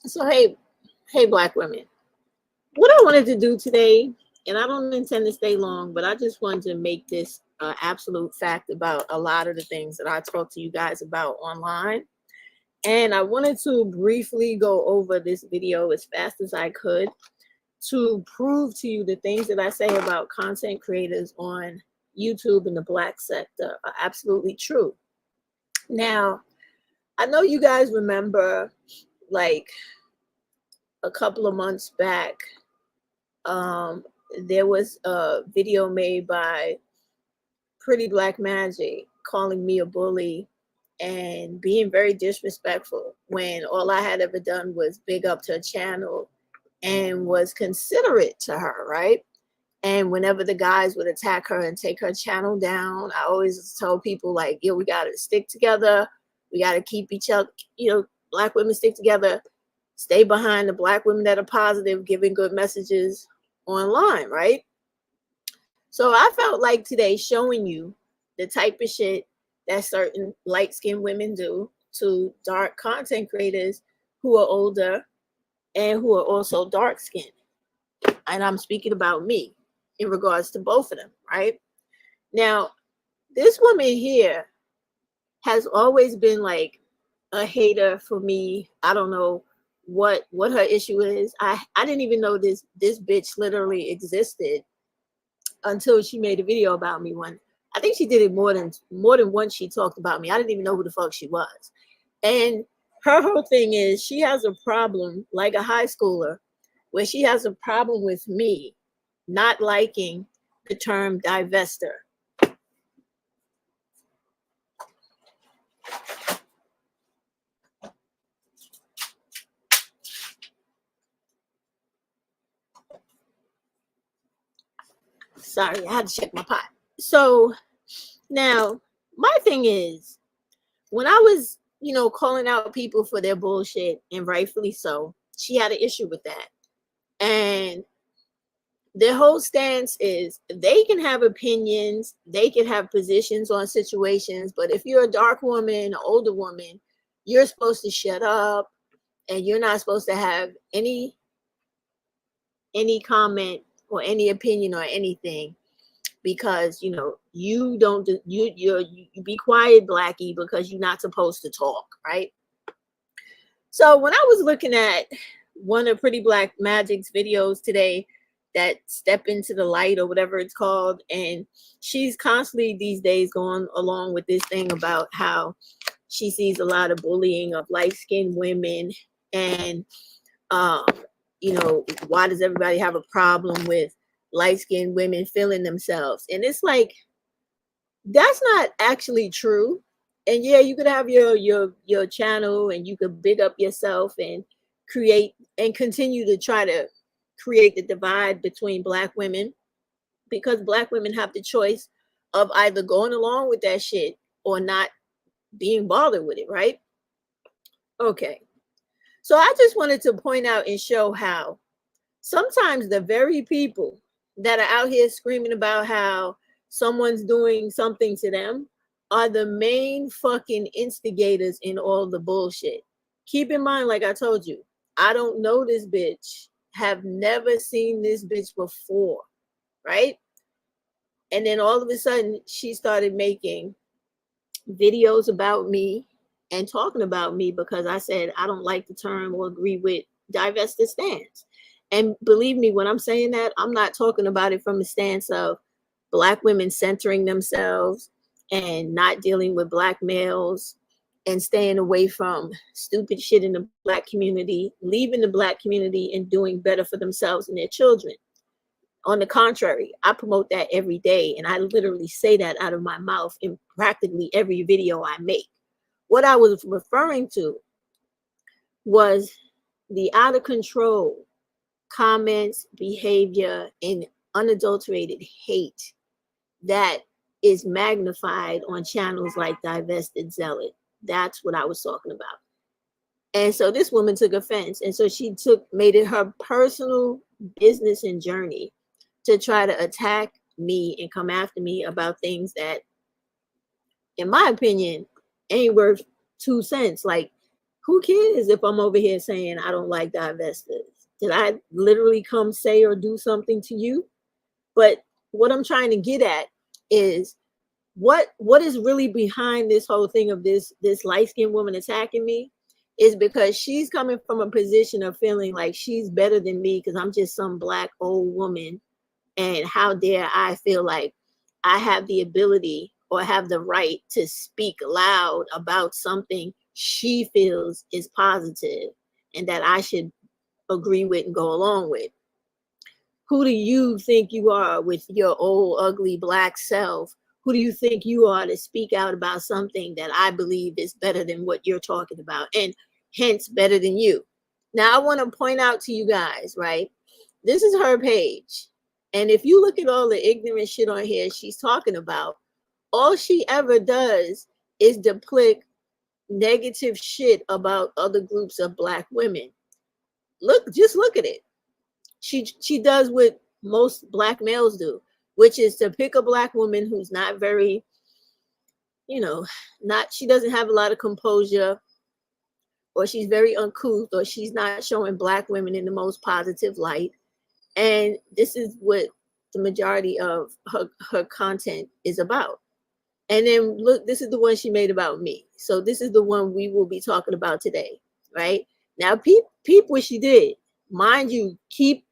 So hey, black women. What I wanted to do today, and I don't intend to stay long, but I just wanted to make this absolute fact about a lot of the things that I talk to you guys about online. And I wanted to briefly go over this video as fast as I could to prove to you the things that I say about content creators on YouTube in the black sector are absolutely true. Now, I know you guys remember, like, a couple of months back, um, there was a video made by Pretty Black Magic calling me a bully and being very disrespectful when all I had ever done was big up to her channel and was considerate to her, right? And whenever the guys would attack her and take her channel down, I always told people, like, yo, we got to stick together. We got to keep each other, black women stick together, stay behind the black women that are positive, giving good messages online, right? So I felt like today showing you the type of shit that certain light-skinned women do to dark content creators who are older and who are also dark-skinned. And I'm speaking about me in regards to both of them, right? Now, this woman here has always been like a hater for me. I don't know what her issue is. I didn't even know this bitch literally existed until she made a video about me. One, I think she did it more than once. She talked about me. I didn't even know who the fuck she was. And her whole thing is she has a problem, like a high schooler, where she has a problem with me not liking the term divester. Sorry, I had to check my pot. So now my thing is, when I was, calling out people for their bullshit, and rightfully so, she had an issue with that. And their whole stance is they can have opinions, they can have positions on situations, but if you're a dark woman, an older woman, you're supposed to shut up and you're not supposed to have any comment or any opinion or anything, because you don't do, you be quiet, Blackie, because you're not supposed to talk, right? So when I was looking at one of Pretty Black Magic's videos today, that Step Into the Light or whatever it's called, and she's constantly these days going along with this thing about how she sees a lot of bullying of light-skinned women, and why does everybody have a problem with light-skinned women feeling themselves? And it's like, that's not actually true. And yeah, you could have your channel and you could big up yourself and create and continue to try to create the divide between black women, because black women have the choice of either going along with that shit or not being bothered with it, right? Okay. So I just wanted to point out and show how sometimes the very people that are out here screaming about how someone's doing something to them are the main fucking instigators in all the bullshit. Keep in mind, like I told you, I don't know this bitch, have never seen this bitch before, right? And then all of a sudden she started making videos about me and talking about me because I said I don't like the term or agree with divested stance. And believe me, when I'm saying that, I'm not talking about it from a stance of black women centering themselves and not dealing with black males and staying away from stupid shit in the black community, leaving the black community and doing better for themselves and their children. On the contrary, I promote that every day, and I literally say that out of my mouth in practically every video I make. What I was referring to was the out of control comments, behavior, and unadulterated hate that is magnified on channels like Divested Zealot. That's what I was talking about. And so this woman took offense, and so she made it her personal business and journey to try to attack me and come after me about things that, in my opinion, ain't worth 2 cents. Like, Who cares if I'm over here saying I don't like divestors? Did I literally come say or do something to you? But what I'm trying to get at is what is really behind this whole thing of this light-skinned woman attacking me is because she's coming from a position of feeling like she's better than me because I'm just some black old woman. And how dare I feel like I have the ability or have the right to speak loud about something she feels is positive and that I should agree with and go along with. Who do you think you are with your old, ugly black self? Who do you think you are to speak out about something that I believe is better than what you're talking about and hence better than you? Now, I want to point out to you guys, right? This is her page. And if you look at all the ignorant shit on here she's talking about, all she ever does is depict negative shit about other groups of black women. Just look at it. She does what most black males do, which is to pick a black woman who's not very, she doesn't have a lot of composure, or she's very uncouth, or she's not showing black women in the most positive light. And this is what the majority of her content is about. And then look, this is the one she made about me. So this is the one we will be talking about today, right? Now, peep what she did. Mind you, keep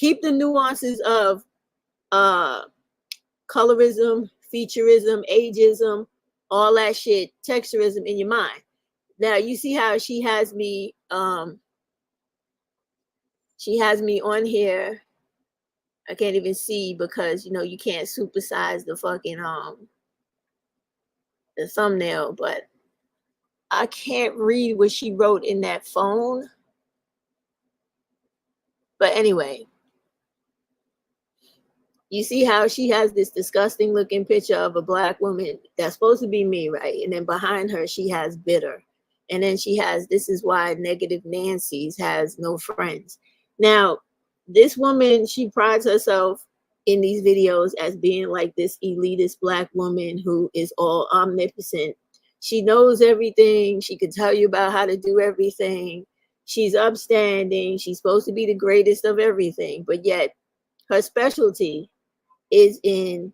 the nuances of colorism, featureism, ageism, all that shit, texturism in your mind. Now, you see how she has me on here. I can't even see because you can't supersize the fucking the thumbnail, but I can't read what she wrote in that phone. But anyway, you see how she has this disgusting looking picture of a black woman that's supposed to be me, right? And then behind her, she has bitter. And then she has, this is why negative Nancy's has no friends. Now, this woman, she prides herself in these videos as being like this elitist black woman who is all omnipotent. She knows everything. She can tell you about how to do everything. She's upstanding. She's supposed to be the greatest of everything. But yet her specialty is in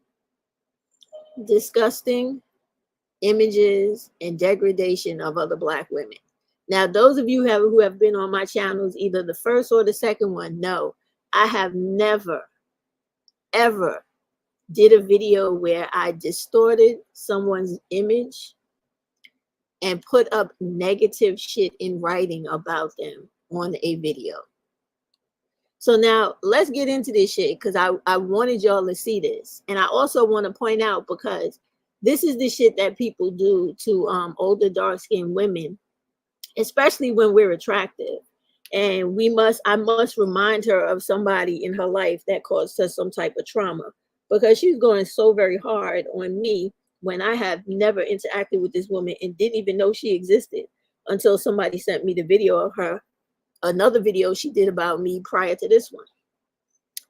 disgusting images and degradation of other black women. Now, those of you who have been on my channels, either the first or the second one, know I have never, ever did a video where I distorted someone's image and put up negative shit in writing about them on a video. So now let's get into this shit because I wanted y'all to see this. And I also want to point out, because this is the shit that people do to older dark-skinned women, especially when we're attractive. And I must remind her of somebody in her life that caused her some type of trauma, because she's going so very hard on me when I have never interacted with this woman and didn't even know she existed until somebody sent me the video of her, another video she did about me prior to this one.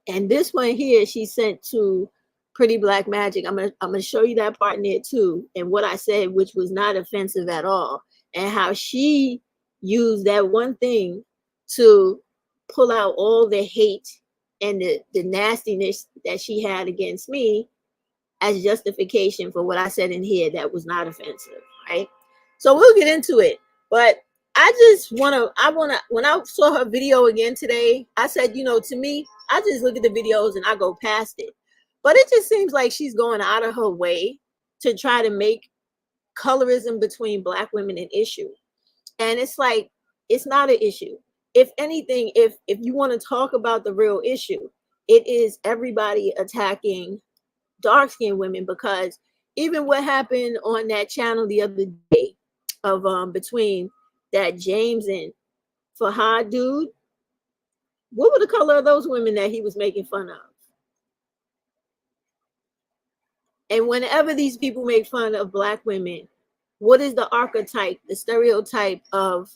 And this one here, she sent to Pretty Black Magic. I'm gonna show you that part in there too, and what I said, which was not offensive at all, and how she used that one thing to pull out all the hate and the nastiness that she had against me as justification for what I said in here that was not offensive, right? So we'll get into it. But I when I saw her video again today, I said, to me, I just look at the videos and I go past it. But it just seems like she's going out of her way to try to make colorism between black women an issue. And it's like, it's not an issue. If anything, if you want to talk about the real issue, it is everybody attacking dark-skinned women, because even what happened on that channel the other day of between that James and Fahad dude, what were the color of those women that he was making fun of? And whenever these people make fun of black women, what is the archetype, the stereotype of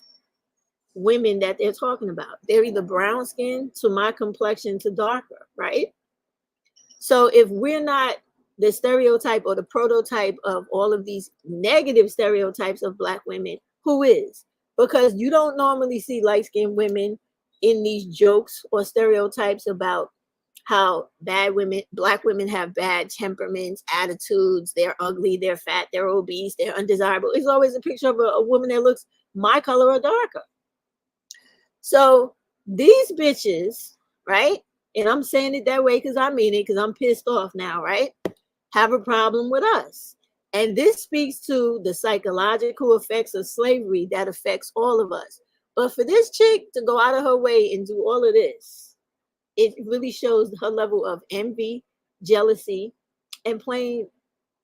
women that they're talking about? They're either brown skin to my complexion to darker, right? So if we're not the stereotype or the prototype of all of these negative stereotypes of black women, who is? because you don't normally see light-skinned women in these jokes or stereotypes about how black women have bad temperaments, attitudes, they're ugly, they're fat, they're obese, they're undesirable. It's always a picture of a woman that looks my color or darker. So these bitches, right? And I'm saying it that way because I mean it, because I'm pissed off now, right? Have a problem with us. And this speaks to the psychological effects of slavery that affects all of us. But for this chick to go out of her way and do all of this, it really shows her level of envy, jealousy, and plain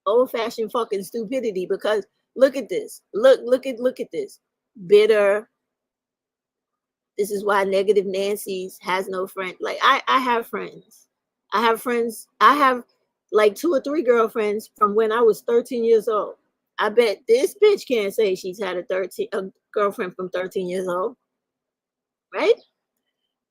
old-fashioned fucking stupidity. Because look at this. Look at this. Bitter. This is why negative Nancy's has no friend. Like I have friends. I have friends. I have like 2 or 3 girlfriends from when I was 13 years old. I bet this bitch can't say she's had a girlfriend from 13 years old. Right?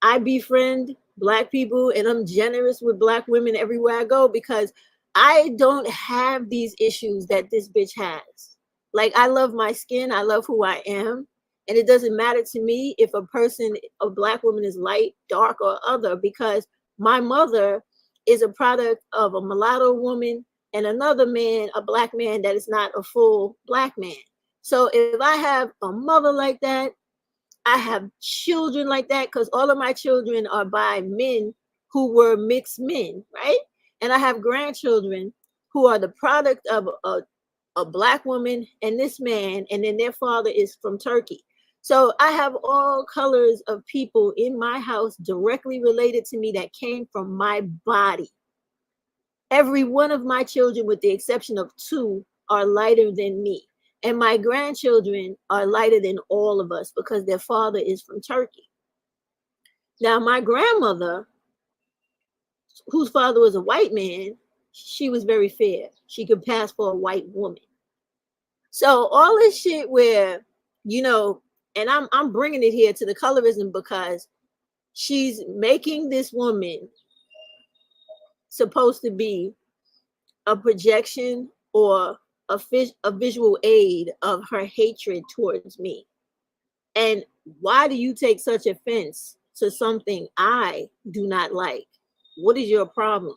I befriend black people and I'm generous with black women everywhere I go because I don't have these issues that this bitch has. Like, I love my skin. I love who I am. And it doesn't matter to me if a black woman is light, dark, or other, because my mother is a product of a mulatto woman and another man, a black man that is not a full black man. So if I have a mother like that, I have children like that, because all of my children are by men who were mixed men, right? And I have grandchildren who are the product of a black woman and this man, and then their father is from Turkey. So I have all colors of people in my house directly related to me that came from my body. Every one of my children, with the exception of 2, are lighter than me. And my grandchildren are lighter than all of us because their father is from Turkey. Now, my grandmother, whose father was a white man, she was very fair. She could pass for a white woman. So all this shit where, and I'm bringing it here to the colorism because she's making this woman supposed to be a projection or a visual aid of her hatred towards me. And why do you take such offense to something I do not like? What is your problem?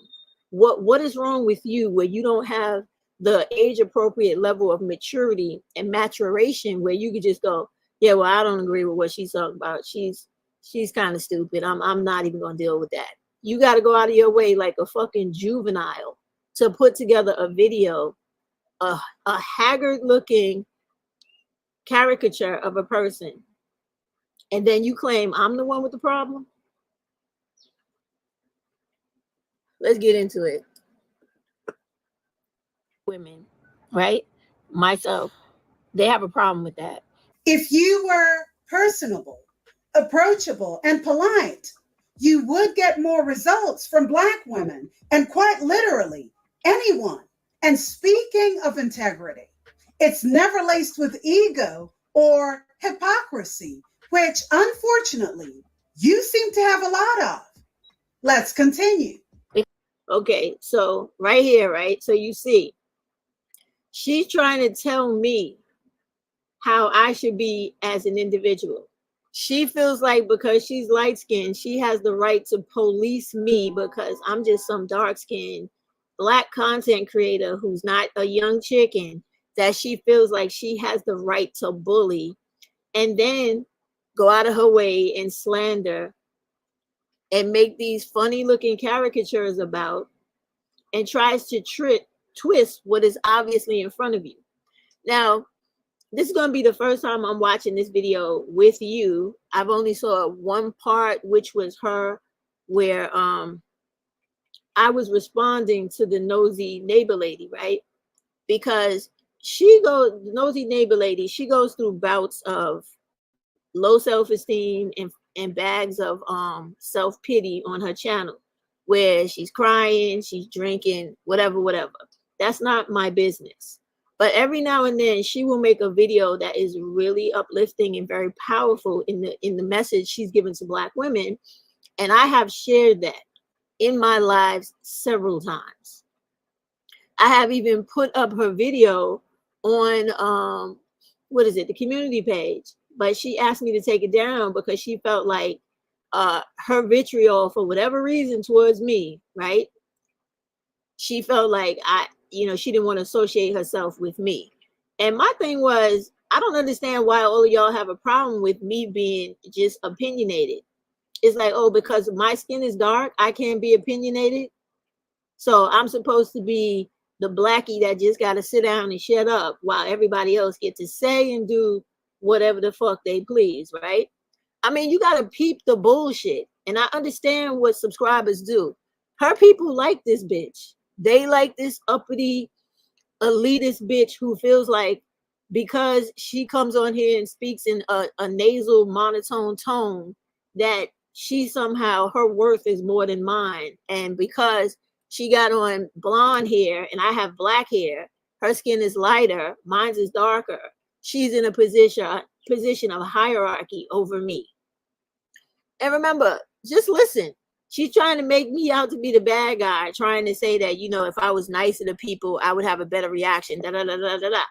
What is wrong with you where you don't have the age appropriate level of maturity and maturation where you could just go, yeah, well, I don't agree with what she's talking about. She's kind of stupid. I'm not even gonna deal with that. You got to go out of your way like a fucking juvenile to put together a video, a haggard looking caricature of a person, and then you claim I'm the one with the problem. Let's get into it. Women, right? Myself, they have a problem with that. If you were personable, approachable, and polite, you would get more results from Black women, and quite literally anyone. And speaking of integrity, it's never laced with ego or hypocrisy, which unfortunately you seem to have a lot of. Let's continue. Okay, so right here, right? So you see, she's trying to tell me how I should be as an individual. She feels like because she's light skinned, she has the right to police me because I'm just some dark skinned Black content creator who's not a young chicken, that she feels like she has the right to bully and then go out of her way and slander and make these funny looking caricatures about, and tries to twist what is obviously in front of you. Now, this is going to be the first time I'm watching this video with you. I've only saw one part, which was her, where I was responding to the nosy neighbor lady, right? Because nosy neighbor lady, she goes through bouts of low self-esteem and bags of self-pity on her channel, where she's crying, she's drinking, whatever. That's not my business. But every now and then she will make a video that is really uplifting and very powerful in the message she's given to Black women. And I have shared that in my lives several times. I have even put up her video on the community page, but she asked me to take it down because she felt like her vitriol, for whatever reason, towards me, right? She felt like she didn't want to associate herself with me. And my thing was, I don't understand why all of y'all have a problem with me being just opinionated. It's like, oh, because my skin is dark, I can't be opinionated. So I'm supposed to be the blackie that just got to sit down and shut up while everybody else get to say and do whatever the fuck they please, right? I mean, you got to peep the bullshit. And I understand what subscribers do. Her people like this bitch. They like this uppity, elitist bitch who feels like because she comes on here and speaks in a nasal monotone tone that she somehow, her worth is more than mine. And because she got on blonde hair and I have black hair, her skin is lighter, mine is darker. She's in a position of hierarchy over me. And remember, just listen. She's trying to make me out to be the bad guy, trying to say that, if I was nicer to people, I would have a better reaction. Da, da, da, da, da, da.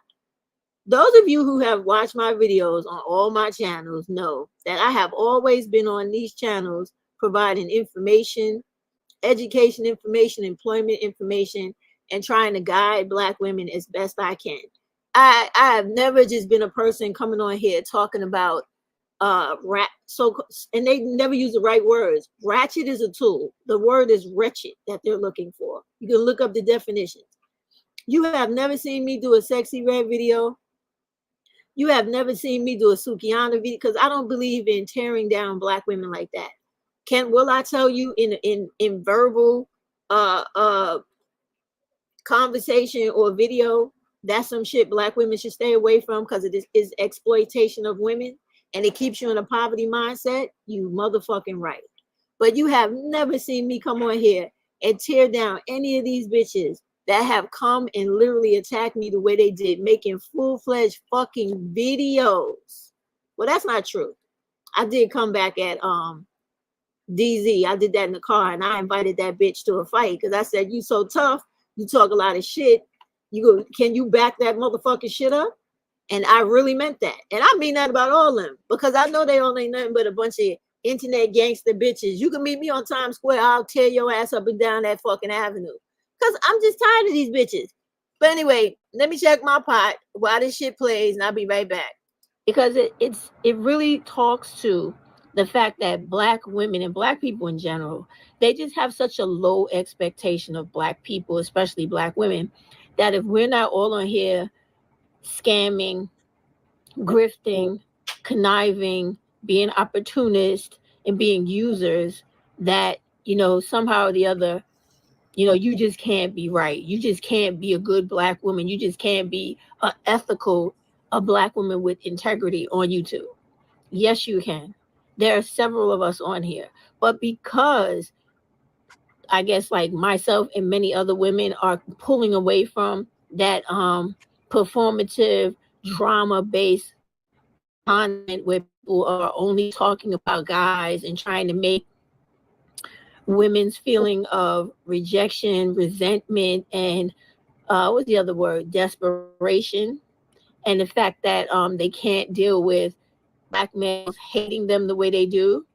Those of you who have watched my videos on all my channels know that I have always been on these channels providing information, education information, employment information, and trying to guide Black women as best I can. I have never just been a person coming on here talking about and they never use the right words. Ratchet is a tool. The word is wretched that they're looking for. You can look up the definitions. You have never seen me do a sexy red video. You have never seen me do a Sukiana video, because I don't believe in tearing down Black women like that. Will I tell you in verbal conversation or video, that's some shit Black women should stay away from because it is exploitation of women and it keeps you in a poverty mindset? You motherfucking right. But you have never seen me come on here and tear down any of these bitches that have come and literally attacked me the way they did, making full-fledged fucking videos. Well, that's not true. I did come back at DZ. I did that in the car and I invited that bitch to a fight because I said, you so tough, you talk a lot of shit. Can you back that motherfucking shit up? And I really meant that. And I mean that about all of them because I know they all ain't nothing but a bunch of internet gangster bitches. You can meet me on Times Square. I'll tear your ass up and down that fucking avenue because I'm just tired of these bitches. But anyway, let me check my pot while this shit plays and I'll be right back. Because it really talks to the fact that Black women and Black people in general, they just have such a low expectation of Black people, especially Black women, that if we're not all on here scamming, grifting, conniving, being opportunist, and being users, that, somehow or the other, you just can't be right. You just can't be a good Black woman. You just can't be a Black woman with integrity on YouTube. Yes, you can. There are several of us on here. But because I guess like myself and many other women are pulling away from that performative drama-based content where people are only talking about guys and trying to make women's feeling of rejection, resentment, and what's the other word? Desperation. And the fact that they can't deal with Black males hating them the way they do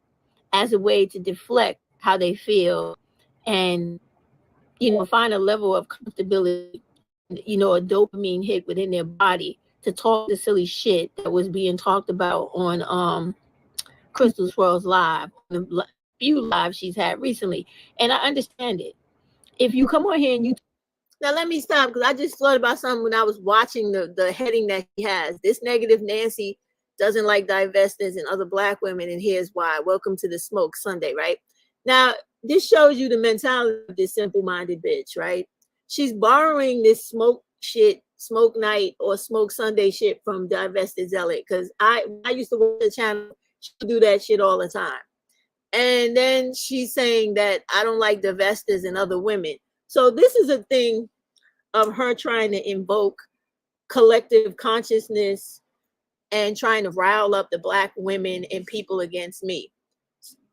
as a way to deflect how they feel and, find a level of comfortability, a dopamine hit within their body to talk the silly shit that was being talked about on Crystal Swirls Live, the few lives she's had recently. And I understand it. If you come on here and now let me stop because I just thought about something when I was watching the heading that he has. This negative Nancy doesn't like divestors and other Black women, and here's why. Welcome to the Smoke Sunday, right? Now, this shows you the mentality of this simple-minded bitch, right? She's borrowing this smoke shit, smoke night or smoke Sunday shit from Divested Zealot because I used to watch the channel. She do that shit all the time. And then she's saying that I don't like divestors and other women. So this is a thing of her trying to invoke collective consciousness and trying to rile up the Black women and people against me.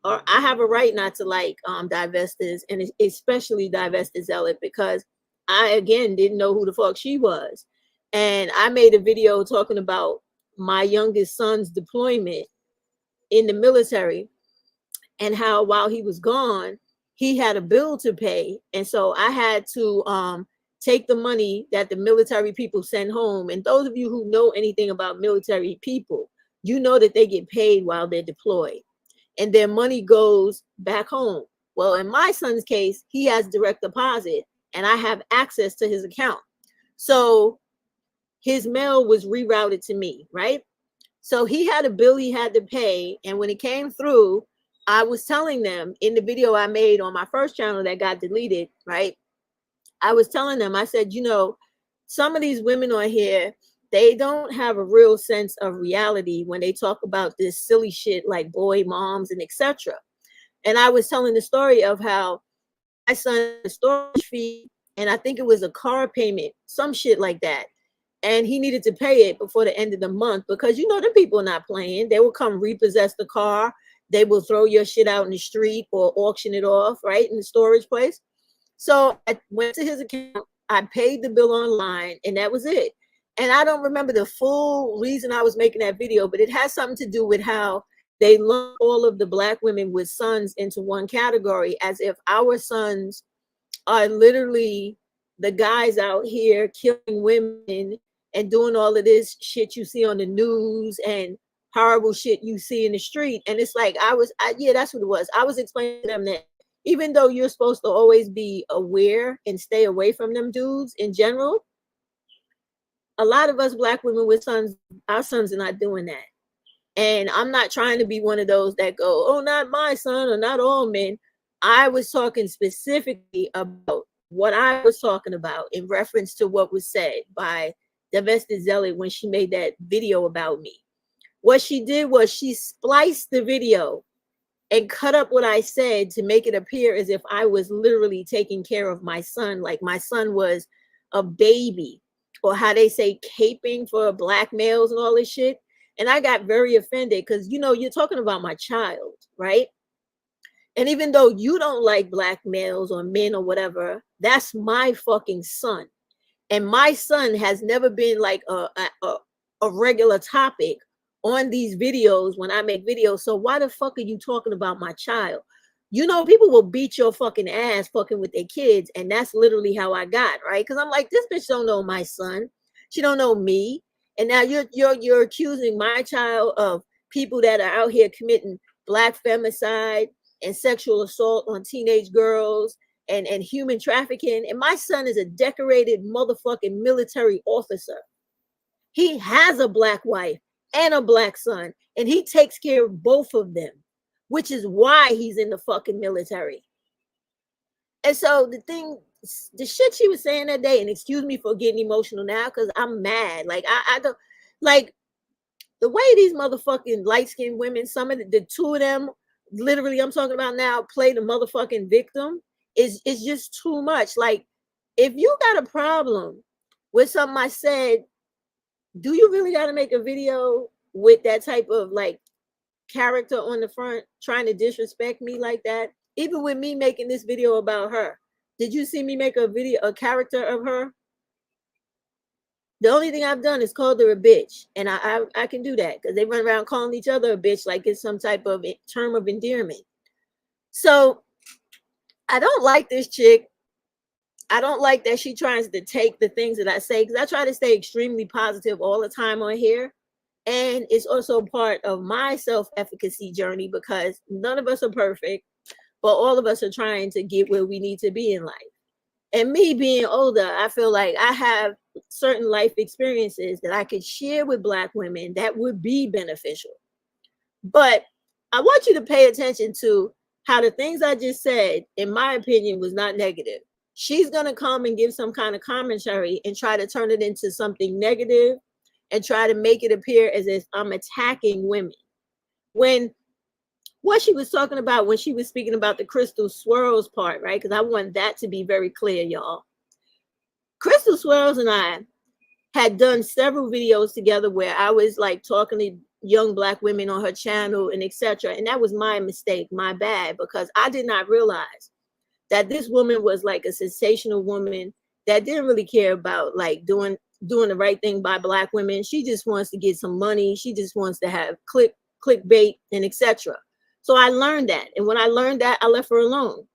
Or I have a right not to like divestors and especially Divested Zealot because I, again, didn't know who the fuck she was. And I made a video talking about my youngest son's deployment in the military, and how while he was gone, he had a bill to pay. And so I had to take the money that the military people send home. And those of you who know anything about military people, you know that they get paid while they're deployed and their money goes back home. Well, in my son's case, he has direct deposit and I have access to his account. So his mail was rerouted to me, right? So he had a bill he had to pay. And when it came through, I was telling them in the video I made on my first channel that got deleted, right? I was telling them, I said, you know, some of these women on here, they don't have a real sense of reality when they talk about this silly shit like boy moms and etc. And I was telling the story of how my son had a storage fee, and I think it was a car payment, some shit like that. And he needed to pay it before the end of the month because, you know, the people are not playing. They will come repossess the car. They will throw your shit out in the street or auction it off, right, in the storage place. So I went to his account. I paid the bill online, and that was it. And I don't remember the full reason I was making that video, but it has something to do with how they lump all of the Black women with sons into one category, as if our sons are literally the guys out here killing women and doing all of this shit you see on the news and horrible shit you see in the street. And it's like, yeah, that's what it was. I was explaining to them that even though you're supposed to always be aware and stay away from them dudes in general, a lot of us Black women with sons, our sons are not doing that. And I'm not trying to be one of those that go, oh, not my son or not all men. I was talking specifically about what I was talking about in reference to what was said by Divested Zealot when she made that video about me. What she did was she spliced the video and cut up what I said to make it appear as if I was literally taking care of my son, like my son was a baby, or how they say caping for Black males and all this shit. And I got very offended because, you know, you're talking about my child, right? And even though you don't like Black males or men or whatever, that's my fucking son. And my son has never been like a regular topic on these videos when I make videos. So why the fuck are you talking about my child? You know, people will beat your fucking ass fucking with their kids. And that's literally how I got, right? Because I'm like, this bitch don't know my son. She don't know me. And now you're accusing my child of people that are out here committing Black femicide and sexual assault on teenage girls and human trafficking. And my son is a decorated motherfucking military officer. He has a Black wife and a Black son, and he takes care of both of them, which is why he's in the fucking military. And so the shit she was saying that day, and excuse me for getting emotional now because I'm mad. Like I don't like the way these motherfucking light-skinned women, some of the two of them, literally I'm talking about now, play the motherfucking victim is just too much. Like, if you got a problem with something I said, do you really got to make a video with that type of like character on the front trying to disrespect me like that? Even with me making this video about her, did you see me make a character of her? The only thing I've done is called her a bitch, and I can do that because they run around calling each other a bitch like it's some type of term of endearment. So I don't like this chick. I don't like that she tries to take the things that I say, because I try to stay extremely positive all the time on here. And it's also part of my self-efficacy journey because none of us are perfect, but all of us are trying to get where we need to be in life. And me being older, I feel like I have certain life experiences that I could share with Black women that would be beneficial. But I want you to pay attention to how the things I just said, in my opinion, was not negative. She's going to come and give some kind of commentary and try to turn it into something negative and try to make it appear as if I'm attacking women. When what she was talking about when she was speaking about the crystal swirls part, right? Because I want that to be very clear, y'all. Crystal Swirls and I had done several videos together where I was like talking to young Black women on her channel and etc. And that was my mistake, my bad, because I did not realize that this woman was like a sensational woman that didn't really care about like doing doing the right thing by Black women. She just wants to get some money. She just wants to have clickbait and etc. So I learned that. And when I learned that, I left her alone.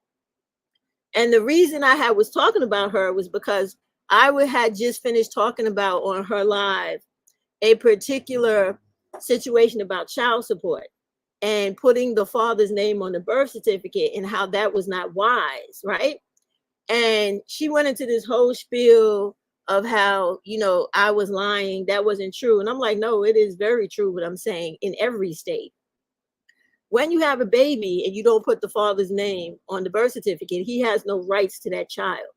And the reason I was talking about her was because had just finished talking about on her live a particular situation about child support and putting the father's name on the birth certificate and how that was not wise, right? And she went into this whole spiel of how, I was lying, that wasn't true. And I'm like, no, it is very true what I'm saying in every state. When you have a baby and you don't put the father's name on the birth certificate, he has no rights to that child.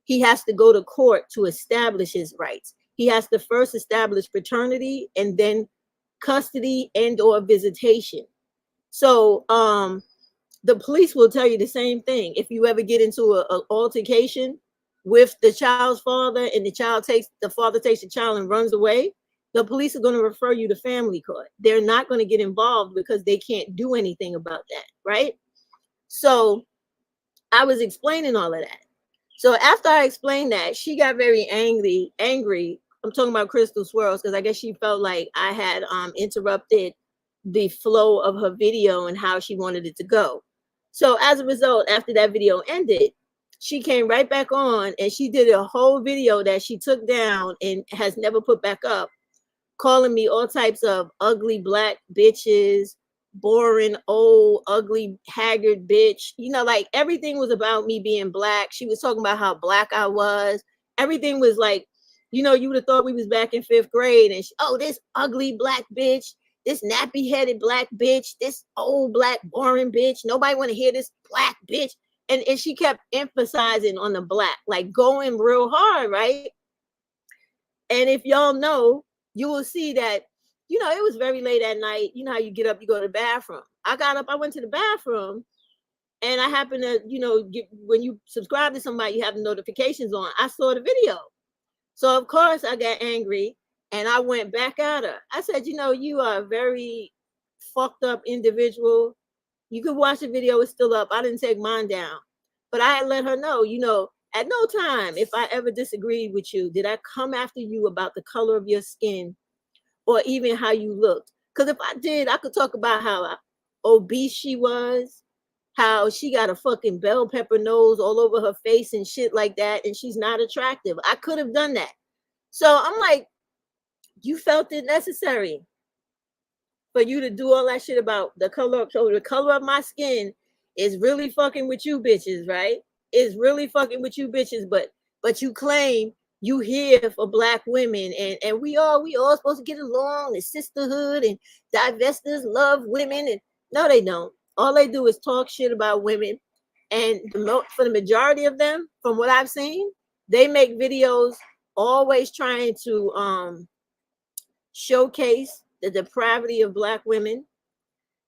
He has to go to court to establish his rights. He has to first establish paternity and then custody and or visitation. So the police will tell you the same thing. If you ever get into an altercation with the child's father and the father takes the child and runs away, the police are going to refer you to family court. They're not going to get involved because they can't do anything about that, right? So I was explaining all of that. So after I explained that, she got very angry. I'm talking about Crystal Swirls because I guess she felt like I had interrupted the flow of her video and how she wanted it to go. So as a result, after that video ended, she came right back on and she did a whole video that she took down and has never put back up, calling me all types of ugly Black bitches, boring, old, ugly, haggard bitch. Like everything was about me being Black. She was talking about how Black I was. Everything was like, you would have thought we was back in 5th grade. And this ugly Black bitch, this nappy-headed Black bitch, this old Black boring bitch. Nobody want to hear this Black bitch. And she kept emphasizing on the Black, like going real hard, right? And if y'all know, you will see that, it was very late at night. You know how you get up, you go to the bathroom. I got up, I went to the bathroom, and I happened to, when you subscribe to somebody, you have the notifications on. I saw the video. So, of course, I got angry, and I went back at her. I said, you are a very fucked up individual. You could watch the video, it's still up. I didn't take mine down. But I had let her know, at no time, if I ever disagreed with you, did I come after you about the color of your skin or even how you looked. Because if I did, I could talk about how obese she was, how she got a fucking bell pepper nose all over her face and shit like that, and she's not attractive. I could have done that. So I'm like, you felt it necessary for you to do all that shit about the color. So the color of my skin is really fucking with you bitches, right? It's really fucking with you bitches, but you claim you here for Black women and we all supposed to get along and sisterhood and divestors love women. And no, they don't. All they do is talk shit about women. And for the majority of them, from what I've seen, they make videos always trying to showcase the depravity of Black women.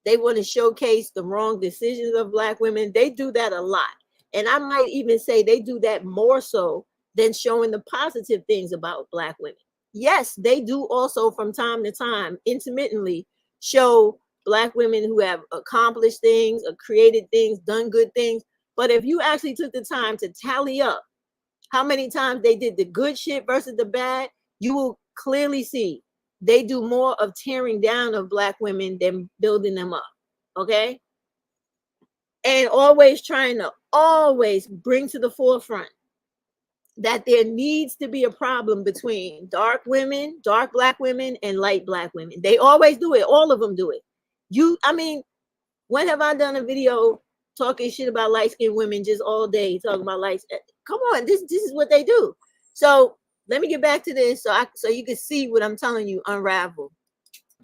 They want to showcase the wrong decisions of Black women. They do that a lot. And I might even say they do that more so than showing the positive things about Black women. Yes, they do also from time to time, intermittently, show Black women who have accomplished things, or created things, done good things. But if you actually took the time to tally up how many times they did the good shit versus the bad, you will clearly see they do more of tearing down of Black women than building them up. Okay? And always trying to bring to the forefront that there needs to be a problem between dark Black women, and light Black women. They always do it. All of them do it. When have I done a video talking shit about light-skinned women just all day, talking about light? Come on, this is what they do. So let me get back to this so you can see what I'm telling you, unravel.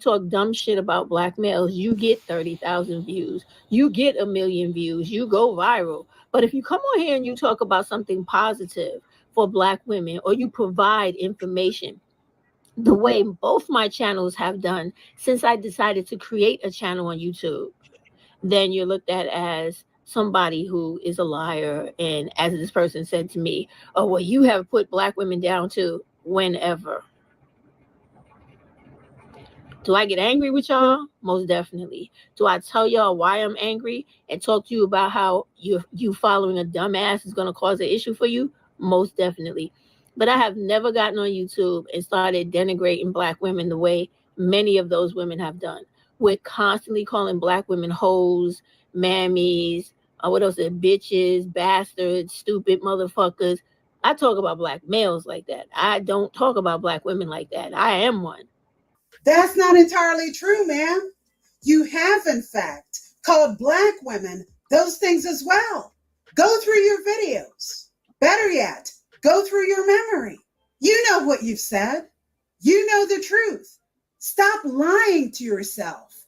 Talk dumb shit about Black males, you get 30,000 views, you get 1 million views, you go viral. But if you come on here and you talk about something positive for Black women, or you provide information the way both my channels have done since I decided to create a channel on YouTube, then you're looked at as somebody who is a liar. And as this person said to me, oh, well, you have put Black women down too. Whenever. Do I get angry with y'all? Most definitely. Do I tell y'all why I'm angry and talk to you about how you following a dumbass is going to cause an issue for you? Most definitely. But I have never gotten on YouTube and started denigrating black women the way many of those women have done. We're constantly calling black women hoes, mammies, what else? Bitches, bastards, stupid motherfuckers. I talk about black males like that. I don't talk about black women like that. I am one. That's not entirely true, ma'am. You have, in fact, called black women those things as well. Go through your videos. Better yet, go through your memory. You know what you've said. You know the truth. Stop lying to yourself.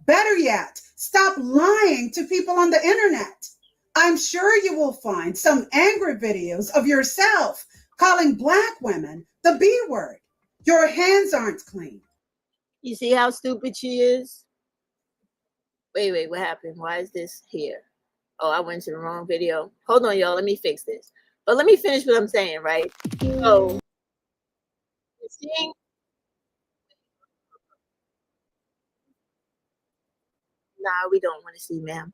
Better yet, stop lying to people on the internet. I'm sure you will find some angry videos of yourself calling black women the B word. Your hands aren't clean. You see how stupid she is? Wait, what happened? Why is this here? Oh, I went to the wrong video. Hold on, y'all. Let me fix this. But let me finish what I'm saying, right? So, seeing, nah, we don't want to see, ma'am.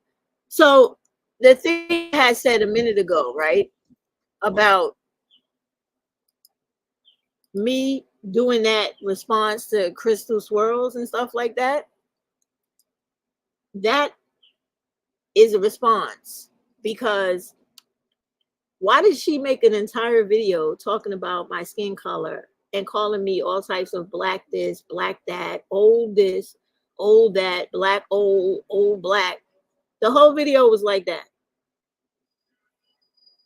So, the thing I said a minute ago, right, about me doing that response to crystal swirls and stuff like that, that is a response. Because why did she make an entire video talking about my skin color and calling me all types of black this, black that, old this, old that, black old black? The whole video was like that.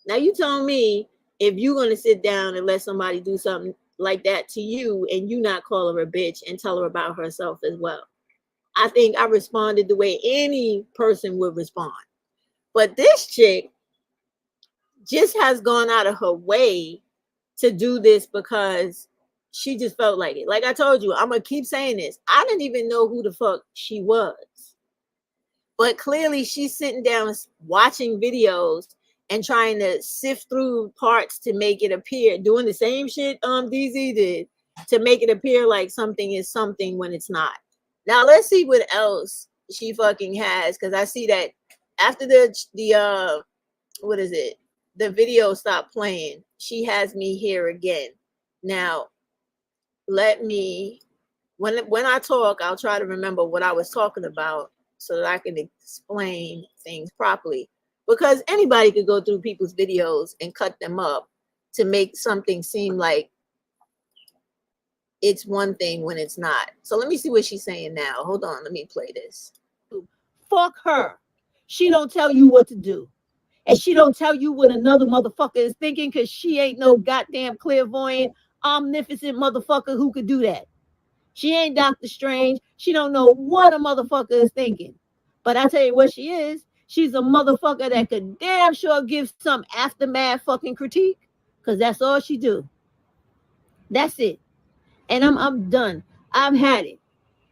Now you tell me if you're going to sit down and let somebody do something like that to you and you not call her a bitch and tell her about herself as well. I think I responded the way any person would respond. But this chick just has gone out of her way to do this because she just felt like it. Like I told you, I'm going to keep saying this. I didn't even know who the fuck she was. But clearly she's sitting down watching videos and trying to sift through parts to make it appear, doing the same shit DZ did, to make it appear like something is something when it's not. Now let's see what else she fucking has, because I see that after the what is it? The video stopped playing. She has me here again. Now, let me, when I talk, I'll try to remember what I was talking about so that I can explain things properly. Because anybody could go through people's videos and cut them up to make something seem like it's one thing when it's not. So let me see what she's saying now. Hold on, let me play this. Fuck her. She don't tell you what to do. And she don't tell you what another motherfucker is thinking, because she ain't no goddamn clairvoyant, omnipotent motherfucker who could do that. She ain't Doctor Strange. She don't know what a motherfucker is thinking. But I tell you what she is. She's a motherfucker that could damn sure give some aftermath fucking critique, because that's all she do. That's it. And I'm done. I've had it.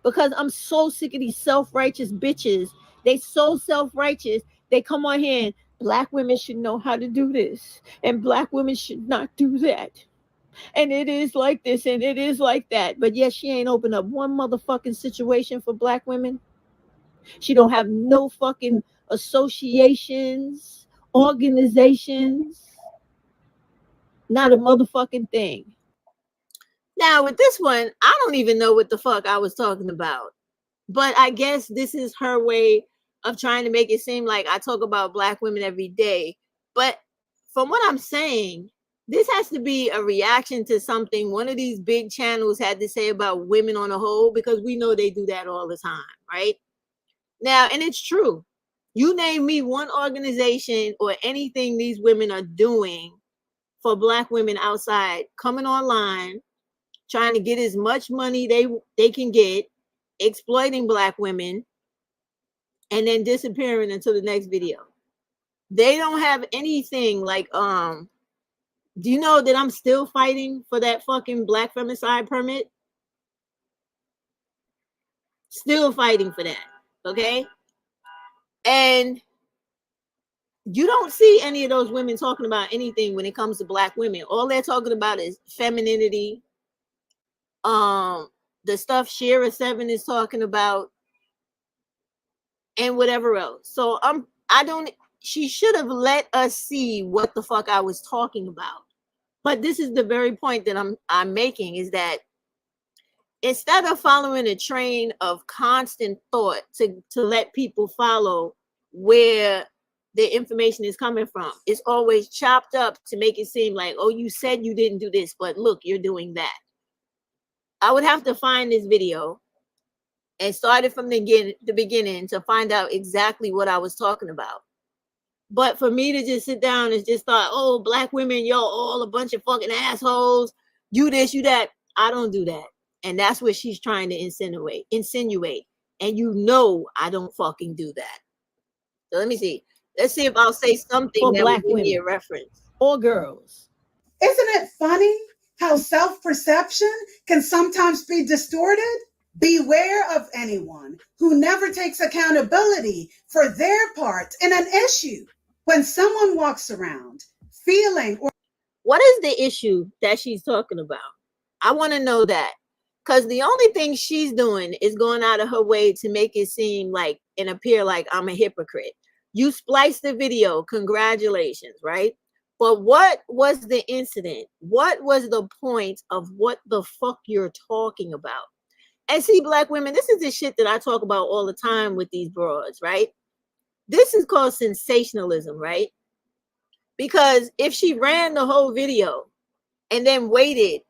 Because I'm so sick of these self-righteous bitches. They so self-righteous. They come on here and black women should know how to do this, and black women should not do that. And it is like this and it is like that. But yes, she ain't opened up one motherfucking situation for black women. She don't have no fucking associations, organizations, not a motherfucking thing. Now with this one, I don't even know what the fuck I was talking about. But I guess this is her way of trying to make it seem like I talk about black women every day. But from what I'm saying, this has to be a reaction to something one of these big channels had to say about women on a whole, because we know they do that all the time, right? Now, and it's true. You name me one organization or anything these women are doing for black women outside, coming online, trying to get as much money they can get, exploiting black women, and then disappearing until the next video. They don't have anything like do you know that I'm still fighting for that fucking black femicide permit? Still fighting for that. Okay? And you don't see any of those women talking about anything when it comes to black women. All they're talking about is femininity. The stuff Shira 7 is talking about, and whatever else. So she should have let us see what the fuck I was talking about. But this is the very point that I'm making, is that instead of following a train of constant thought to let people follow where the information is coming from, it's always chopped up to make it seem like, oh, you said you didn't do this, but look, you're doing that. I would have to find this video and start it from the beginning to find out exactly what I was talking about. But for me to just sit down and just thought, oh, black women, y'all all a bunch of fucking assholes, you this, you that, I don't do that. And that's what she's trying to insinuate. And you know I don't fucking do that. So let me see. Let's see if I'll say something For that black will give me women a reference. or girls. Isn't it funny how self-perception can sometimes be distorted? Beware of anyone who never takes accountability for their part in an issue. When someone walks around feeling or What is the issue that she's talking about? I want to know that. Because the only thing she's doing is going out of her way to make it seem like and appear like I'm a hypocrite. You spliced the video. Congratulations, right? But what was the incident? What was the point of what the fuck you're talking about? And see, black women, this is the shit that I talk about all the time with these broads, right? This is called sensationalism, right? Because if she ran the whole video and then waited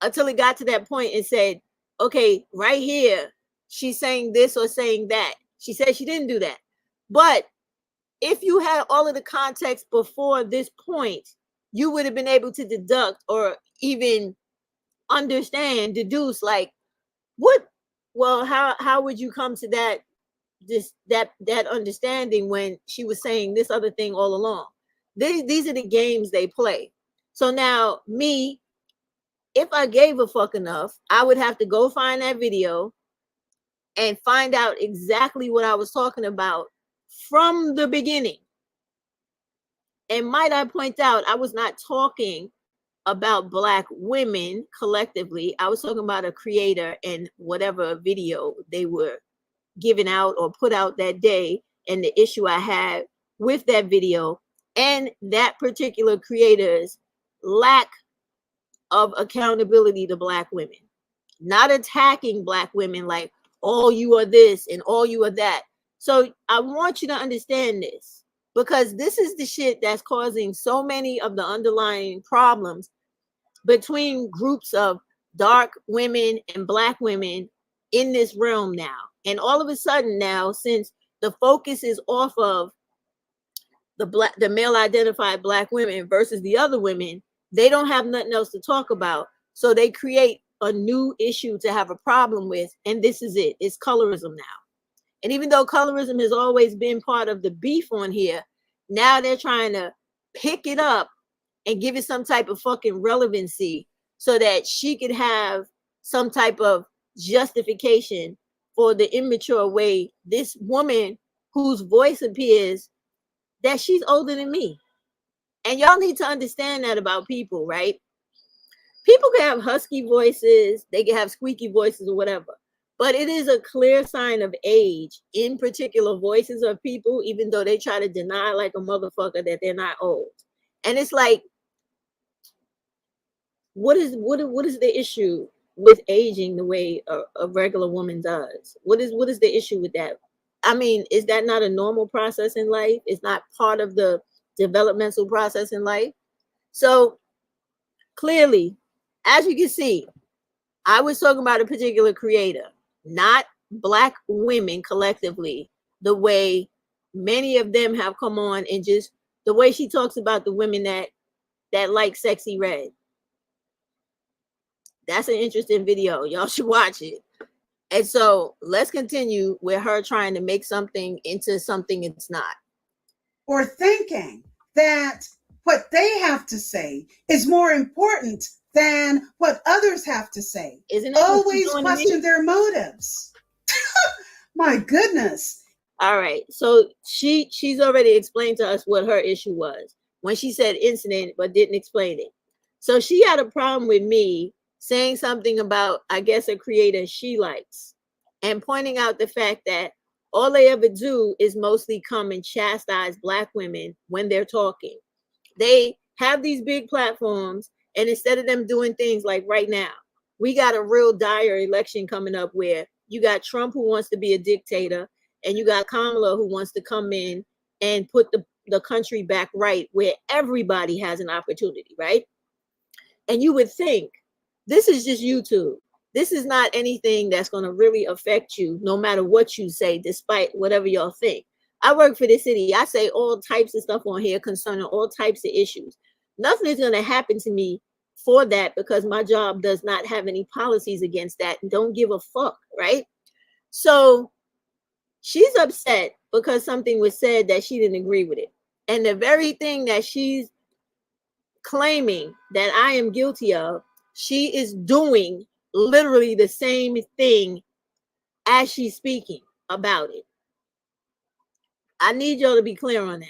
until it got to that point and said, okay, right here, she's saying this or saying that. She said she didn't do that. But if you had all of the context before this point, you would have been able to deduct or even understand, deduce, like, what, well, how would you come to that understanding when she was saying this other thing all along? These are the games they play. So now me, if I gave a fuck enough, I would have to go find that video and find out exactly what I was talking about from the beginning. And might I point out, I was not talking about black women collectively. I was talking about a creator and whatever video they were giving out or put out that day, and the issue I had with that video and that particular creator's lack of accountability to black women. Not attacking black women like, all you are this and all you are that. So I want you to understand this, because this is the shit that's causing so many of the underlying problems between groups of dark women and black women in this realm now. And all of a sudden now, since the focus is off of the male identified black women versus the other women, they don't have nothing else to talk about. So they create a new issue to have a problem with. And this is it. It's colorism now. And even though colorism has always been part of the beef on here, now they're trying to pick it up and give it some type of fucking relevancy so that she could have some type of justification for the immature way this woman whose voice appears, that she's older than me. And y'all need to understand that about people, right? People can have husky voices, they can have squeaky voices or whatever, but it is a clear sign of age in particular voices of people, even though they try to deny like a motherfucker that they're not old. And it's like, what is the issue with aging the way a regular woman does? What is the issue with that? I mean, is that not a normal process in life? It's not part of the developmental process in life. So clearly, as you can see, I was talking about a particular creator, not black women collectively, the way many of them have come on, and just the way she talks about the women that like Sexy Red. That's an interesting video. Y'all should watch it. And so let's continue with her trying to make something into something it's not. or thinking that what they have to say is more important than what others have to say. Isn't it what Always you're doing to me? question their motives. My goodness. All right. So she's already explained to us what her issue was when she said incident, but didn't explain it. So she had a problem with me saying something about, I guess, a creator she likes, and pointing out the fact that all they ever do is mostly come and chastise black women when they're talking. They have these big platforms And instead of them doing things like right now, we got a real dire election coming up where you got Trump who wants to be a dictator, and you got Kamala who wants to come in and put the country back right where everybody has an opportunity, right? And you would think this is just YouTube. This is not anything that's going to really affect you, no matter what you say, despite whatever y'all think. I work for the city. I say all types of stuff on here concerning all types of issues. Nothing is going to happen to me for that because my job does not have any policies against that and don't give a fuck, right? So she's upset because something was said that she didn't agree with it. And the very thing that she's claiming that I am guilty of, she is doing literally the same thing as she's speaking about it. I need y'all to be clear on that.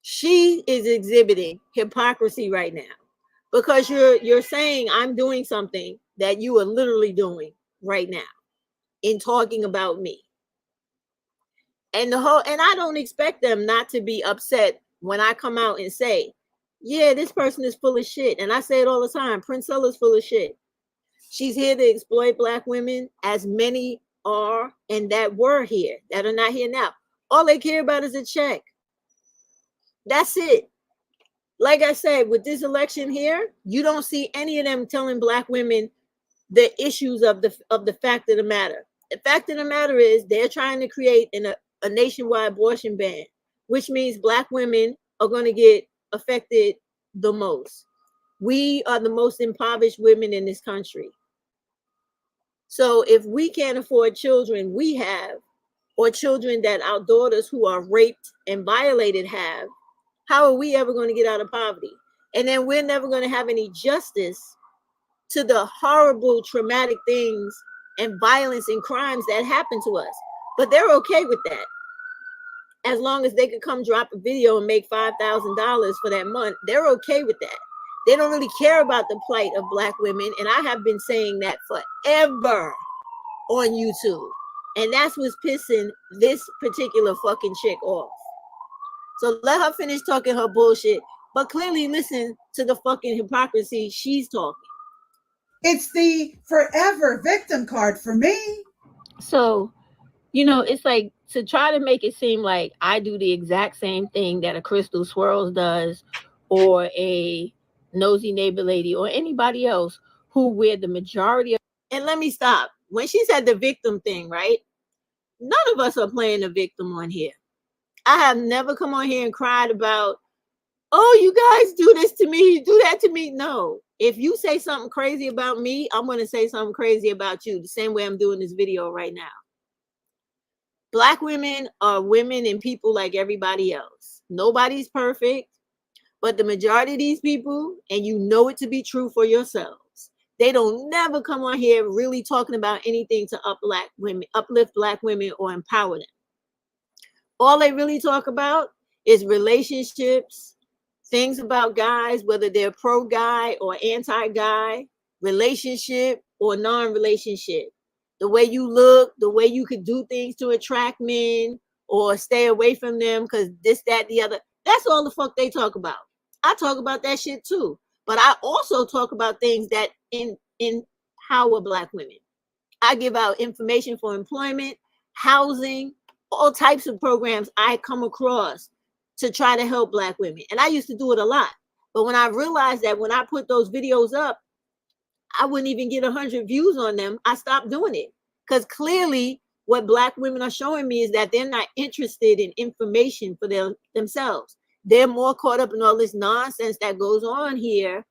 She is exhibiting hypocrisy right now because you're saying I'm doing something that you are literally doing right now in talking about me. And I don't expect them not to be upset when I come out and say, yeah, this person is full of shit. And I say it all the time. Princella's full of shit. She's here to exploit Black women, as many are and that were here, that are not here now. All they care about is a check. That's it. Like I said, with this election here, you don't see any of them telling Black women the issues of the fact of the matter. The fact of the matter is they're trying to create a nationwide abortion ban, which means Black women are going to get affected the most. We are the most impoverished women in this country. So if we can't afford children we have, or children that our daughters who are raped and violated have, how are we ever going to get out of poverty? And then we're never going to have any justice to the horrible, traumatic things and violence and crimes that happen to us. But they're okay with that. As long as they could come drop a video and make $5,000 for that month, they're okay with that. They don't really care about the plight of Black women. And I have been saying that forever on YouTube. And that's what's pissing this particular fucking chick off. So let her finish talking her bullshit, but clearly listen to the fucking hypocrisy she's talking. It's the forever victim card for me. So, you know, it's like to try to make it seem like I do the exact same thing that a Crystal Swirls does, or a Nosy Neighbor Lady, or anybody else who wear the majority of. And let me stop. When she said the victim thing, right? None of us are playing the victim on here. I have never come on here and cried about, oh, you guys do this to me, you do that to me. No. If you say something crazy about me, I'm going to say something crazy about you, the same way I'm doing this video right now. Black women are women and people like everybody else. Nobody's perfect, but the majority of these people, and you know it to be true for yourselves, they don't never come on here really talking about anything to uplift Black women or empower them. All they really talk about is relationships, things about guys, whether they're pro-guy or anti-guy, relationship or non-relationship. The way you look, the way you could do things to attract men or stay away from them because this, that, the other. That's all the fuck they talk about. I talk about that shit too. But I also talk about things that empower Black women. I give out information for employment, housing, all types of programs I come across to try to help Black women. And I used to do it a lot. But when I realized that when I put those videos up, I wouldn't even get 100 views on them, I stopped doing it. Because clearly what Black women are showing me is that they're not interested in information for themselves. They're more caught up in all this nonsense that goes on here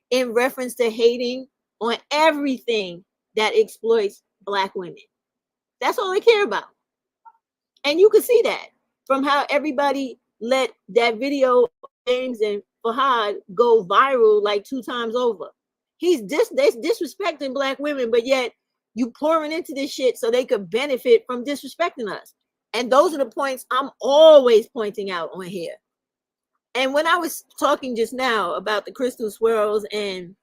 in reference to hating on everything that exploits Black women. That's all they care about. And you can see that from how everybody let that video of James and Fahad go viral like 2 times over. He's disrespecting Black women, but yet you pouring into this shit so they could benefit from disrespecting us. And those are the points I'm always pointing out on here. And when I was talking just now about the Crystal Swirls and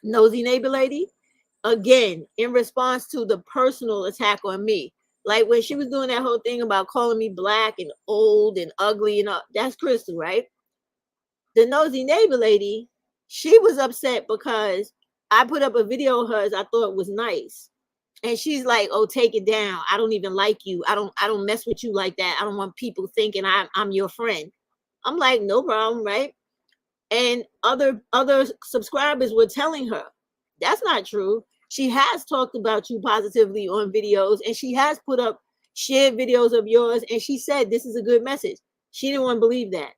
Nosy Neighbor Lady, again, in response to the personal attack on me, like when she was doing that whole thing about calling me Black and old and ugly and all, that's Crystal, right? The Nosy Neighbor Lady, She was upset because I put up a video of hers I thought was nice. And she's like, "Oh, take it down. I don't even like you. I don't mess with you like that. I don't want people thinking I'm your friend." I'm like, "No problem, right?" And other subscribers were telling her, "That's not true. She has talked about you positively on videos, and she has put up shared videos of yours, and she said this is a good message." She didn't want to believe that.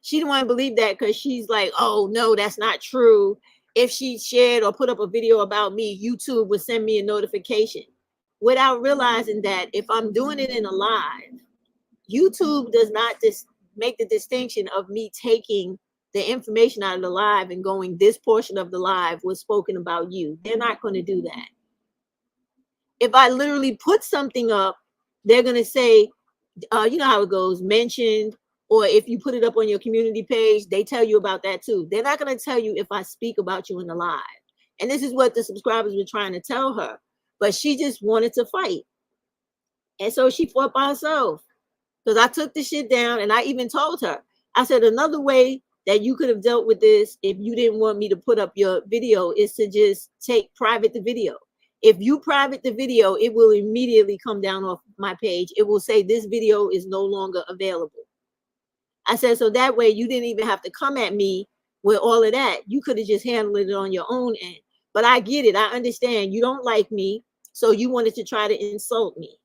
She didn't want to believe that because she's like, "Oh no, that's not true. If she shared or put up a video about me, YouTube would send me a notification," without realizing that if I'm doing it in a live, YouTube does not make the distinction of me taking the information out of the live and going, "This portion of the live was spoken about you." They're not going to do that. If I literally put something up, they're going to say, you know how it goes, mentioned, or if you put it up on your community page, they tell you about that too. They're not going to tell you if I speak about you in the live. And this is what the subscribers were trying to tell her, but she just wanted to fight. And so she fought by herself, because I took the shit down, and I even told her, I said, another way that you could have dealt with this if you didn't want me to put up your video is to just take private the video. If you private the video, it will immediately come down off my page. It will say this video is no longer available. I said, so that way you didn't even have to come at me with all of that. You could have just handled it on your own end. But I get it. I understand you don't like me, so you wanted to try to insult me.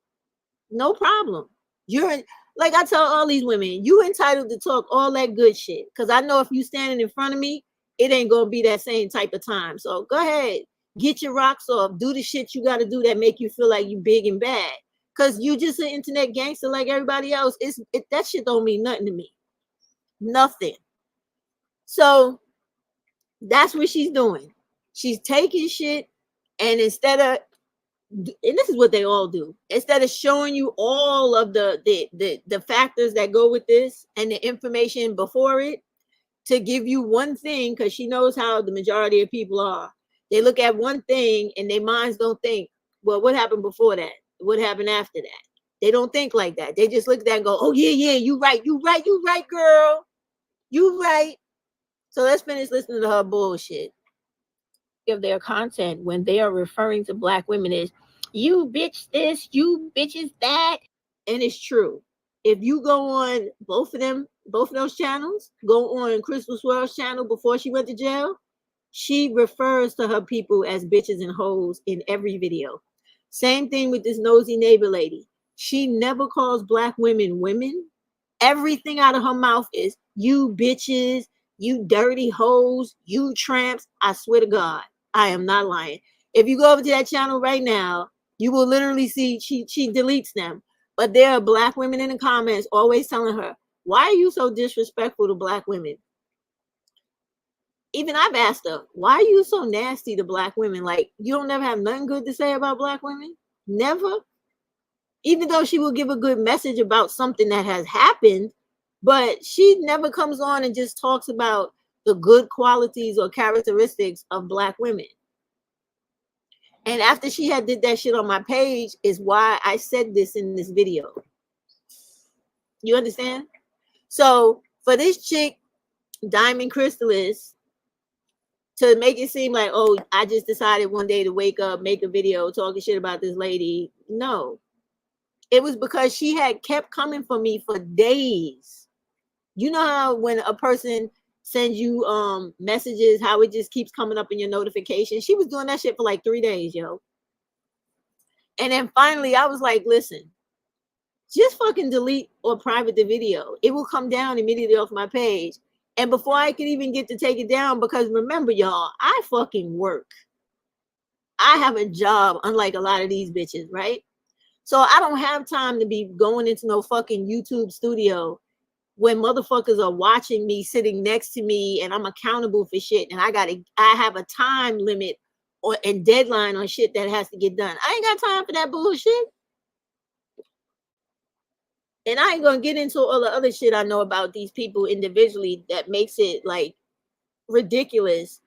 No problem. You're like, I tell all these women, you entitled to talk all that good shit. Because I know if you standing in front of me, it ain't going to be that same type of time. So go ahead. Get your rocks off. Do the shit you got to do that make you feel like you big and bad. Because you just an internet gangster like everybody else. That shit don't mean nothing to me. Nothing. So that's what she's doing. She's taking shit, and instead of, and this is what they all do, instead of showing you all of the factors that go with this and the information before it, to give you one thing, because she knows how the majority of people are. They look at one thing and their minds don't think, well, what happened before that? What happened after that? They don't think like that. They just look at that and go, oh yeah, you right, girl. You right. So let's finish listening to her bullshit. Of their content when they are referring to Black women as you bitch this, you bitches that. And it's true. If you go on both of those channels, go on Crystal Swirl's channel before she went to jail, she refers to her people as bitches and hoes in every video. Same thing with this nosy neighbor lady. She never calls Black women women. Everything out of her mouth is you bitches, you dirty hoes, you tramps. I swear to God, I am not lying. If you go over to that channel right now, you will literally see she deletes them. But there are Black women in the comments always telling her, why are you so disrespectful to Black women? Even I've asked her, why are you so nasty to Black women? Like, you don't never have nothing good to say about Black women? Never? Even though she will give a good message about something that has happened, but she never comes on and just talks about the good qualities or characteristics of Black women. And after she had did that shit on my page is why I said this in this video. You understand? So for this chick, Diamond Crystalist, to make it seem like, oh, I just decided one day to wake up, make a video talking shit about this lady. No. It was because she had kept coming for me for days. You know how when a person sends you messages, how it just keeps coming up in your notification? She was doing that shit for like 3 days, yo. And then finally I was like, listen, just fucking delete or private the video. It will come down immediately off my page. And before I could even get to take it down, because remember, y'all, I fucking work. I have a job, unlike a lot of these bitches, right? So I don't have time to be going into no fucking YouTube studio when motherfuckers are watching me, sitting next to me, and I'm accountable for shit. And I have a time limit and deadline on shit that has to get done. I ain't got time for that bullshit. And I ain't gonna get into all the other shit I know about these people individually that makes it like ridiculous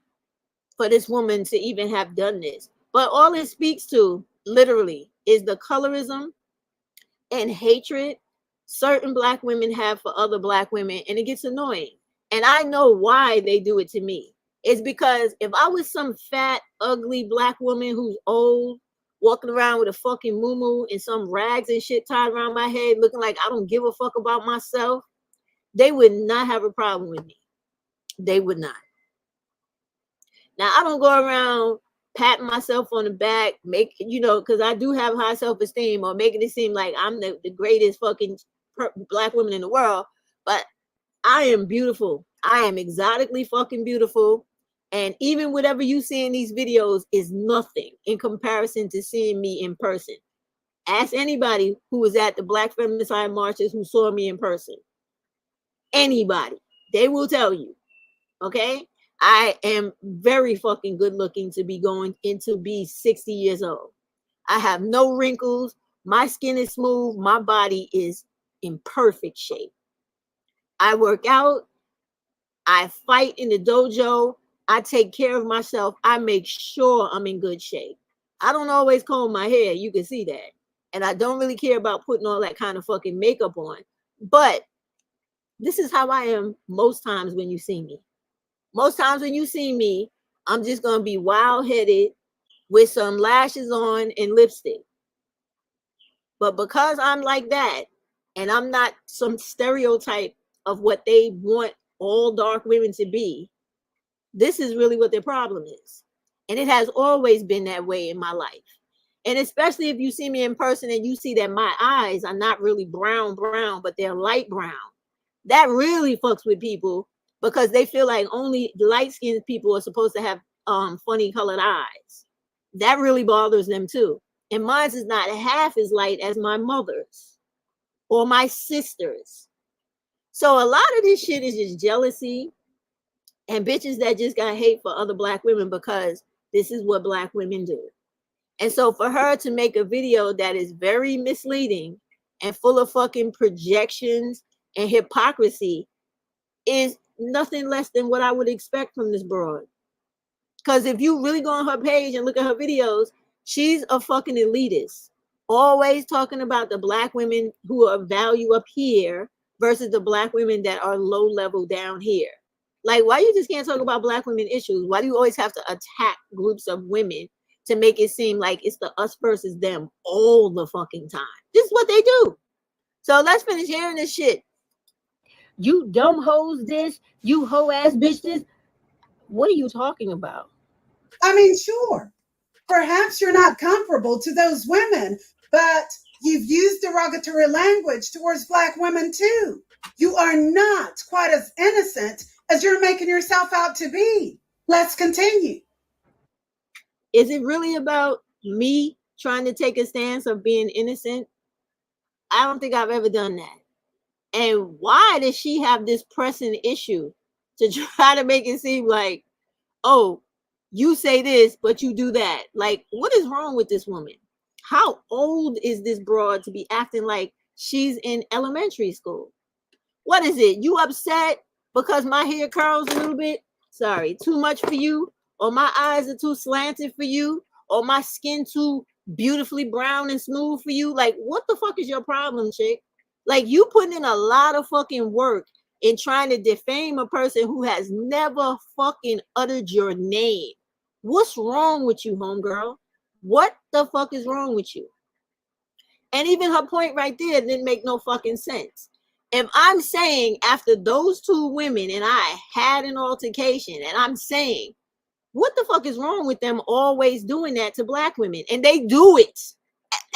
for this woman to even have done this. But all it speaks to, literally, is the colorism and hatred certain Black women have for other Black women, and it gets annoying. And I know why they do it to me. It's because if I was some fat, ugly black woman who's old, walking around with a fucking muumuu and some rags and shit tied around my head, looking like I don't give a fuck about myself, they would not have a problem with me. They would not. Now, I don't go around patting myself on the back, because I do have high self-esteem, or making it seem like I'm the greatest fucking black woman in the world. But I am beautiful. I am exotically fucking beautiful. And even whatever you see in these videos is nothing in comparison to seeing me in person. Ask anybody who was at the Black Femicide marches who saw me in person. Anybody. They will tell you. Okay? I am very fucking good looking to be going into be 60 years old. I have no wrinkles. My skin is smooth. My body is in perfect shape. I work out. I fight in the dojo. I take care of myself. I make sure I'm in good shape. I don't always comb my hair. You can see that. And I don't really care about putting all that kind of fucking makeup on. But this is how I am most times when you see me. Most times when you see me, I'm just going to be wild-headed with some lashes on and lipstick. But because I'm like that, and I'm not some stereotype of what they want all dark women to be, this is really what their problem is. And it has always been that way in my life. And especially if you see me in person and you see that my eyes are not really brown, but they're light brown. That really fucks with people because they feel like only light-skinned people are supposed to have funny colored eyes. That really bothers them too. And mine is not half as light as my mother's or my sister's. So a lot of this shit is just jealousy and bitches that just got hate for other black women because this is what black women do. And so for her to make a video that is very misleading and full of fucking projections and hypocrisy is nothing less than what I would expect from this broad. Because if you really go on her page and look at her videos, she's a fucking elitist. Always talking about the black women who are value up here versus the black women that are low level down here. Like, why you just can't talk about black women issues? Why do you always have to attack groups of women to make it seem like it's the us versus them all the fucking time? This is what they do. So let's finish hearing this shit. You dumb hoes this, you hoe ass bitch this. What are you talking about? I mean, sure, perhaps you're not comparable to those women, but you've used derogatory language towards black women too. You are not quite as innocent as you're making yourself out to be. Let's continue. Is it really about me trying to take a stance of being innocent? I don't think I've ever done that. And why does she have this pressing issue to try to make it seem like, oh, you say this, but you do that? Like, what is wrong with this woman? How old is this broad to be acting like she's in elementary school? What is it? You upset because my hair curls a little bit? Sorry, too much for you? Or my eyes are too slanted for you? Or my skin too beautifully brown and smooth for you? Like, what the fuck is your problem, chick? Like, you putting in a lot of fucking work in trying to defame a person who has never fucking uttered your name. What's wrong with you, homegirl? What the fuck is wrong with you? And even her point right there didn't make no fucking sense. If I'm saying after those two women and I had an altercation and I'm saying, what the fuck is wrong with them always doing that to black women? And they do it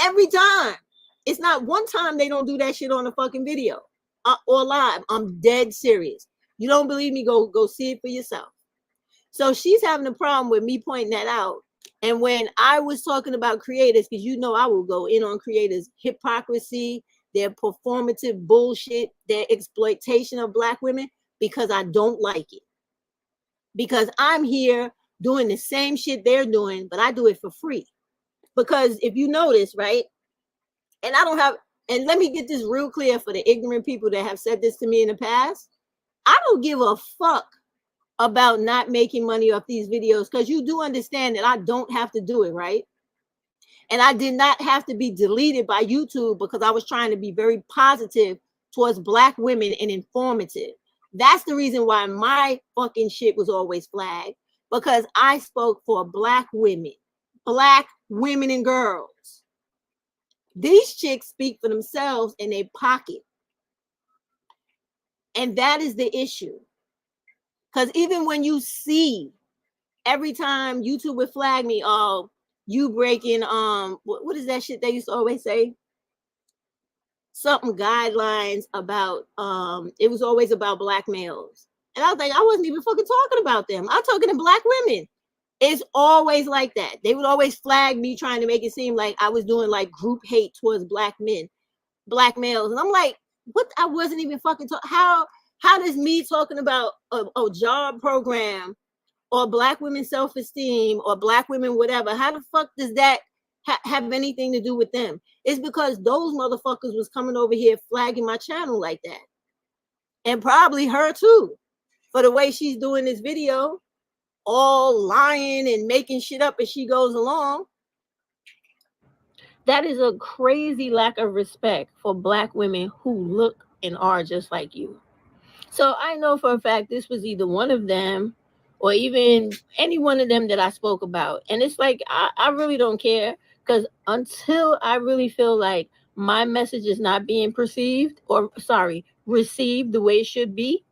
every time. It's not one time they don't do that shit on a fucking video or live. I'm dead serious. You don't believe me? Go see it for yourself. So she's having a problem with me pointing that out. And when I was talking about creators, because you know I will go in on creators' hypocrisy, their performative bullshit, their exploitation of black women, because I don't like it. Because I'm here doing the same shit they're doing, but I do it for free. Because if you notice, right, and I don't have, and let me get this real clear for the ignorant people that have said this to me in the past, I don't give a fuck about not making money off these videos, because you do understand that I don't have to do it, right? And I did not have to be deleted by YouTube because I was trying to be very positive towards black women and informative. That's the reason why my fucking shit was always flagged, because I spoke for black women and girls. These chicks speak for themselves in their pocket. And that is the issue. Because even when you see, every time YouTube would flag me, oh, you breaking, what is that shit they used to always say? Something guidelines about, it was always about black males. And I was like, I wasn't even fucking talking about them. I'm talking to black women. It's always like that. They would always flag me trying to make it seem like I was doing like group hate towards black men, black males. And I'm like, what? I wasn't even fucking talking. How does me talking about a job program or black women's self-esteem or black women, whatever, how the fuck does that have anything to do with them? It's because those motherfuckers was coming over here flagging my channel like that. And probably her too, for the way she's doing this video, all lying and making shit up as she goes along. That is a crazy lack of respect for black women who look and are just like you. So I know for a fact this was either one of them or even any one of them that I spoke about. And it's like, I really don't care, because until I really feel like my message is not being received the way it should be,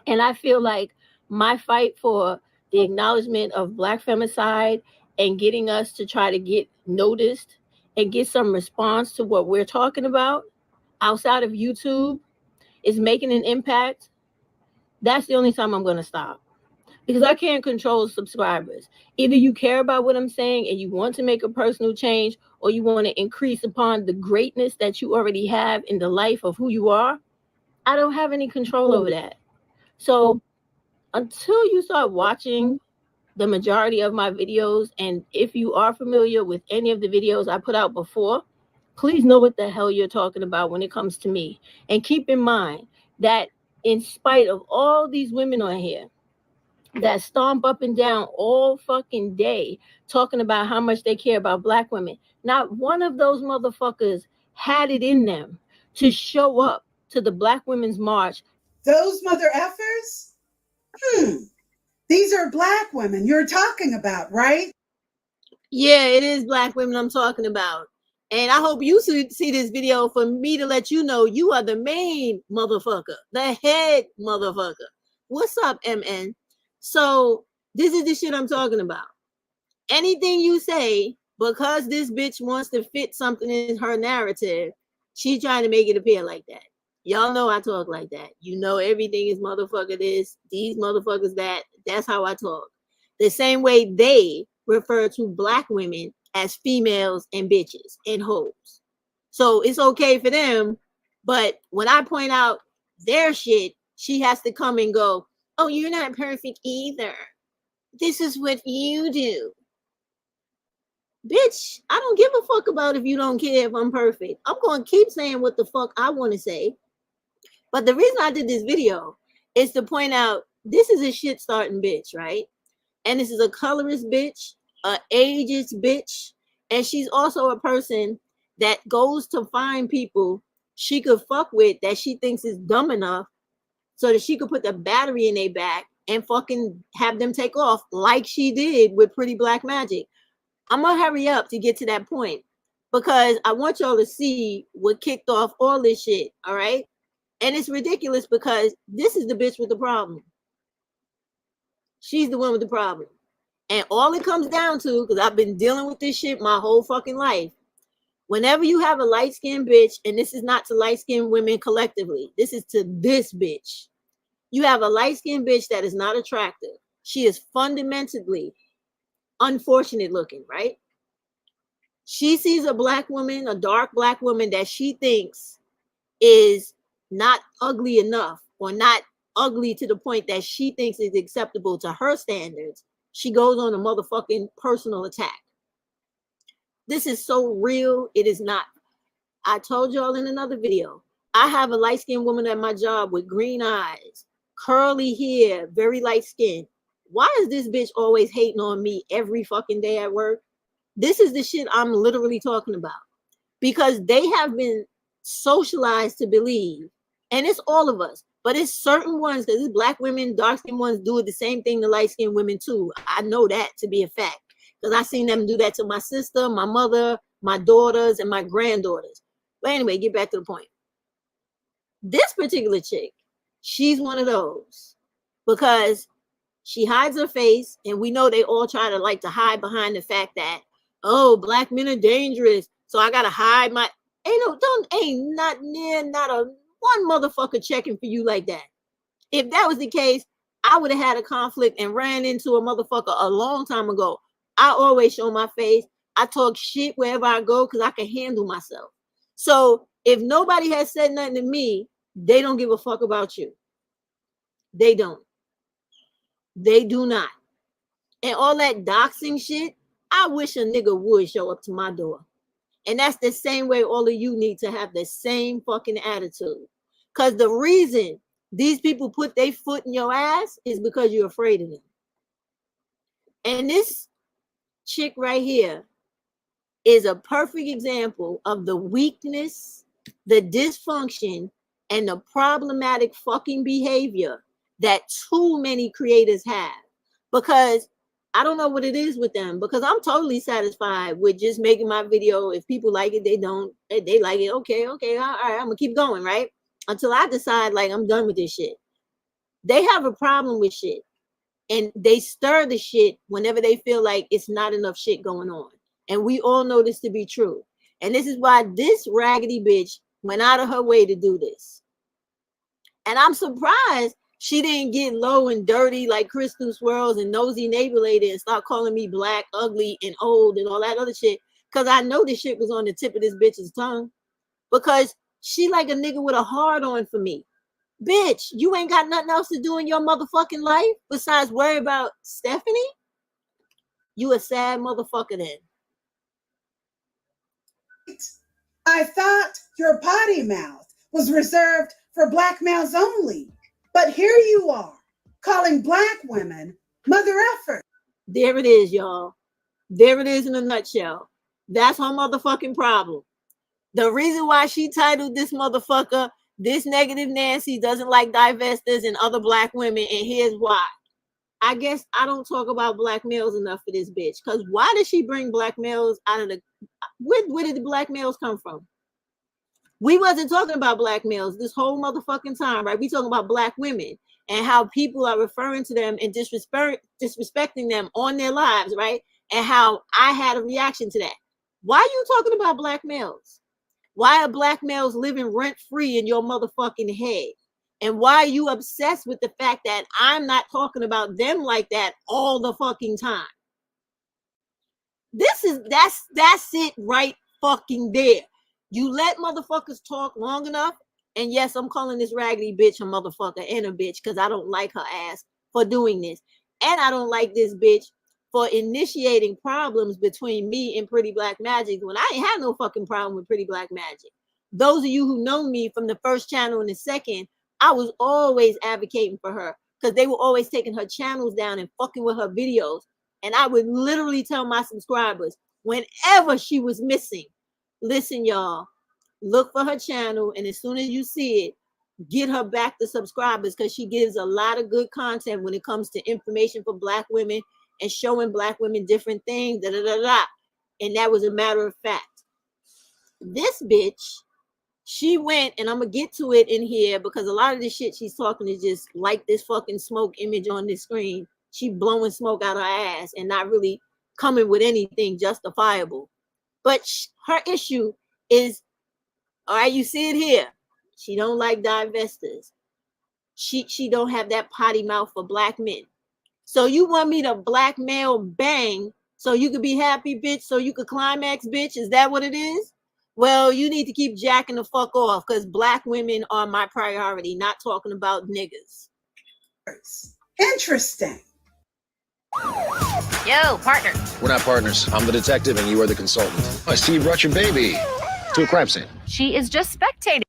and I feel like my fight for the acknowledgement of black femicide and getting us to try to get noticed and get some response to what we're talking about outside of YouTube is making an impact, that's the only time I'm going to stop. Because I can't control subscribers. Either you care about what I'm saying and you want to make a personal change, or you want to increase upon the greatness that you already have in the life of who you are. I don't have any control over that. So until you start watching the majority of my videos, and if you are familiar with any of the videos I put out before, please know what the hell you're talking about when it comes to me. And keep in mind that in spite of all these women on here that stomp up and down all fucking day talking about how much they care about black women, not one of those motherfuckers had it in them to show up to the Black Women's March. Those mother effers? These are black women you're talking about, right? Yeah, it is black women I'm talking about. And I hope you see this video for me to let you know you are the main motherfucker, the head motherfucker. What's up, MN? So this is the shit I'm talking about. Anything you say, because this bitch wants to fit something in her narrative, she's trying to make it appear like that. Y'all know I talk like that. You know everything is motherfucker this, these motherfuckers that. That's how I talk. The same way they refer to black women as females and bitches and hoes. So it's okay for them, but when I point out their shit, she has to come and go, oh, you're not perfect either. This is what you do. Bitch, I don't give a fuck about if you don't care if I'm perfect. I'm going to keep saying what the fuck I want to say. But the reason I did this video is to point out this is a shit starting bitch, right? And this is a colorist bitch, a ageist bitch, and she's also a person that goes to find people she could fuck with that she thinks is dumb enough so that she could put the battery in their back and fucking have them take off like she did with Pretty Black Magic. I'm gonna hurry up to get to that point because I want y'all to see what kicked off all this shit, all right? And it's ridiculous because this is the bitch with the problem. She's the one with the problem. And all it comes down to, because I've been dealing with this shit my whole fucking life, whenever you have a light-skinned bitch, and this is not to light-skinned women collectively, this is to this bitch. You have a light-skinned bitch that is not attractive. She is fundamentally unfortunate looking, right? She sees a black woman, a dark black woman that she thinks is not ugly enough or not ugly to the point that she thinks is acceptable to her standards. She goes on a motherfucking personal attack. This is so real. It is not. I told y'all in another video, I have a light-skinned woman at my job with green eyes, curly hair, very light skin. Why is this bitch always hating on me every fucking day at work? This is the shit I'm literally talking about. Because they have been socialized to believe, and it's all of us, But it's certain ones, because it's black women, dark skinned ones do it the same thing to light skinned women too. I know that to be a fact. Because I seen them do that to my sister, my mother, my daughters, and my granddaughters. But anyway, get back to the point. This particular chick, she's one of those. Because she hides her face, and we know they all try to like to hide behind the fact that, oh, black men are dangerous, so I gotta hide my ain't not a one motherfucker checking for you like that. If that was the case, I would have had a conflict and ran into a motherfucker a long time ago. I always show my face. I talk shit wherever I go because I can handle myself. So if nobody has said nothing to me, they don't give a fuck about you. They don't. They do not. And all that doxing shit, I wish a nigga would show up to my door. And that's the same way all of you need to have the same fucking attitude. Because the reason these people put their foot in your ass is because you're afraid of them. And this chick right here is a perfect example of the weakness, the dysfunction, and the problematic fucking behavior that too many creators have. Because I don't know what it is with them, because I'm totally satisfied with just making my video. If people like it, they don't. They like it. Okay, all right, I'm gonna keep going, right? Until I decide like I'm done with this shit. They have a problem with shit. And they stir the shit whenever they feel like it's not enough shit going on. And we all know this to be true. And this is why this raggedy bitch went out of her way to do this. And I'm surprised she didn't get low and dirty like Crystal Swirls and Nosy Neighbor Lady and start calling me black, ugly, and old and all that other shit. Because I know this shit was on the tip of this bitch's tongue. Because she like a nigga with a hard on for me. Bitch, you ain't got nothing else to do in your motherfucking life besides worry about Stephanie? You a sad motherfucker then. I thought your potty mouth was reserved for black males only. But here you are, calling black women mother effers. There it is, y'all. There it is in a nutshell. That's her motherfucking problem. The reason why she titled this motherfucker, this negative Nancy doesn't like divestors and other black women, and here's why. I guess I don't talk about black males enough for this bitch. Because why did she bring black males out of the... Where did the black males come from? We wasn't talking about black males this whole motherfucking time, right? We talking about black women and how people are referring to them and disrespecting them on their lives, right? And how I had a reaction to that. Why are you talking about black males? Why are black males living rent-free in your motherfucking head? And why are you obsessed with the fact that I'm not talking about them like that all the fucking time? That's it right fucking there. You let motherfuckers talk long enough, and yes, I'm calling this raggedy bitch a motherfucker and a bitch because I don't like her ass for doing this. And I don't like this bitch for initiating problems between me and Pretty Black Magic when I ain't had no fucking problem with Pretty Black Magic. Those of you who know me from the first channel and the second, I was always advocating for her because they were always taking her channels down and fucking with her videos. And I would literally tell my subscribers whenever she was missing, listen, y'all, look for her channel. And as soon as you see it, get her back to subscribers because she gives a lot of good content when it comes to information for black women and showing black women different things. And that was a matter of fact. This bitch, she went, and I'm going to get to it in here because a lot of the shit she's talking is just like this fucking smoke image on this screen. She blowing smoke out her ass and not really coming with anything justifiable. But her issue is, all right, you see it here. She don't like divestors. She don't have that potty mouth for black men. So you want me to blackmail bang so you could be happy, bitch, so you could climax, bitch? Is that what it is? Well, you need to keep jacking the fuck off because black women are my priority, not talking about niggas. Interesting. Yo, partner. We're not partners. I'm the detective and you are the consultant. I see you brought your baby to a crime scene. She is just spectating.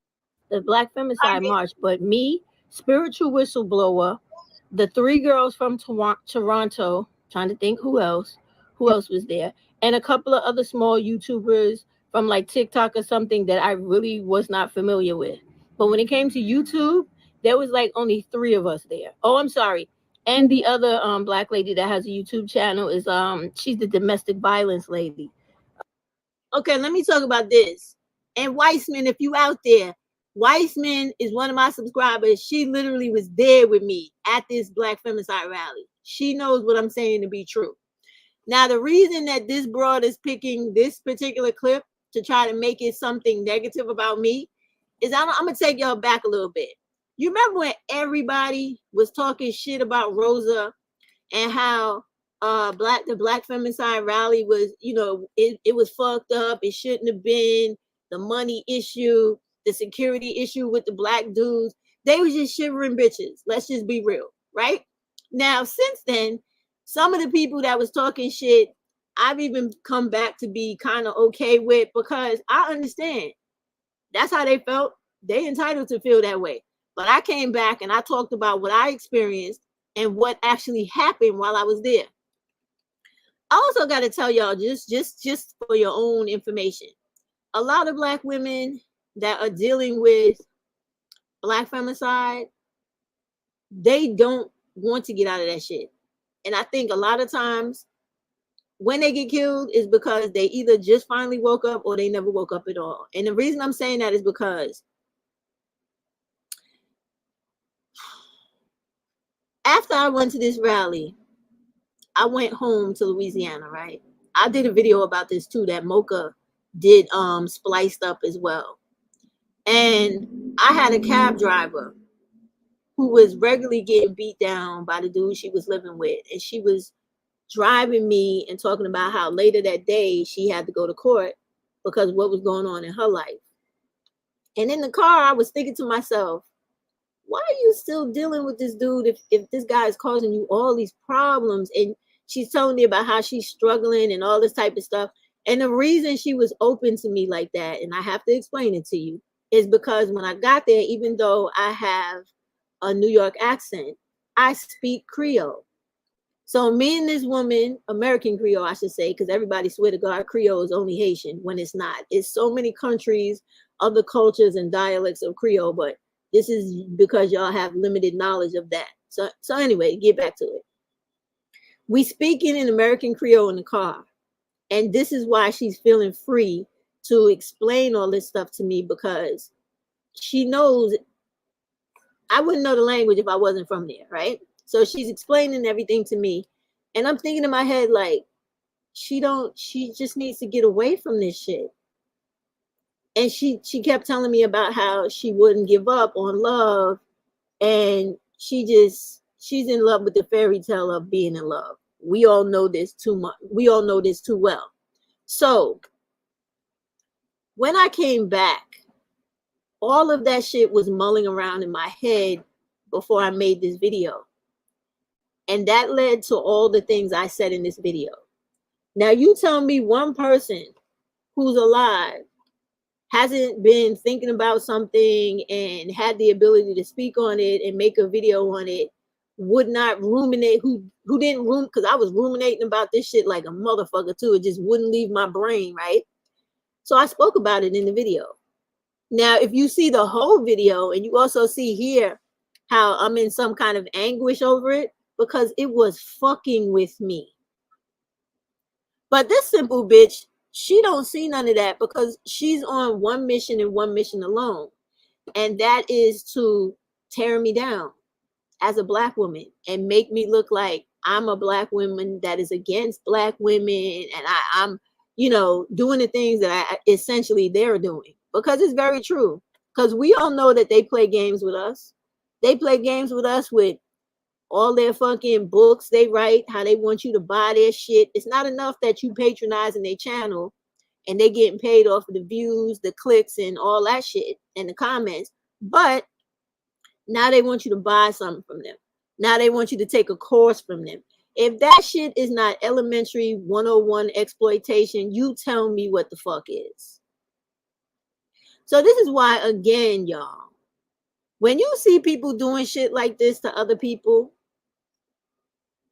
The Black Femicide March, but me, spiritual whistleblower, the 3 girls from Toronto, trying to think who else was there, and a couple of other small YouTubers from like TikTok or something that I really was not familiar with. But when it came to YouTube, There was like only 3 of us there. Oh, I'm sorry. And the other black lady that has a YouTube channel is she's the domestic violence lady. Okay, let me talk about this. And Weissman, if you out there, Weissman is one of my subscribers. She literally was there with me at this Black Femicide rally. She knows what I'm saying to be true. Now, the reason that this broad is picking this particular clip to try to make it something negative about me is I'm going to take y'all back a little bit. You remember when everybody was talking shit about Rosa and how the Black Femicide rally was, you know, it was fucked up. It shouldn't have been. The money issue, the security issue with the black dudes. They was just shivering bitches. Let's just be real, right? Now, since then, some of the people that was talking shit, I've even come back to be kind of okay with, because I understand that's how they felt. They entitled to feel that way. But I came back and I talked about what I experienced and what actually happened while I was there. I also got to tell y'all, just for your own information, a lot of black women that are dealing with Black femicide, they don't want to get out of that shit. And I think a lot of times when they get killed is because they either just finally woke up or they never woke up at all. And the reason I'm saying that is because after I went to this rally, I went home to Louisiana, right? I did a video about this too that Mocha did spliced up as well. And I had a cab driver who was regularly getting beat down by the dude she was living with. And she was driving me and talking about how later that day she had to go to court because of what was going on in her life. And in the car, I was thinking to myself, why are you still dealing with this dude if this guy is causing you all these problems? And she's telling me about how she's struggling and all this type of stuff. And the reason she was open to me like that, and I have to explain it to you, is because when I got there, even though I have a New York accent, I speak Creole. So me and this woman, American Creole, I should say, because everybody swear to God, Creole is only Haitian when it's not. It's so many countries, other cultures and dialects of Creole, but this is because y'all have limited knowledge of that. So anyway, get back to it. We speaking in American Creole in the car. And this is why she's feeling free to explain all this stuff to me, because she knows I wouldn't know the language if I wasn't from there, right? So she's explaining everything to me. And I'm thinking in my head, like, she just needs to get away from this shit. And she kept telling me about how she wouldn't give up on love. And she's in love with the fairy tale of being in love. We all know this too much. We all know this too well. So when I came back, all of that shit was mulling around in my head before I made this video. And that led to all the things I said in this video. Now you tell me one person who's alive hasn't been thinking about something and had the ability to speak on it and make a video on it, would not ruminate, who didn't because I was ruminating about this shit like a motherfucker too. It just wouldn't leave my brain, right? So I spoke about it in the video. Now, if you see the whole video, and you also see here how I'm in some kind of anguish over it, because it was fucking with me. But this simple bitch, she don't see none of that, because she's on one mission and one mission alone. And that is to tear me down as a black woman and make me look like I'm a black woman that is against black women. And I'm, doing the things that essentially they're doing, because it's very true. Because we all know that they play games with us. They play games with us with all their fucking books they write, how they want you to buy their shit. It's not enough that you patronizing their channel and they getting paid off of the views, the clicks, and all that shit, and the comments. But now they want you to buy something from them. Now they want you to take a course from them. If that shit is not elementary 101 exploitation, you tell me what the fuck is. So this is why, again, y'all, when you see people doing shit like this to other people,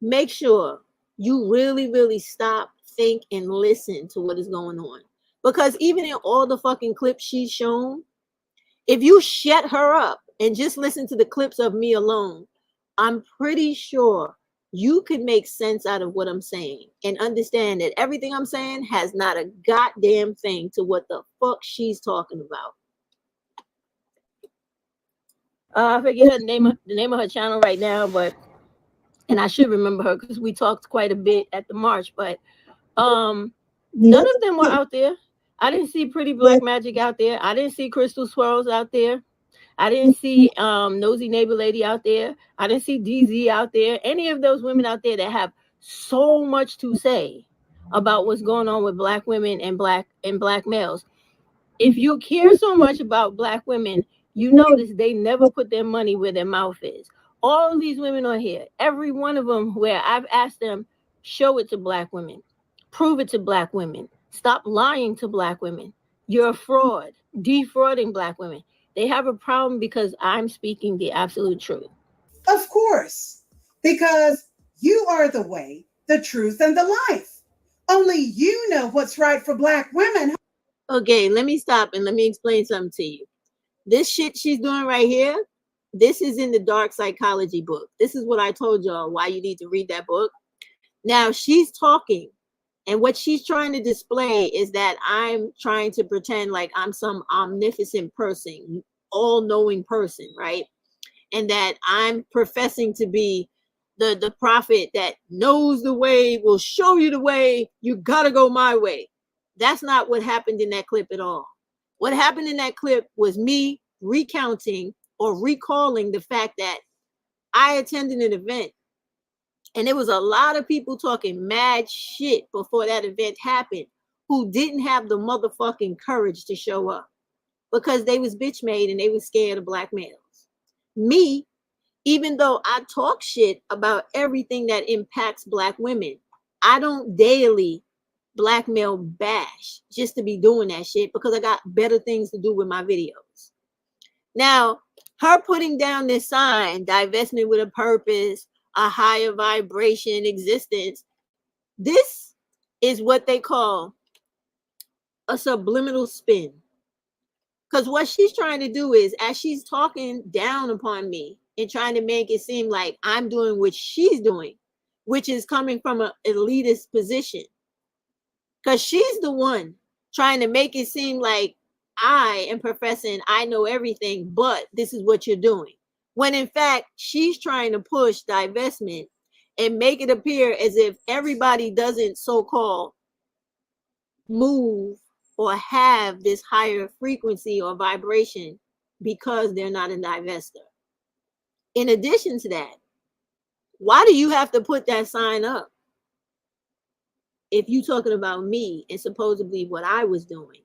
make sure you really, really stop, think, and listen to what is going on. Because even in all the fucking clips she's shown, if you shut her up and just listen to the clips of me alone, I'm pretty sure you could make sense out of what I'm saying and understand that everything I'm saying has not a goddamn thing to what the fuck she's talking about. I forget the name of her channel right now, but and I should remember her because we talked quite a bit at the march, but none of them were out there. I didn't see Pretty Black Magic out there. I didn't see Crystal Swirls out there. I didn't see Nosy Neighbor Lady out there. I didn't see DZ out there. Any of those women out there that have so much to say about what's going on with Black women and black males. If you care so much about Black women, you notice they never put their money where their mouth is. All of these women are here. Every one of them where I've asked them, show it to Black women. Prove it to Black women. Stop lying to Black women. You're a fraud, defrauding Black women. They have a problem because I'm speaking the absolute truth. Of course, because you are the way, the truth, and the life. Only you know what's right for Black women. Okay, let me stop and let me explain something to you. This shit she's doing right here, this is in the Dark Psychology book. This is what I told y'all why you need to read that book. Now she's talking, and what she's trying to display is that I'm trying to pretend like I'm some omnipotent person, all-knowing person, right? And that I'm professing to be the prophet that knows the way, will show you the way, you gotta go my way. That's not what happened in that clip at all. What happened in that clip was me recounting or recalling the fact that I attended an event and there was a lot of people talking mad shit before that event happened who didn't have the motherfucking courage to show up because they was bitch made and they was scared of Black males. Me, even though I talk shit about everything that impacts Black women, I don't daily Black male bash just to be doing that shit because I got better things to do with my videos. Now, her putting down this sign, divestment with a purpose, a higher vibration existence, this is what they call a subliminal spin. Because what she's trying to do is, as she's talking down upon me and trying to make it seem like I'm doing what she's doing, which is coming from an elitist position. Because she's the one trying to make it seem like I am professing I know everything, but this is what you're doing. When in fact, she's trying to push divestment and make it appear as if everybody doesn't so-called move or have this higher frequency or vibration because they're not a divester. In addition to that, why do you have to put that sign up if you're talking about me and supposedly what I was doing?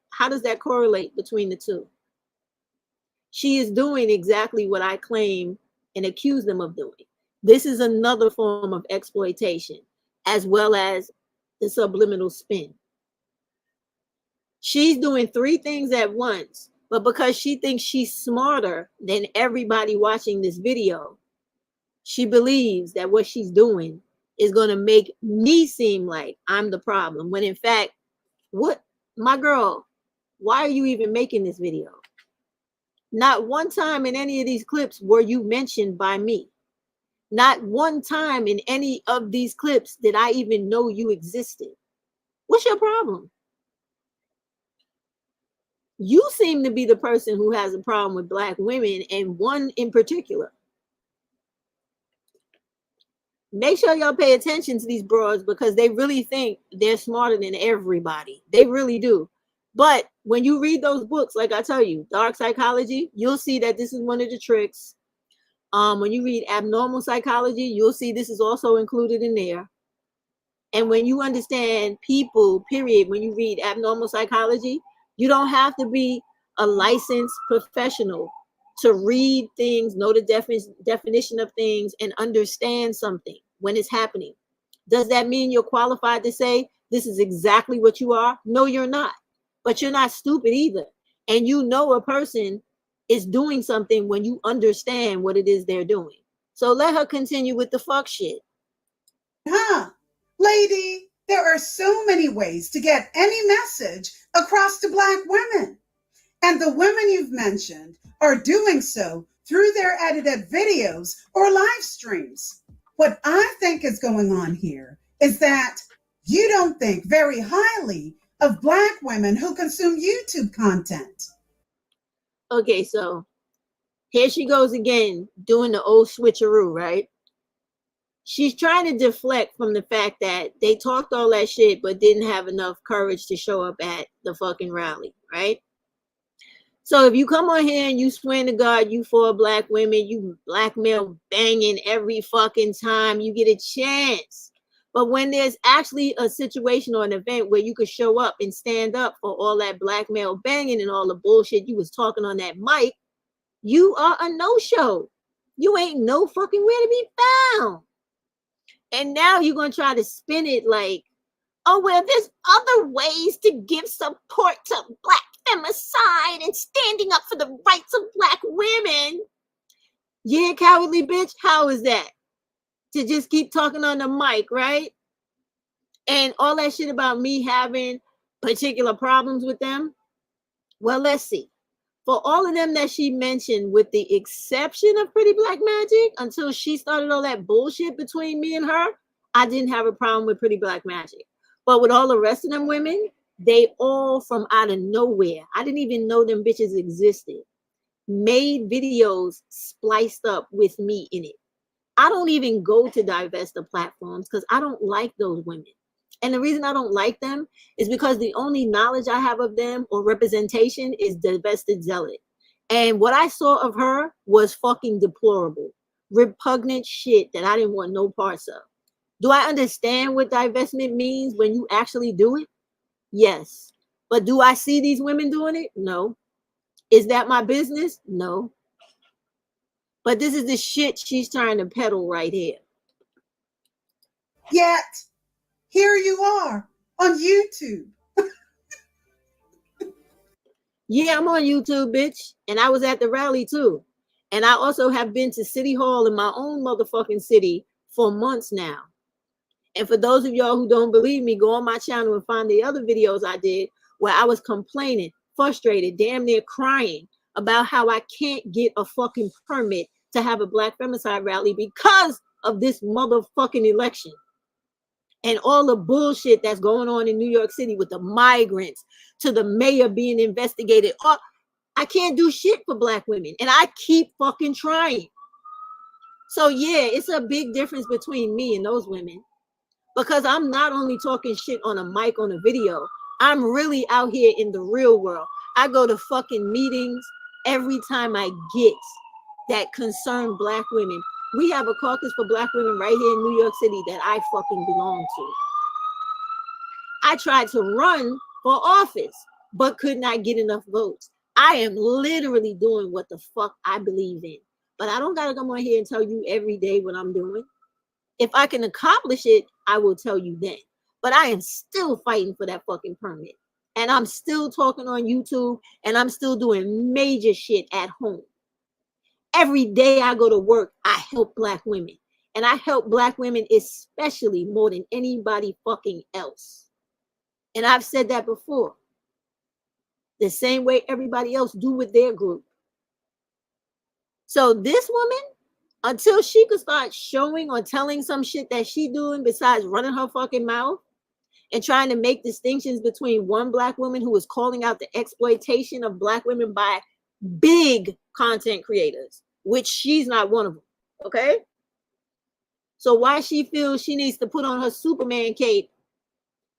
How does that correlate between the two? She is doing exactly what I claim and accuse them of doing. This is another form of exploitation, as well as the subliminal spin. She's doing three things at once, but because she thinks she's smarter than everybody watching this video, she believes that what she's doing is going to make me seem like I'm the problem. When in fact, my girl, why are you even making this video? Not one time in any of these clips were you mentioned by me. Not one time in any of these clips did I even know you existed. What's your problem? You seem to be the person who has a problem with Black women, and one in particular. Make sure y'all pay attention to these broads because they really think they're smarter than everybody. They really do. But when you read those books, like I tell you, Dark Psychology, you'll see that this is one of the tricks. When you read Abnormal Psychology, you'll see this is also included in there. And when you understand people, period, when you read Abnormal Psychology, you don't have to be a licensed professional to read things, know the definition of things, and understand something when it's happening. Does that mean you're qualified to say this is exactly what you are? No, you're not. But you're not stupid either. And you know a person is doing something when you understand what it is they're doing. So let her continue with the fuck shit. Lady, there are so many ways to get any message across to Black women. And the women you've mentioned are doing so through their edited videos or live streams. What I think is going on here is that you don't think very highly of Black women who consume YouTube content. Okay, so here she goes again, doing the old switcheroo, right? She's trying to deflect from the fact that they talked all that shit but didn't have enough courage to show up at the fucking rally, right? So if you come on here and you swear to God you for Black women, you blackmail banging every fucking time you get a chance. But when there's actually a situation or an event where you could show up and stand up for all that blackmail banging and all the bullshit you was talking on that mic, you are a no-show. You ain't no fucking where to be found. And now you're going to try to spin it like, oh, well, there's other ways to give support to Black femicide and standing up for the rights of Black women. Yeah, cowardly bitch, how is that? To just keep talking on the mic, right? And all that shit about me having particular problems with them. Well, let's see. For all of them that she mentioned, with the exception of Pretty Black Magic, until she started all that bullshit between me and her, I didn't have a problem with Pretty Black Magic. But with all the rest of them women, they all from out of nowhere, I didn't even know them bitches existed, made videos spliced up with me in it. I don't even go to divest platforms because I don't like those women. And the reason I don't like them is because the only knowledge I have of them or representation is divested zealot. And what I saw of her was fucking deplorable, repugnant shit that I didn't want no parts of. Do I understand what divestment means when you actually do it? Yes. But do I see these women doing it? No. Is that my business? No. But this is the shit she's trying to peddle right here. Yet, here you are on YouTube. Yeah, I'm on YouTube, bitch. And I was at the rally too. And I also have been to City Hall in my own motherfucking city for months now. And for those of y'all who don't believe me, go on my channel and find the other videos I did where I was complaining, frustrated, damn near crying about how I can't get a fucking permit to have a Black femicide rally because of this motherfucking election. And all the bullshit that's going on in New York City with the migrants to the mayor being investigated. Oh, I can't do shit for Black women. And I keep fucking trying. So yeah, it's a big difference between me and those women. Because I'm not only talking shit on a mic, on a video. I'm really out here in the real world. I go to fucking meetings every time I get that concern Black women. We have a caucus for Black women right here in New York City that I fucking belong to. I tried to run for office, but could not get enough votes. I am literally doing what the fuck I believe in. But I don't gotta come on here and tell you every day what I'm doing. If I can accomplish it, I will tell you then. But I am still fighting for that fucking permit. And I'm still talking on YouTube, and I'm still doing major shit at home. Every day I go to work, I help Black women. And I help Black women especially more than anybody fucking else. And I've said that before. The same way everybody else do with their group. So this woman, until she could start showing or telling some shit that she doing besides running her fucking mouth and trying to make distinctions between one Black woman who is calling out the exploitation of Black women by big content creators, which she's not one of them, okay? So why she feels she needs to put on her Superman cape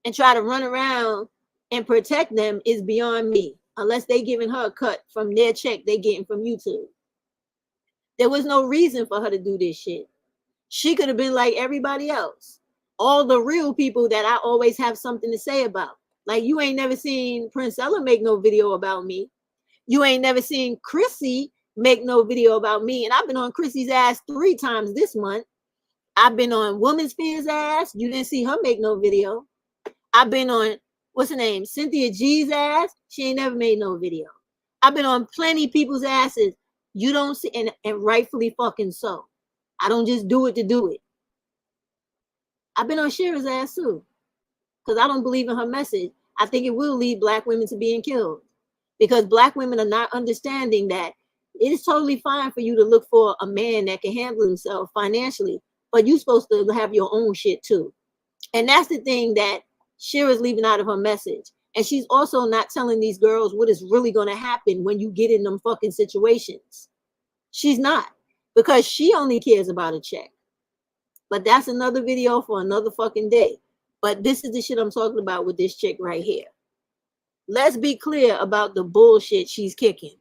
and try to run around and protect them is beyond me, unless they giving her a cut from their check they getting from YouTube. There was no reason for her to do this shit. She could have been like everybody else. All the real people that I always have something to say about. Like, you ain't never seen Prince Ella make no video about me. You ain't never seen Chrissy make no video about me. And I've been on Chrissy's ass 3 times this month. I've been on Woman Spears' ass. You didn't see her make no video. I've been on, what's her name? Cynthia G's ass. She ain't never made no video. I've been on plenty people's asses. You don't see, and rightfully fucking so. I don't just do it to do it. I've been on Shira's ass too. Because I don't believe in her message. I think it will lead Black women to being killed. because Black women are not understanding that it is totally fine for you to look for a man that can handle himself financially, but you're supposed to have your own shit too. And that's the thing that Shira's leaving out of her message. And she's also not telling these girls what is really going to happen when you get in them fucking situations. She's not, because she only cares about a check. But that's another video for another fucking day. But this is the shit I'm talking about with this chick right here. Let's be clear about the bullshit she's kicking.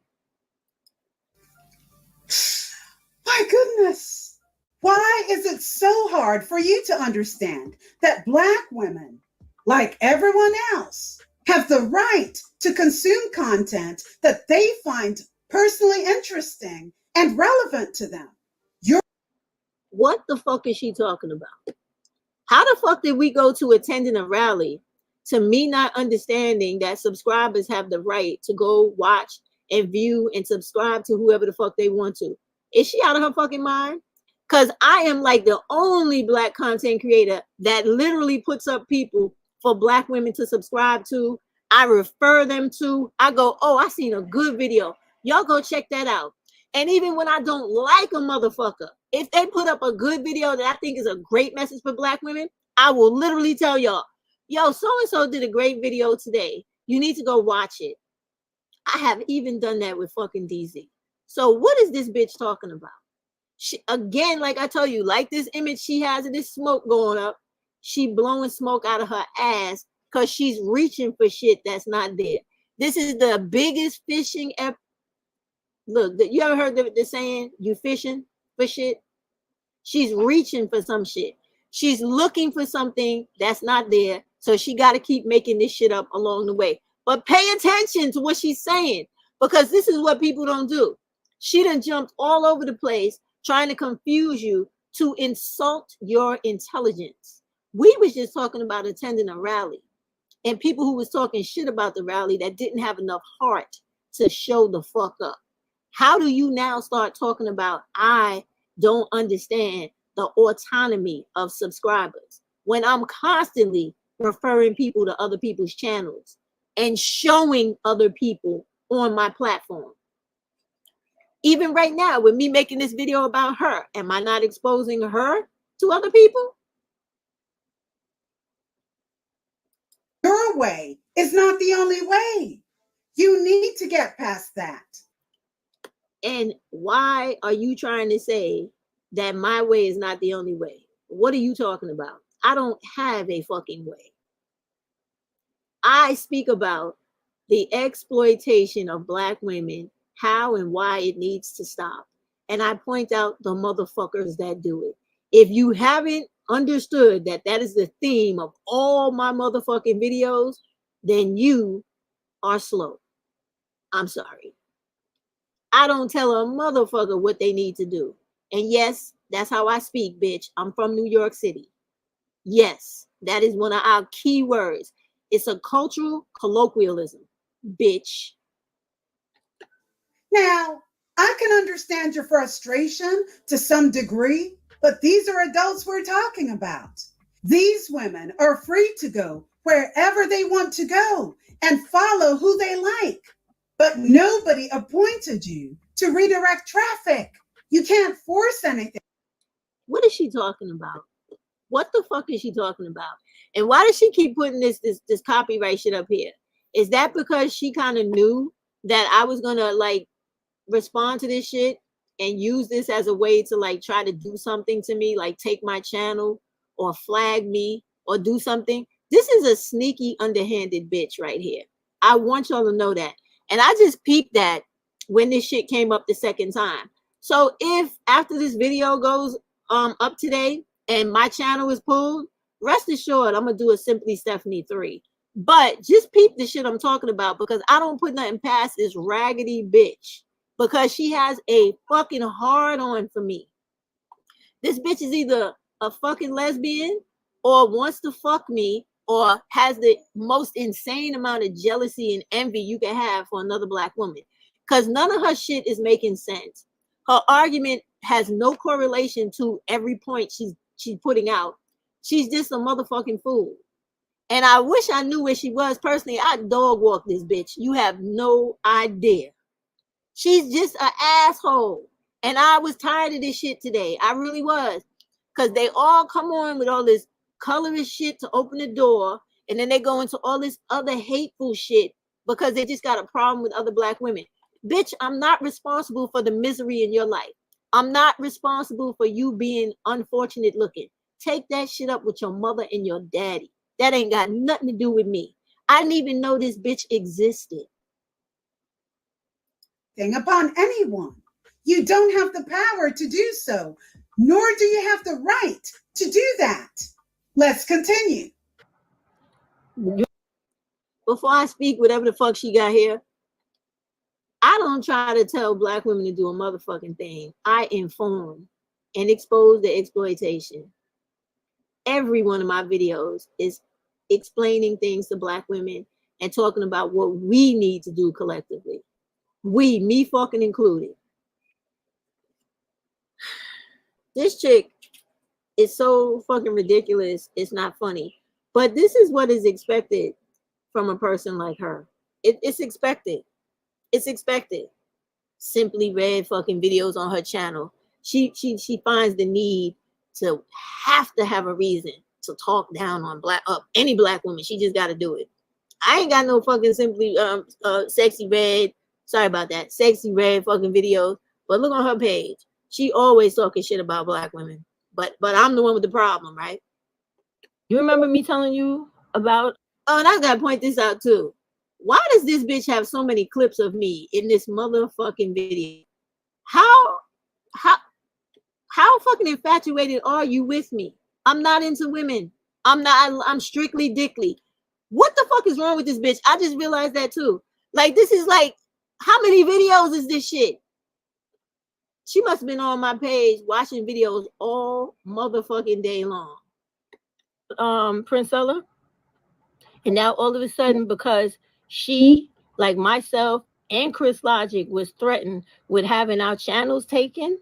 My goodness. Why is it so hard for you to understand that Black women, like everyone else, have the right to consume content that they find personally interesting and relevant to them? What the fuck is she talking about? How the fuck did we go to attending a rally to me not understanding that subscribers have the right to go watch and view and subscribe to whoever the fuck they want to? Is she out of her fucking mind? Because I am like the only Black content creator that literally puts up people for Black women to subscribe to. I refer them to. I go, oh, I seen a good video. Y'all go check that out. And even when I don't like a motherfucker, if they put up a good video that I think is a great message for Black women, I will literally tell y'all, yo, so-and-so did a great video today. You need to go watch it. I have even done that with fucking DZ. So what is this bitch talking about? She, again, like I told you, like this image she has of this smoke going up, she blowing smoke out of her ass because she's reaching for shit that's not there. This is the biggest fishing ever. Look, you ever heard the saying, you fishing for shit? She's reaching for some shit. She's looking for something that's not there. So she got to keep making this shit up along the way. But pay attention to what she's saying, because this is what people don't do. She done jumped all over the place trying to confuse you to insult your intelligence. We was just talking about attending a rally and people who was talking shit about the rally that didn't have enough heart to show the fuck up. How do you now start talking about, I don't understand the autonomy of subscribers, when I'm constantly referring people to other people's channels and showing other people on my platform? Even right now, with me making this video about her, am I not exposing her to other people? Your way is not the only way. You need to get past that. And why are you trying to say that my way is not the only way? What are you talking about? I don't have a fucking way. I speak about the exploitation of Black women, how and why it needs to stop. And I point out the motherfuckers that do it. If you haven't understood that that is the theme of all my motherfucking videos, then you are slow. I'm sorry. I don't tell a motherfucker what they need to do. And yes, that's how I speak, bitch. I'm from New York City. Yes, that is one of our key words. It's a cultural colloquialism, bitch. Now, I can understand your frustration to some degree, but these are adults we're talking about. These women are free to go wherever they want to go and follow who they like. But nobody appointed you to redirect traffic. You can't force anything. What is she talking about? What the fuck is she talking about? And why does she keep putting this copyright shit up here? Is that because she kind of knew that I was gonna like respond to this shit and use this as a way to like try to do something to me, like take my channel or flag me or do something? This is a sneaky, underhanded bitch right here. I want y'all to know that. And I just peeped that when this shit came up the second time. So if after this video goes up today and my channel is pulled, rest assured I'm gonna do a Simply Stephanie 3. But just peep the shit I'm talking about, because I don't put nothing past this raggedy bitch, because she has a fucking hard on for me. This bitch is either a fucking lesbian or wants to fuck me or has the most insane amount of jealousy and envy you can have for another Black woman, because none of her shit is making sense. Her argument has no correlation to every point she's putting out. She's just a motherfucking fool. And I wish I knew where she was personally. I'd dog walk this bitch. You have no idea. She's just an asshole. And I was tired of this shit today. I really was. Because they all come on with all this colorist shit to open the door. And then they go into all this other hateful shit because they just got a problem with other black women. Bitch, I'm not responsible for the misery in your life. I'm not responsible for you being unfortunate looking. Take that shit up with your mother and your daddy. That ain't got nothing to do with me. I didn't even know this bitch existed. Thing upon anyone. You don't have the power to do so, nor do you have the right to do that. Let's continue. Before I speak whatever the fuck she got here, I don't try to tell black women to do a motherfucking thing. I inform and expose the exploitation. Every one of my videos is explaining things to black women and talking about what we need to do collectively. We, me fucking included. This chick is so fucking ridiculous. It's not funny. But this is what is expected from a person like her. It's expected. It's expected. Simply Red fucking videos on her channel. She finds the need to have a reason to talk down on any black woman. She just got to do it. I ain't got no fucking Simply Sexy Red. Sorry about that. Sexy Red fucking videos. But look on her page. She always talking shit about black women. But I'm the one with the problem, right? You remember me telling you about? Oh, and I gotta point this out too. Why does this bitch have so many clips of me in this motherfucking video? How fucking infatuated are you with me? I'm not into women. I'm strictly dickly. What the fuck is wrong with this bitch? I just realized that too. Like, this is like, how many videos is this shit? She must have been on my page watching videos all motherfucking day long. Princella. And now all of a sudden, because she, like myself and Chris Logic, was threatened with having our channels taken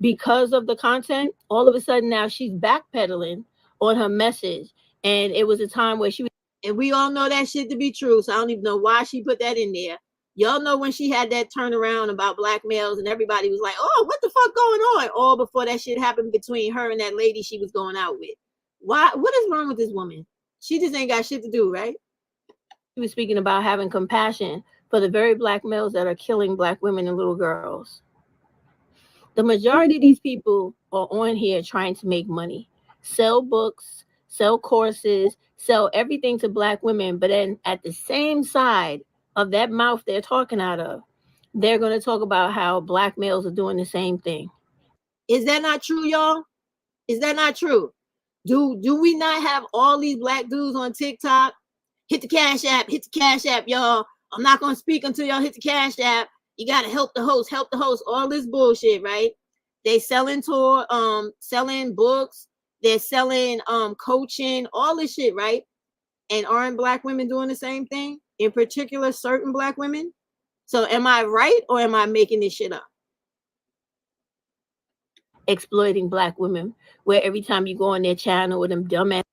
because of the content, all of a sudden now she's backpedaling on her message. And it was a time where she was, and we all know that shit to be true. So I don't even know why she put that in there. Y'all know when she had that turnaround about black males and everybody was like, oh, what the fuck going on? All before that shit happened between her and that lady she was going out with. Why? What is wrong with this woman? She just ain't got shit to do, right? She was speaking about having compassion for the very black males that are killing black women and little girls. The majority of these people are on here trying to make money, sell books, sell courses, sell everything to black women. But then at the same side of that mouth they're talking out of, they're going to talk about how black males are doing the same thing. Is that not true, y'all? Is that not true? Do we not have all these black dudes on TikTok? Hit the cash app, y'all. I'm not going to speak until y'all hit the cash app. You got to help the host, all this bullshit, right? They selling selling books. They're selling coaching, all this shit, right? And aren't black women doing the same thing? In particular, certain black women. So am I right or am I making this shit up? Exploiting black women, where every time you go on their channel with them dumbass.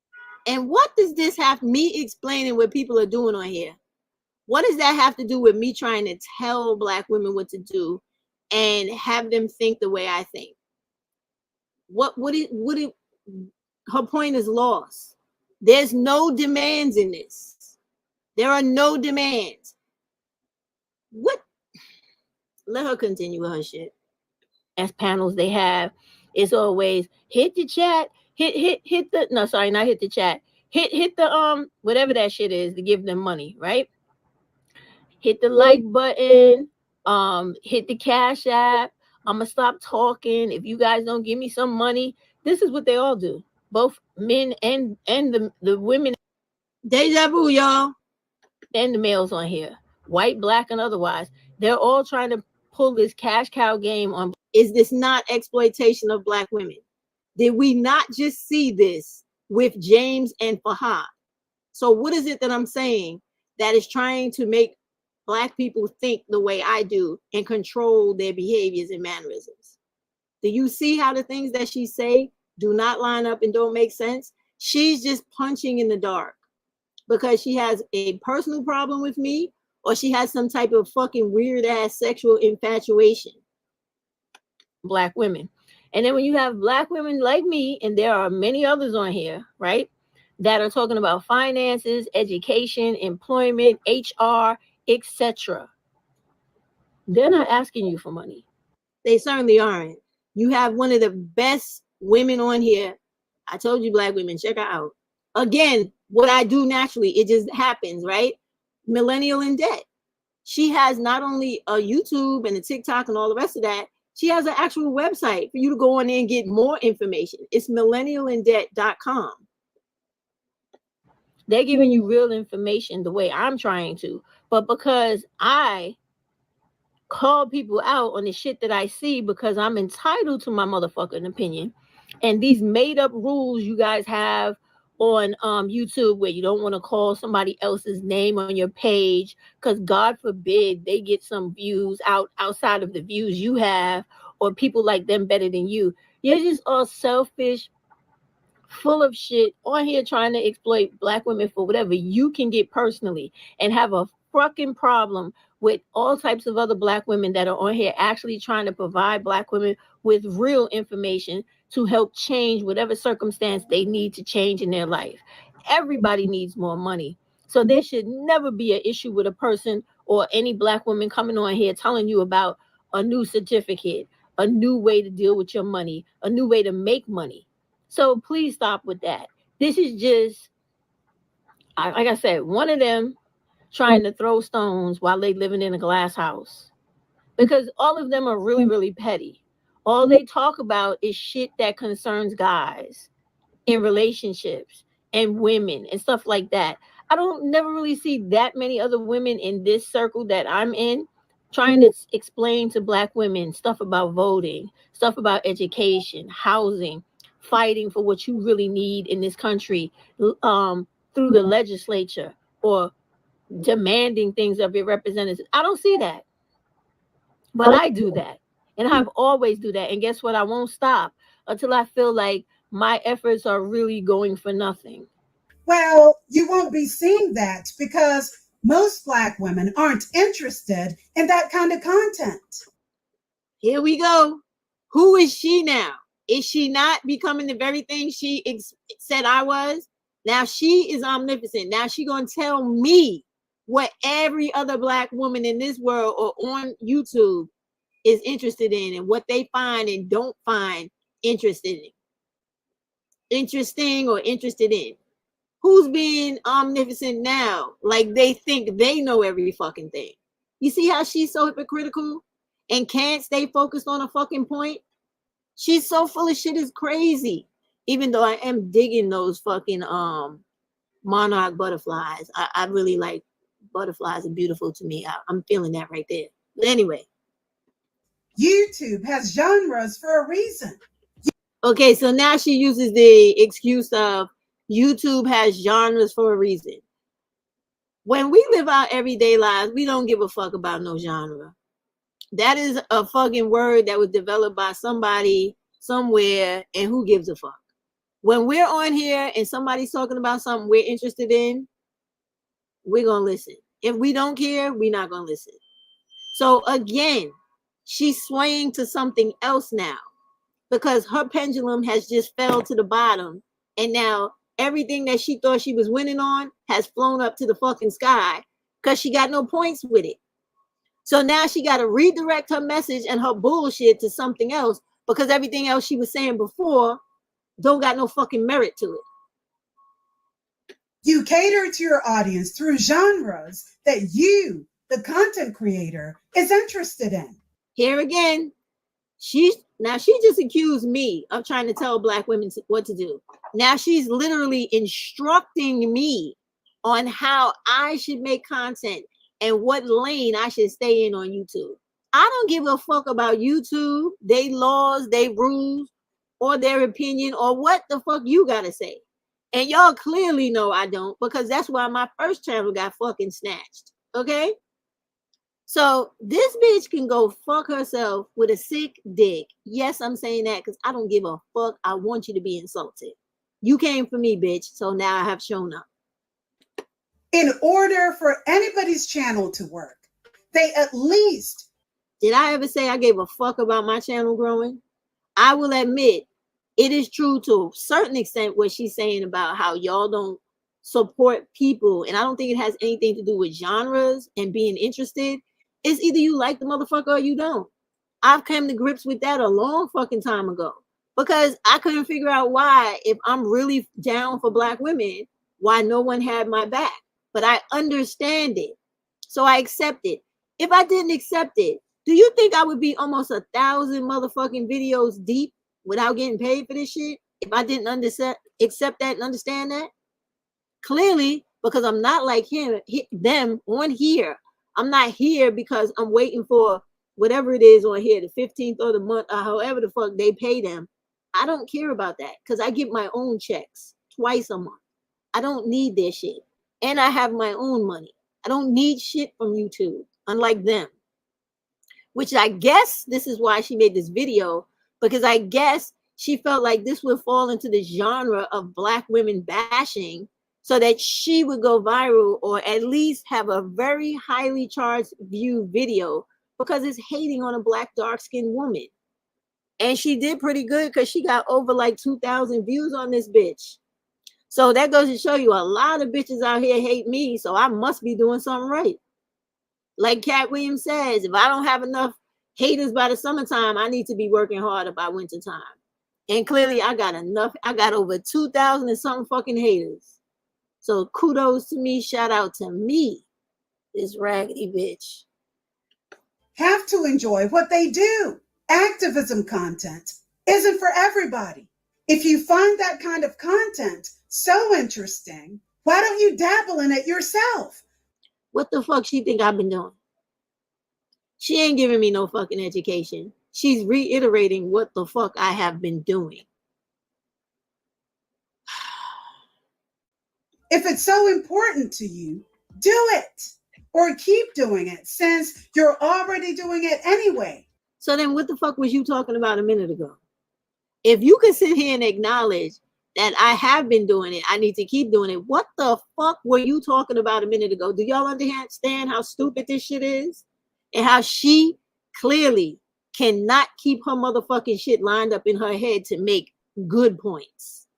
And what does this have me explaining what people are doing on here? What does that have to do with me trying to tell black women what to do and have them think the way I think? Her point is lost. There's no demands in this. There are no demands. What? Let her continue with her shit. As panels they have, it's always hit the chat, hit the, no, sorry, not hit the chat. Hit the whatever that shit is to give them money, right? Hit the like button, hit the cash app. I'm gonna stop talking if you guys don't give me some money. This is what they all do, both men and the women. Deja vu, y'all. And the males on here, white, black, and otherwise, they're all trying to pull this cash cow game on. Is this not exploitation of black women? Did we not just see this with James and Fahad? So what is it that I'm saying that is trying to make black people think the way I do and control their behaviors and mannerisms? Do you see how the things that she say do not line up and don't make sense? She's just punching in the dark. because she has a personal problem with me, or she has some type of fucking weird ass sexual infatuation. Black women. And then when you have Black women like me, and there are many others on here, right, that are talking about finances, education, employment, HR, etc. They're not asking you for money. They certainly aren't. You have one of the best women on here. I told you, Black women, check her out. Again, what I do naturally, it just happens, right? Millennial in Debt. She has not only a YouTube and a TikTok and all the rest of that, she has an actual website for you to go on there and get more information. It's millennialindebt.com. They're giving you real information the way I'm trying to. But because I call people out on the shit that I see, because I'm entitled to my motherfucking opinion, and these made up rules you guys have on YouTube, where you don't want to call somebody else's name on your page because God forbid they get some views outside of the views you have, or people like them better than you. You're just all selfish, full of shit on here trying to exploit Black women for whatever you can get personally, and have a fucking problem with all types of other Black women that are on here actually trying to provide Black women with real information to help change whatever circumstance they need to change in their life. Everybody needs more money. So there should never be an issue with a person or any Black woman coming on here telling you about a new certificate, a new way to deal with your money, a new way to make money. So please stop with that. This is just, like I said, one of them trying to throw stones while they living in a glass house. Because all of them are really, really petty. All they talk about is shit that concerns guys in relationships and women and stuff like that. I don't never really see that many other women in this circle that I'm in trying to explain to Black women stuff about voting, stuff about education, housing, fighting for what you really need in this country through the legislature, or demanding things of your representatives. I don't see that. But I do that. And I've always do that. And guess what? I won't stop until I feel like my efforts are really going for nothing. Well, you won't be seeing that because most Black women aren't interested in that kind of content. Here we go. Who is she now? Is she not becoming the very thing she said I was? Now she is omnipotent. Now she gonna tell me what every other Black woman in this world or on YouTube is interested in, and what they find and don't find interesting or interested in. Who's being omnipotent now? Like they think they know every fucking thing. You see how she's so hypocritical and can't stay focused on a fucking point? She's so full of shit, is crazy. Even though I am digging those fucking monarch butterflies. I really like butterflies, are beautiful to me. I'm feeling that right there. But anyway. YouTube has genres for a reason. Okay, so now she uses the excuse of YouTube has genres for a reason. When we live our everyday lives, we don't give a fuck about no genre. That is a fucking word that was developed by somebody somewhere, and who gives a fuck? When we're on here and somebody's talking about something we're interested in, we're going to listen. If we don't care, we're not going to listen. So again, she's swaying to something else now, because her pendulum has just fell to the bottom, and now everything that she thought she was winning on has flown up to the fucking sky because she got no points with it. So now she got to redirect her message and her bullshit to something else, because everything else she was saying before don't got no fucking merit to it. You cater to your audience through genres that you, the content creator, is interested in. Here again, she just accused me of trying to tell Black women what to do. Now she's literally instructing me on how I should make content and what lane I should stay in on YouTube. I don't give a fuck about YouTube, they laws, they rules, or their opinion, or what the fuck you gotta say. And y'all clearly know I don't, because that's why my first channel got fucking snatched. Okay? So this bitch can go fuck herself with a sick dick. Yes, I'm saying that because I don't give a fuck. I want you to be insulted. You came for me, bitch. So now I have shown up. In order for anybody's channel to work, they at least. Did I ever say I gave a fuck about my channel growing? I will admit it is true to a certain extent what she's saying about how y'all don't support people. And I don't think it has anything to do with genres and being interested. It's either you like the motherfucker or you don't. I've come to grips with that a long fucking time ago because I couldn't figure out why, if I'm really down for Black women, why no one had my back. But I understand it. So I accept it. If I didn't accept it, do you think I would be almost 1,000 motherfucking videos deep without getting paid for this shit? If I didn't accept that and understand that? Clearly, because I'm not like them on here. I'm not here because I'm waiting for whatever it is on here, the 15th of the month, or however the fuck they pay them. I don't care about that because I get my own checks twice a month. I don't need their shit. And I have my own money. I don't need shit from YouTube, unlike them. Which I guess this is why she made this video, because I guess she felt like this would fall into the genre of Black women bashing so that she would go viral or at least have a very highly charged view video because it's hating on a Black dark-skinned woman. And she did pretty good because she got over like 2,000 views on this bitch. So that goes to show you a lot of bitches out here hate me, so I must be doing something right. Like Cat Williams says, if I don't have enough haters by the summertime, I need to be working harder by wintertime. And clearly I got enough. I got over 2,000 and something fucking haters. So kudos to me. Shout out to me, this raggedy bitch. Have to enjoy what they do. Activism content isn't for everybody. If you find that kind of content so interesting, why don't you dabble in it yourself? What the fuck she think I've been doing? She ain't giving me no fucking education. She's reiterating what the fuck I have been doing. If it's so important to you, do it. Or keep doing it since you're already doing it anyway. So then what the fuck was you talking about a minute ago? If you can sit here and acknowledge that I have been doing it, I need to keep doing it. What the fuck were you talking about a minute ago? Do y'all understand how stupid this shit is? And how she clearly cannot keep her motherfucking shit lined up in her head to make good points.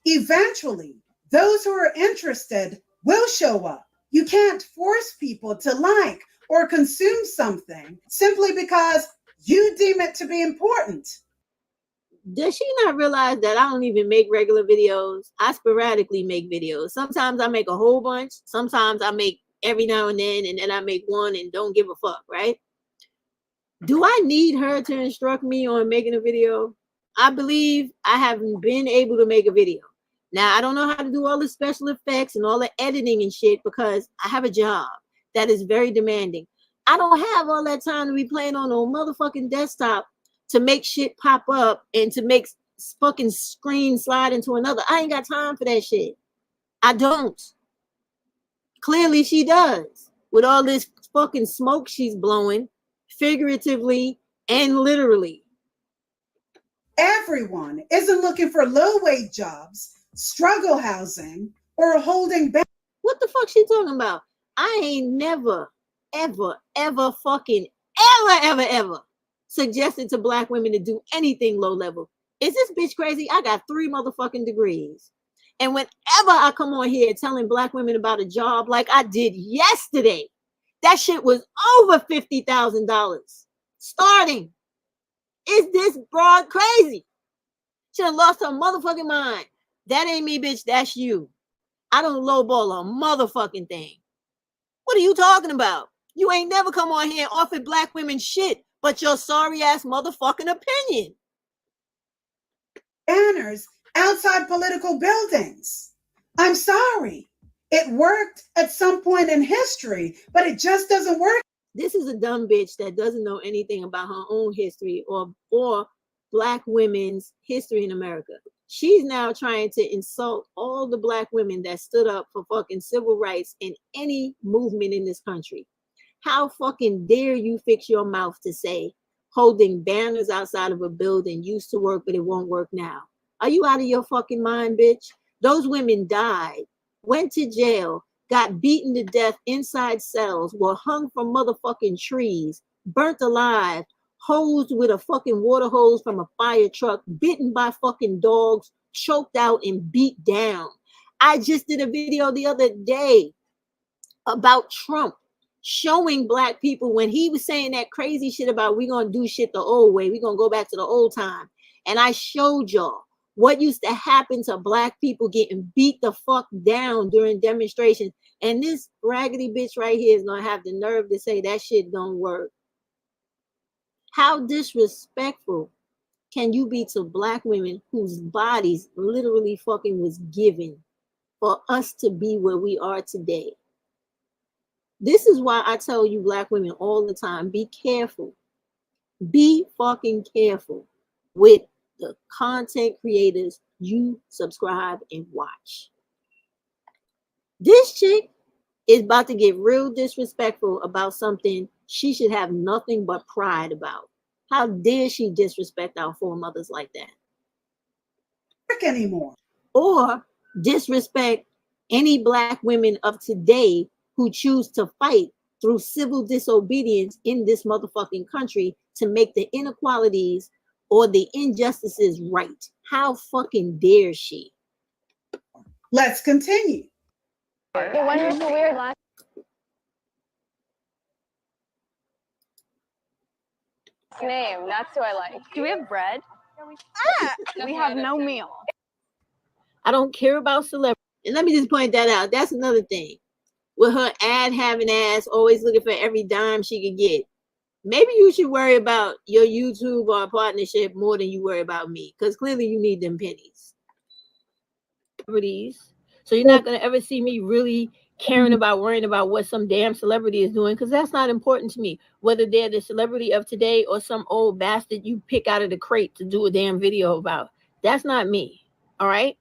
Eventually, those who are interested will show up. You can't force people to like or consume something simply because you deem it to be important. Does she not realize that I don't even make regular videos? I sporadically make videos. Sometimes I make a whole bunch. Sometimes I make every now and then I make one and don't give a fuck, right? Do I need her to instruct me on making a video? I believe I haven't been able to make a video. Now, I don't know how to do all the special effects and all the editing and shit because I have a job that is very demanding. I don't have all that time to be playing on a motherfucking desktop to make shit pop up and to make fucking screen slide into another. I ain't got time for that shit. I don't. Clearly she does. With all this fucking smoke she's blowing, figuratively and literally. Everyone isn't looking for low-wage jobs, struggle housing, or holding back. What the fuck she talking about? I ain't never, ever fucking, ever suggested to Black women to do anything low level. Is this bitch crazy? I got 3 motherfucking degrees. And whenever I come on here telling Black women about a job like I did yesterday, that shit was over $50,000 starting. Is this broad crazy? She done lost her motherfucking mind. That ain't me, bitch. That's you. I don't lowball a motherfucking thing. What are you talking about? You ain't never come on here and offered Black women shit but your sorry ass motherfucking opinion. Banners outside political buildings. I'm sorry. It worked at some point in history, but it just doesn't work. This is a dumb bitch that doesn't know anything about her own history or Black women's history in America. She's now trying to insult all the Black women that stood up for fucking civil rights in any movement in this country. How fucking dare you fix your mouth to say holding banners outside of a building used to work, but it won't work now? Are you out of your fucking mind, bitch? Those women died went to jail, got beaten to death inside cells, were hung from motherfucking trees, burnt alive, hosed with a fucking water hose from a fire truck, bitten by fucking dogs, choked out and beat down. I just did a video the other day about Trump showing black people when he was saying that crazy shit about we gonna do shit the old way, we gonna go back to the old time. And I showed y'all what used to happen to black people getting beat the fuck down during demonstrations. And this raggedy bitch right here is gonna have the nerve to say that shit don't work. How disrespectful can you be to black women whose bodies literally fucking was given for us to be where we are today? This is why I tell you black women all the time, be careful. Be fucking careful with the content creators you subscribe and watch. This chick is about to get real disrespectful about something she should have nothing but pride about. How dare she disrespect our foremothers like that? Anymore. Or disrespect any black women of today who choose to fight through civil disobedience in this motherfucking country to make the inequalities or the injustices right. How fucking dare she? Let's continue. The one was so weird last name. That's who I like. Do we have bread? We have no meal. I don't care about celebrity. And let me just point that out. That's another thing. With her ad having ass, always looking for every dime she could get. Maybe you should worry about your YouTube or partnership more than you worry about me. Because clearly you need them pennies. So you're not going to ever see me really caring about worrying about what some damn celebrity is doing, because that's not important to me. Whether they're the celebrity of today or some old bastard you pick out of the crate to do a damn video about. That's not me. All right.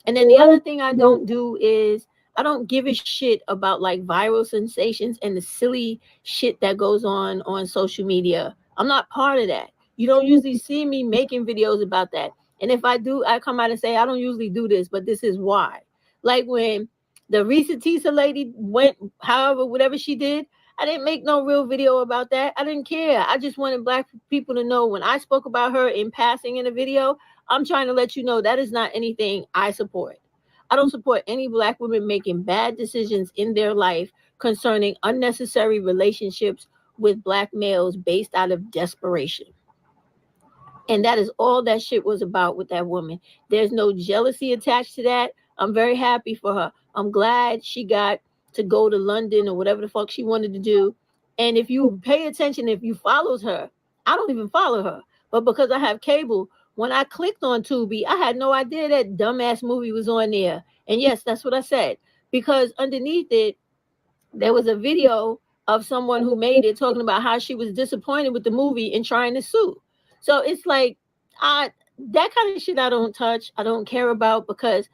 And then the other thing I don't do is I don't give a shit about like viral sensations and the silly shit that goes on social media. I'm not part of that. You don't usually see me making videos about that. And if I do, I come out and say, I don't usually do this, but this is why. Like when the Risa Tisa lady went, however, whatever she did, I didn't make no real video about that. I didn't care. I just wanted black people to know when I spoke about her in passing in a video, I'm trying to let you know that is not anything I support. I don't support any black women making bad decisions in their life concerning unnecessary relationships with black males based out of desperation. And that is all that shit was about with that woman. There's no jealousy attached to that. I'm very happy for her. I'm glad she got to go to London or whatever the fuck she wanted to do. And if you pay attention, if you followed her, I don't even follow her. But because I have cable, when I clicked on Tubi, I had no idea that dumbass movie was on there. And yes, that's what I said. Because underneath it, there was a video of someone who made it talking about how she was disappointed with the movie and trying to sue. So it's like, that kind of shit I don't touch. I don't care about, because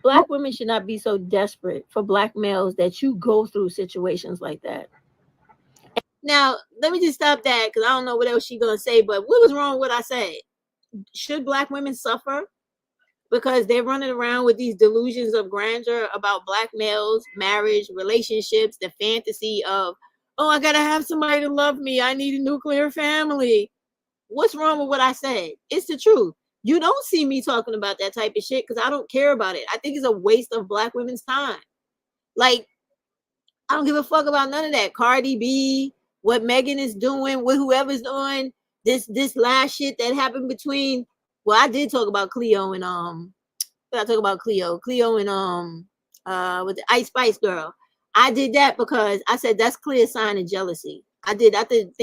black women should not be so desperate for black males that you go through situations like that. Now, let me just stop that because I don't know what else she's going to say, but what was wrong with what I said? Should black women suffer because they're running around with these delusions of grandeur about black males, marriage, relationships, the fantasy of, oh, I got to have somebody to love me. I need a nuclear family. What's wrong with what I said? It's the truth. You don't see me talking about that type of shit because I don't care about it. I think it's a waste of black women's time. Like, I don't give a fuck about none of that. Cardi B, what Megan is doing, what whoever's doing, this last shit that happened between, well, I did talk about Cleo and Cleo and with the Ice Spice girl. I did that because I said that's clear sign of jealousy. I think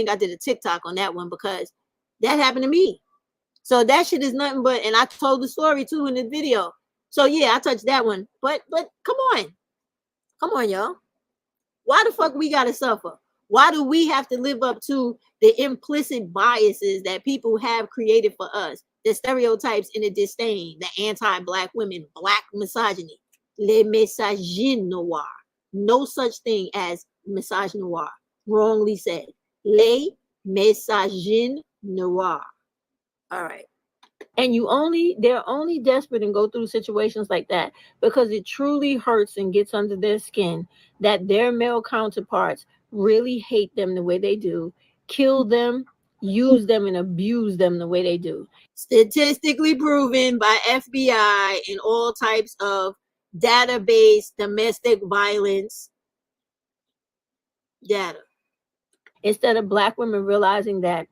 I did a TikTok on that one because that happened to me. So that shit is nothing but, and I told the story too in the video. So yeah, I touched that one. But come on, y'all. Why the fuck we gotta suffer? Why do we have to live up to the implicit biases that people have created for us? The stereotypes and the disdain, the anti-black women, black misogyny, les misogynes noirs. No such thing as misogynoir. Wrongly said. Les misogynes noirs. All right. And they're only desperate and go through situations like that because it truly hurts and gets under their skin that their male counterparts really hate them the way they do, kill them, use them, and abuse them the way they do. Statistically proven by FBI and all types of database domestic violence data. Instead of Black women realizing that,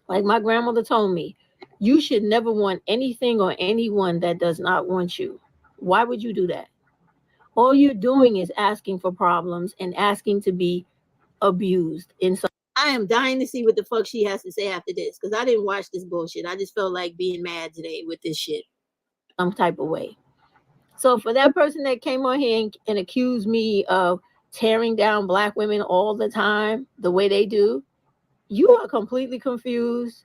like my grandmother told me, you should never want anything or anyone that does not want you. Why would you do that? All you're doing is asking for problems and asking to be abused in some. I am dying to see what the fuck she has to say after this because I didn't watch this bullshit. I just felt like being mad today with this shit, some type of way. So for that person that came on here and accused me of tearing down Black women all the time, the way they do, you are completely confused.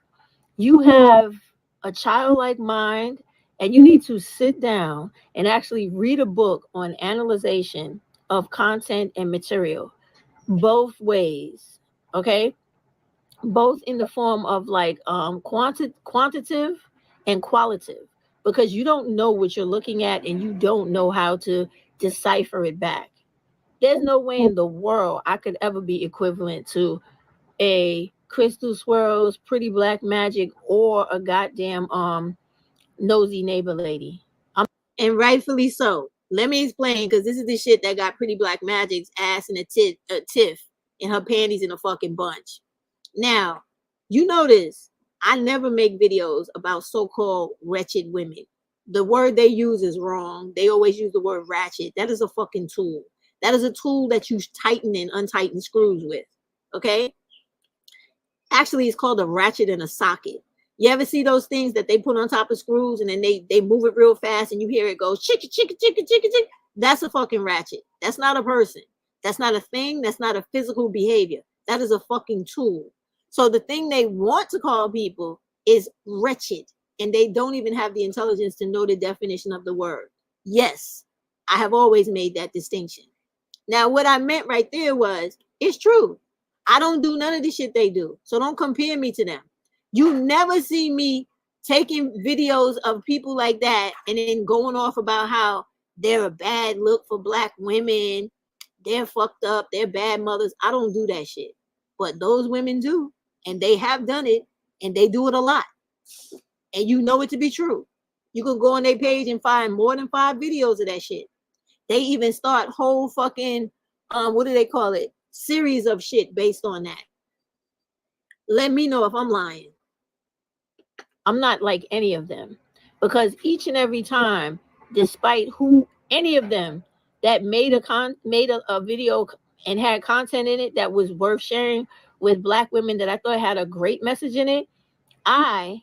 You have a childlike mind, and you need to sit down and actually read a book on analyzation of content and material, both ways. Okay, both in the form of like quantitative and qualitative, because you don't know what you're looking at and you don't know how to decipher it back. There's no way in the world I could ever be equivalent to a Crystal Swirls, Pretty Black Magic, or a goddamn nosy neighbor lady. And rightfully so. Let me explain, because this is the shit that got Pretty Black Magic's ass in a tiff and her panties in a fucking bunch. Now, you notice I never make videos about so-called wretched women. The word they use is wrong. They always use the word ratchet. That is a fucking tool. That is a tool that you tighten and untighten screws with. Okay? Actually, it's called a ratchet and a socket. You ever see those things that they put on top of screws and then they move it real fast and you hear it go chicka chicka chicka chicka chicka? That's a fucking ratchet. That's not a person. That's not a thing. That's not a physical behavior. That is a fucking tool. So the thing they want to call people is wretched, and they don't even have the intelligence to know the definition of the word. Yes, I have always made that distinction. Now, what I meant right there was, it's true. I don't do none of the shit they do. So don't compare me to them. You never see me taking videos of people like that and then going off about how they're a bad look for Black women. They're fucked up. They're bad mothers. I don't do that shit. But those women do. And they have done it. And they do it a lot. And you know it to be true. You can go on their page and find more than 5 videos of that shit. They even start whole fucking, what do they call it? Series of shit based on that. Let me know if I'm lying. I'm not like any of them, because each and every time, despite who any of them that made a video and had content in it that was worth sharing with Black women that I thought had a great message in it, I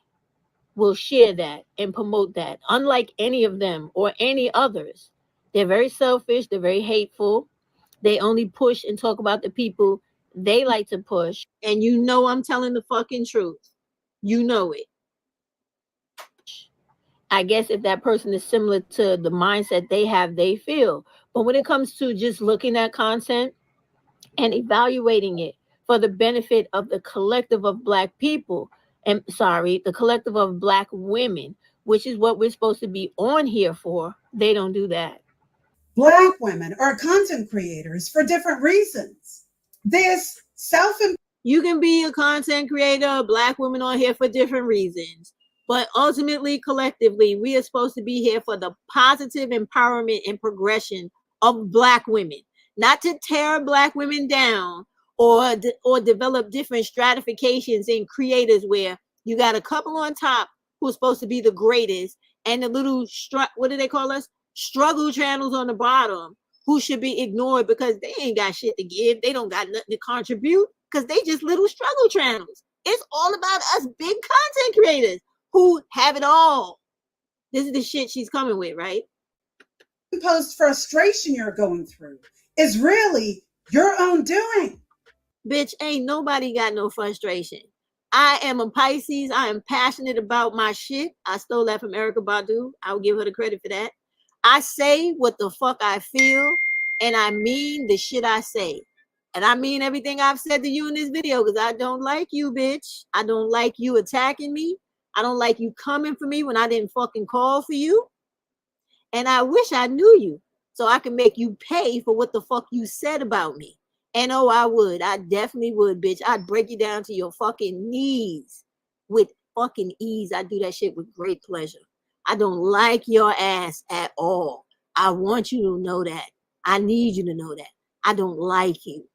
will share that and promote that. Unlike any of them or any others, they're very selfish. They're very hateful. They only push and talk about the people they like to push. And you know I'm telling the fucking truth. You know it. I guess if that person is similar to the mindset they have, they feel. But when it comes to just looking at content and evaluating it for the benefit of the collective of Black people, and the collective of Black women, which is what we're supposed to be on here for, they don't do that. Black women are content creators for different reasons. This You can be a content creator, Black women on here for different reasons. But ultimately, collectively, we are supposed to be here for the positive empowerment and progression of Black women, not to tear Black women down or develop different stratifications in creators where you got a couple on top who's supposed to be the greatest and the little, what do they call us? Struggle channels on the bottom who should be ignored because they ain't got shit to give. They don't got nothing to contribute because they just little struggle channels. It's all about us big content creators who have it all. This is the shit she's coming with, right? Post frustration you're going through is really your own doing. Bitch, ain't nobody got no frustration. I am a Pisces. I am passionate about my shit. I stole that from Erykah Badu. I'll give her the credit for that. I say what the fuck I feel, and I mean the shit I say. And I mean everything I've said to you in this video, because I don't like you, bitch. I don't like you attacking me. I don't like you coming for me when I didn't fucking call for you. And I wish I knew you so I can make you pay for what the fuck you said about me. And oh, I would. I definitely would, bitch. I'd break you down to your fucking knees with fucking ease. I do that shit with great pleasure. I don't like your ass at all. I want you to know that. I need you to know that. I don't like you.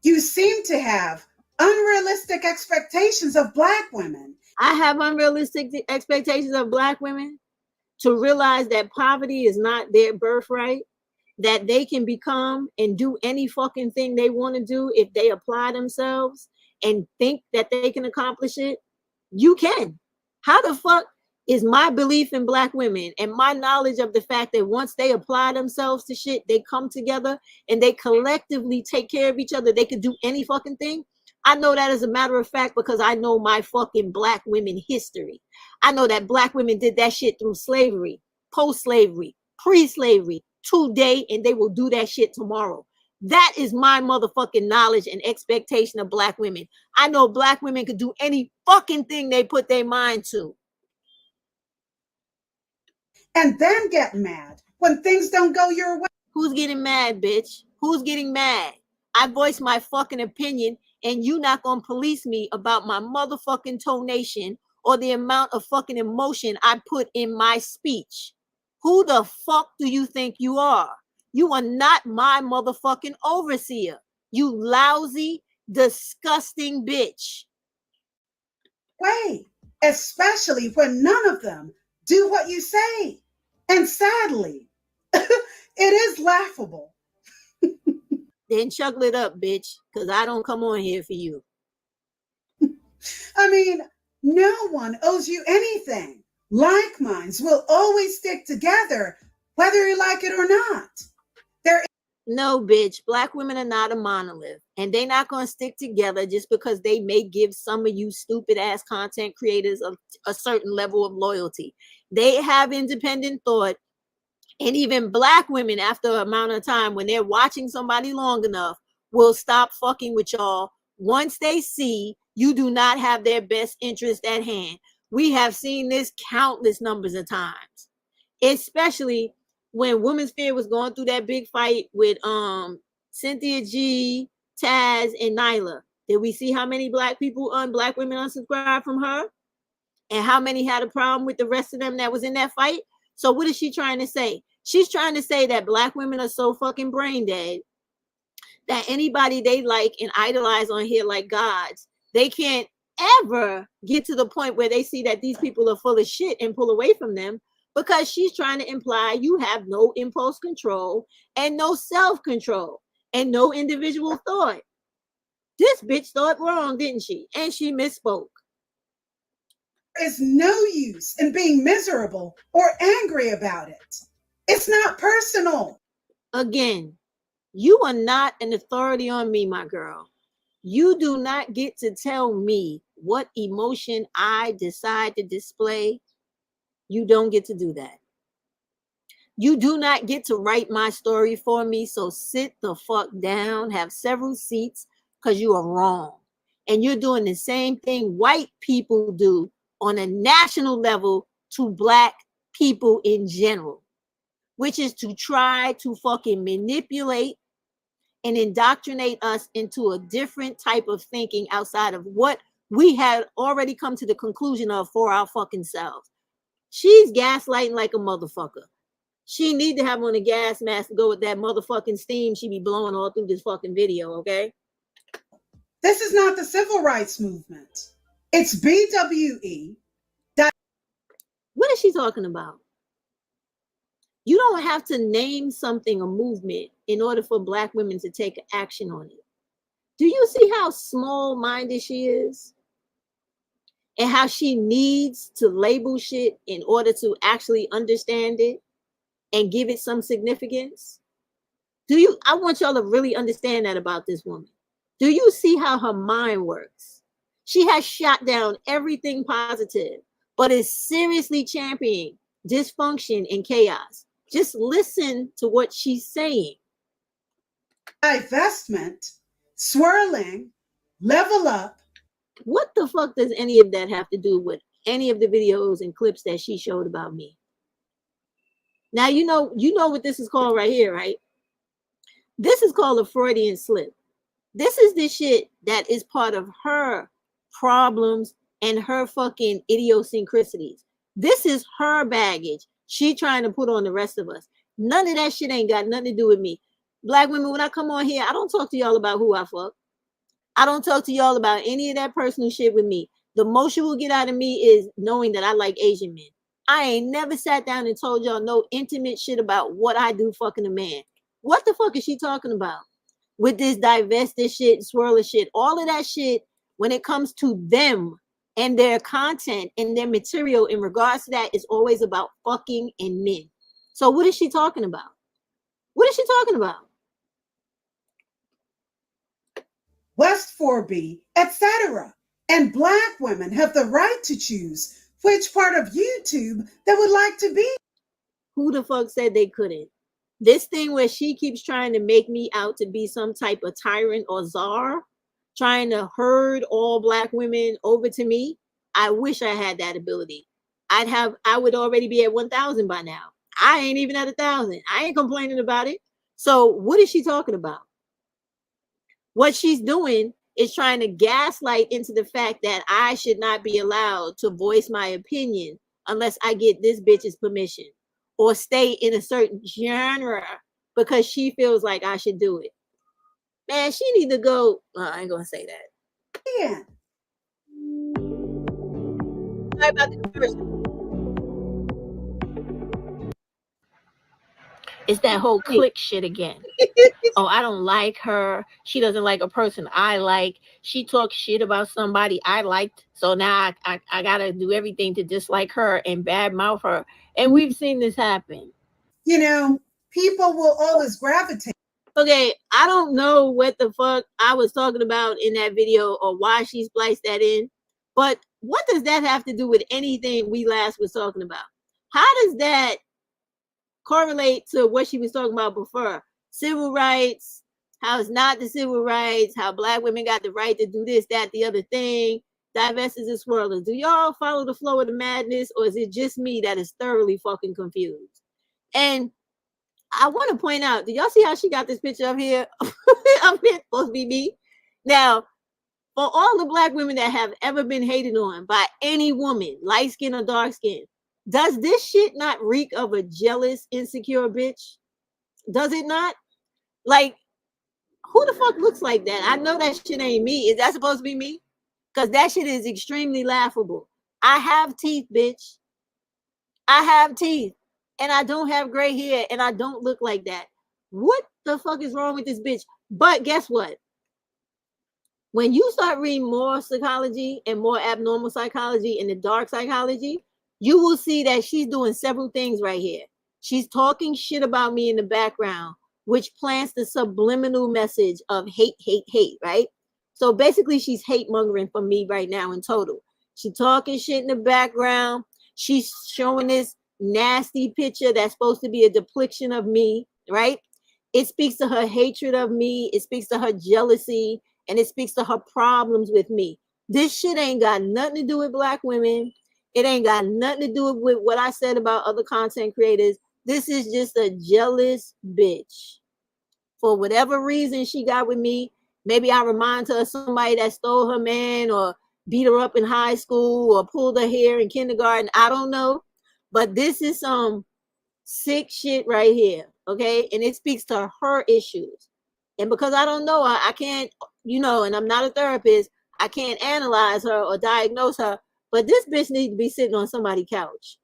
You seem to have unrealistic expectations of Black women. I have unrealistic expectations of Black women to realize that poverty is not their birthright, that they can become and do any fucking thing they want to do if they apply themselves and think that they can accomplish it. You can. How the fuck is my belief in Black women and my knowledge of the fact that once they apply themselves to shit, they come together and they collectively take care of each other, they could do any fucking thing? I know that as a matter of fact because I know my fucking Black women history. I know that Black women did that shit through slavery, post-slavery, pre-slavery, today, and they will do that shit tomorrow. That is my motherfucking knowledge and expectation of Black women. I know Black women could do any fucking thing they put their mind to. And then get mad when things don't go your way. Who's getting mad, bitch? Who's getting mad? I voice my fucking opinion and you not gonna police me about my motherfucking tonation or the amount of fucking emotion I put in my speech. Who the fuck do you think you are? You are not my motherfucking overseer. You lousy, disgusting bitch. Way, especially when none of them do what you say. And sadly, it is laughable. Then chuckle it up, bitch, because I don't come on here for you. I mean, no one owes you anything. Like minds will always stick together, whether you like it or not. No, bitch, Black women are not a monolith, and they're not going to stick together just because they may give some of you stupid ass content creators a certain level of loyalty. They have independent thought, and even Black women, after an amount of time, when they're watching somebody long enough, will stop fucking with y'all once they see you do not have their best interest at hand. We have seen this countless numbers of times, especially when Women's Fear was going through that big fight with Cynthia G, Taz, and Nyla. Did we see how many Black women unsubscribed from her? And how many had a problem with the rest of them that was in that fight? So what is she trying to say? She's trying to say that Black women are so fucking brain dead that anybody they like and idolize on here like gods, they can't ever get to the point where they see that these people are full of shit and pull away from them, because she's trying to imply you have no impulse control and no self-control and no individual thought. This bitch thought wrong, didn't she? And she misspoke. There is no use in being miserable or angry about it. It's not personal. Again, you are not an authority on me, my girl. You do not get to tell me what emotion I decide to display. You don't get to do that. You do not get to write my story for me. So sit the fuck down, have several seats, because you are wrong. And you're doing the same thing white people do on a national level to Black people in general, which is to try to fucking manipulate and indoctrinate us into a different type of thinking outside of what we had already come to the conclusion of for our fucking selves. She's gaslighting like a motherfucker. She need to have on a gas mask to go with that motherfucking steam she be blowing all through this fucking video, okay? This is not the civil rights movement. It's BWE. What is she talking about? You don't have to name something a movement in order for Black women to take action on it. Do you see how small-minded she is? And how she needs to label shit in order to actually understand it and give it some significance? I want y'all to really understand that about this woman. Do you see how her mind works? She has shot down everything positive, but is seriously championing dysfunction and chaos. Just listen to what she's saying. Divestment, swirling, level up. What the fuck does any of that have to do with any of the videos and clips that she showed about me? Now you know what this is called right here, right? This is called a Freudian slip. This is the shit that is part of her problems and her fucking idiosyncrasies. This is her baggage she trying to put on the rest of us. None of that shit ain't got nothing to do with me. Black women, when I come on here, I don't talk to y'all about who I fuck. I don't talk to y'all about any of that personal shit with me. The most you will get out of me is knowing that I like Asian men. I ain't never sat down and told y'all no intimate shit about what I do fucking a man. What the fuck is she talking about? With this divested shit, swirler shit, all of that shit, when it comes to them and their content and their material in regards to that, is always about fucking and men. So what is she talking about? What is she talking about? West 4B, etc. And Black women have the right to choose which part of YouTube they would like to be. Who the fuck said they couldn't? This thing where she keeps trying to make me out to be some type of tyrant or czar, trying to herd all Black women over to me. I wish I had that ability. I would already be at 1,000 by now. I ain't even at 1,000. I ain't complaining about it. So what is she talking about? What she's doing is trying to gaslight into the fact that I should not be allowed to voice my opinion unless I get this bitch's permission, or stay in a certain genre because she feels like I should do it. Man, she need to go. I ain't gonna say that. Yeah. Sorry about the commercial. It's that whole click shit again. Oh, I don't like her. She doesn't like a person I like. She talks shit about somebody I liked. So now I gotta do everything to dislike her and badmouth her. And we've seen this happen. You know, people will always gravitate. Okay, I don't know what the fuck I was talking about in that video or why she spliced that in, but what does that have to do with anything we last was talking about? How does that correlate to what she was talking about before? Civil rights, how it's not the civil rights, how Black women got the right to do this, that, the other thing, divestors and swirlers. Do y'all follow the flow of the madness, or is it just me that is thoroughly fucking confused? And I want to point out, do y'all see how she got this picture up here? Up here, supposed to be me. Now, for all the Black women that have ever been hated on by any woman, light skin or dark skin, does this shit not reek of a jealous, insecure bitch? Does it not? Like, who the fuck looks like that? I know that shit ain't me. Is that supposed to be me? Because that shit is extremely laughable. I have teeth, bitch. I have teeth. And I don't have gray hair. And I don't look like that. What the fuck is wrong with this bitch? But guess what? When you start reading more psychology and more abnormal psychology and the dark psychology, you will see that she's doing several things right here. She's talking shit about me in the background, which plants the subliminal message of hate, hate, hate, right? So basically, she's hate mongering for me right now in total. She's talking shit in the background. She's showing this nasty picture that's supposed to be a depiction of me, right? It speaks to her hatred of me. It speaks to her jealousy. And it speaks to her problems with me. This shit ain't got nothing to do with Black women. It ain't got nothing to do with what I said about other content creators. This is just a jealous bitch. For whatever reason she got with me, maybe I remind her of somebody that stole her man or beat her up in high school or pulled her hair in kindergarten. I don't know. But this is some sick shit right here, okay? And it speaks to her issues. And because I don't know, I can't, and I'm not a therapist, I can't analyze her or diagnose her, but this bitch needs to be sitting on somebody's couch.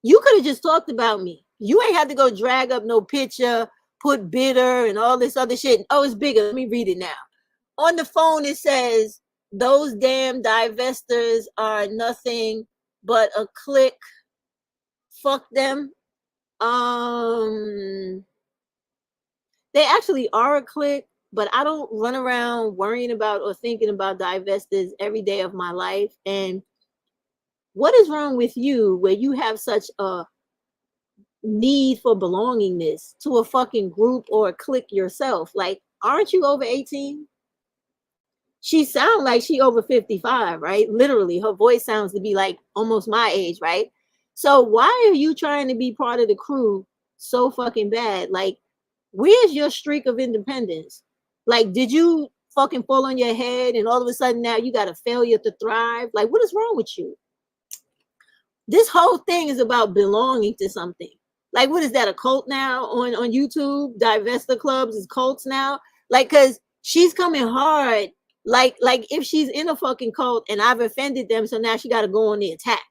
You could have just talked about me. You ain't had to go drag up no picture, put bitter and all this other shit. Oh, it's bigger. Let me read it now. On the phone, it says, those damn divestors are nothing but a click. Fuck them. They actually are a clique, but I don't run around worrying about or thinking about divestors every day of my life. And what is wrong with you where you have such a need for belongingness to a fucking group or a clique yourself? Like, aren't you over 18? she sounds like she over 55, right? Literally, her voice sounds to be like almost my age, right? So why are you trying to be part of the crew so fucking bad? Like, where's your streak of independence? Like, did you fucking fall on your head and all of a sudden now you got a failure to thrive? Like, what is wrong with you? This whole thing is about belonging to something. Like, what is that, a cult now on YouTube? Divester clubs is cults now? Like, because she's coming hard. Like if she's in a fucking cult and I've offended them, so now she got to go on the attack.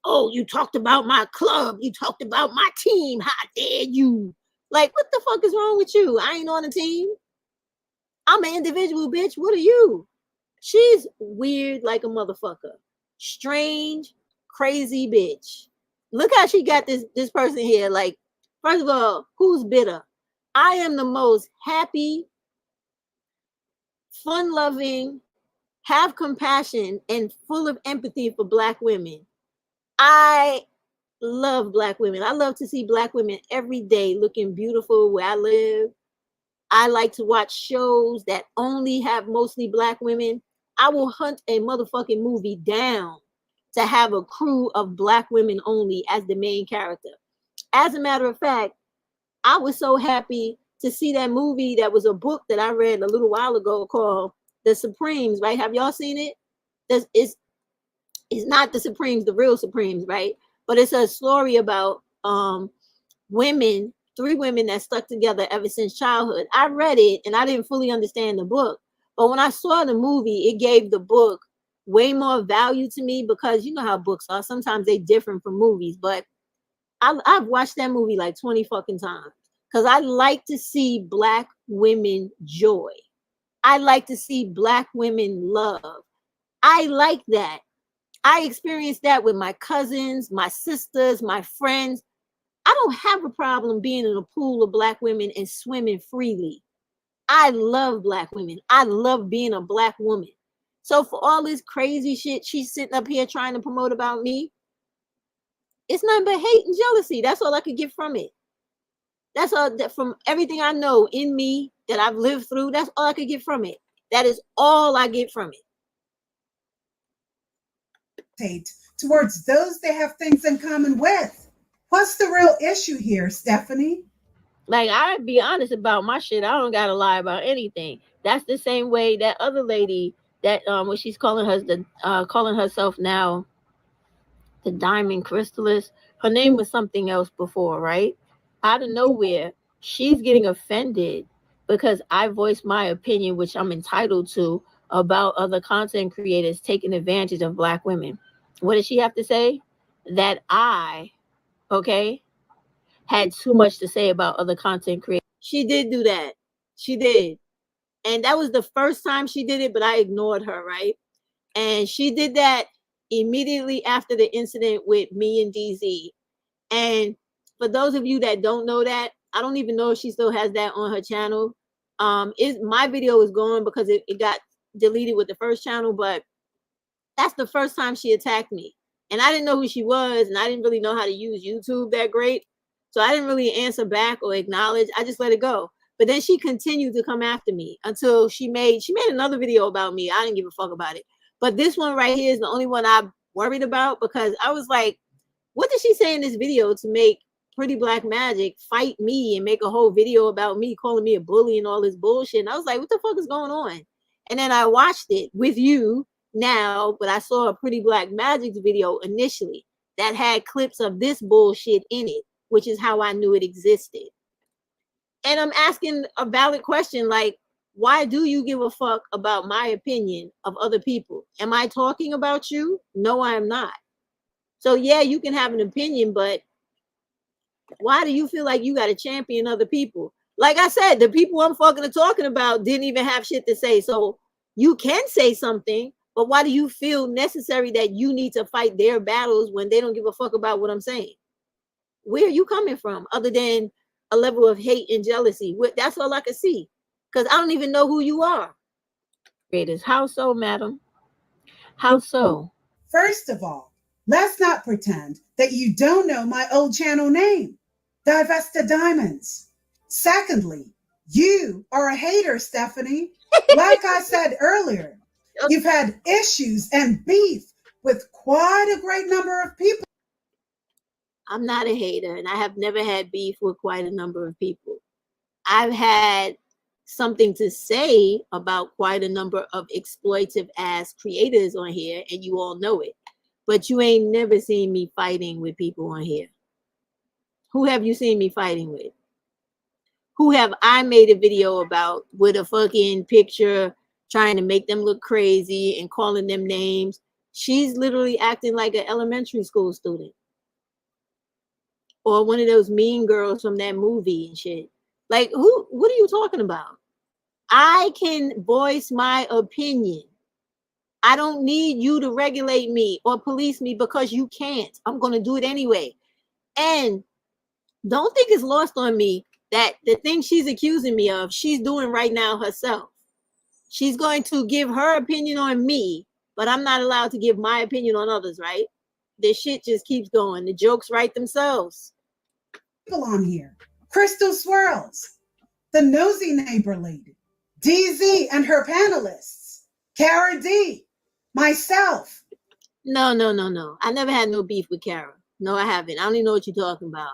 Oh, you talked about my club. You talked about my team. How dare you? Like, what the fuck is wrong with you? I ain't on a team. I'm an individual, bitch. What are you? She's weird like a motherfucker. Strange, crazy bitch. Look how she got this person here. Like, first of all, who's bitter? I am the most happy, fun-loving, have compassion, and full of empathy for Black women. I love Black women. I love to see Black women every day looking beautiful where I live. I like to watch shows that only have mostly Black women. I will hunt a motherfucking movie down to have a crew of Black women only as the main character. As a matter of fact, I was so happy to see that movie that was a book that I read a little while ago called The Supremes, right? Have y'all seen it? It's not The Supremes, the real Supremes, right? But it's a story about women, 3 women that stuck together ever since childhood. I read it and I didn't fully understand the book. But when I saw the movie, it gave the book way more value to me because you know how books are. Sometimes they different from movies, but I've watched that movie like 20 fucking times because I like to see Black women joy. I like to see Black women love. I like that. I experienced that with my cousins, my sisters, my friends. I don't have a problem being in a pool of Black women and swimming freely. I love Black women. I love being a Black woman. So for all this crazy shit she's sitting up here trying to promote about me, it's nothing but hate and jealousy. That's all I could get from it. That's all that from everything I know in me that I've lived through. That's all I could get from it. That is all I get from it. Hate towards those they have things in common with. What's the real issue here, Stephanie? Like, I'd be honest about my shit. I don't gotta lie about anything. That's the same way that other lady that when she's calling herself now the Diamond Crystalist. Her name was something else before, right? Out of nowhere, she's getting offended because I voiced my opinion, which I'm entitled to, about other content creators taking advantage of Black women. What does she have to say? That I, okay, had too much to say about other content creators. She did do that. She did. And that was the first time she did it, but I ignored her, right? And she did that immediately after the incident with me and DZ. And for those of you that don't know that, I don't even know if she still has that on her channel. My video is gone because it got deleted with the first channel, but that's the first time she attacked me. And I didn't know who she was, and I didn't really know how to use YouTube that great. So I didn't really answer back or acknowledge. I just let it go. But then she continued to come after me until she made another video about me. I didn't give a fuck about it. But this one right here is the only one I'm worried about because I was like, what did she say in this video to make Pretty Black Magic fight me and make a whole video about me, calling me a bully and all this bullshit? And I was like, what the fuck is going on? And then I watched it with you now, but I saw a Pretty Black Magic's video initially that had clips of this bullshit in it, which is how I knew it existed. And I'm asking a valid question, like, why do you give a fuck about my opinion of other people? Am I talking about you? No, I am not. So yeah, you can have an opinion, but why do you feel like you got to champion other people? Like I said, the people I'm fucking talking about didn't even have shit to say. So you can say something, but why do you feel necessary that you need to fight their battles when they don't give a fuck about what I'm saying? Where are you coming from other than a level of hate and jealousy? That's all I can see. Because I don't even know who you are. Creators, how so, madam? How so? First of all, let's not pretend that you don't know my old channel name, Divesta Diamonds. Secondly, you are a hater, Stephanie. Like I said earlier, You've had issues and beef with quite a great number of people. I'm not a hater, and I have never had beef with quite a number of people. I've had something to say about quite a number of exploitive ass creators on here, and you all know it. But you ain't never seen me fighting with people on here. Who have you seen me fighting with? Who have I made a video about with a fucking picture trying to make them look crazy and calling them names? She's literally acting like an elementary school student. Or one of those mean girls from that movie and shit. Like, what are you talking about? I can voice my opinion. I don't need you to regulate me or police me because you can't. I'm going to do it anyway. And don't think it's lost on me that the thing she's accusing me of, she's doing right now herself. She's going to give her opinion on me, but I'm not allowed to give my opinion on others, right? This shit just keeps going. The jokes write themselves. People on here. Crystal Swirls, the nosy neighbor lady, DZ and her panelists, Cara D, myself. No. I never had no beef with Cara. No, I haven't. I don't even know what you're talking about.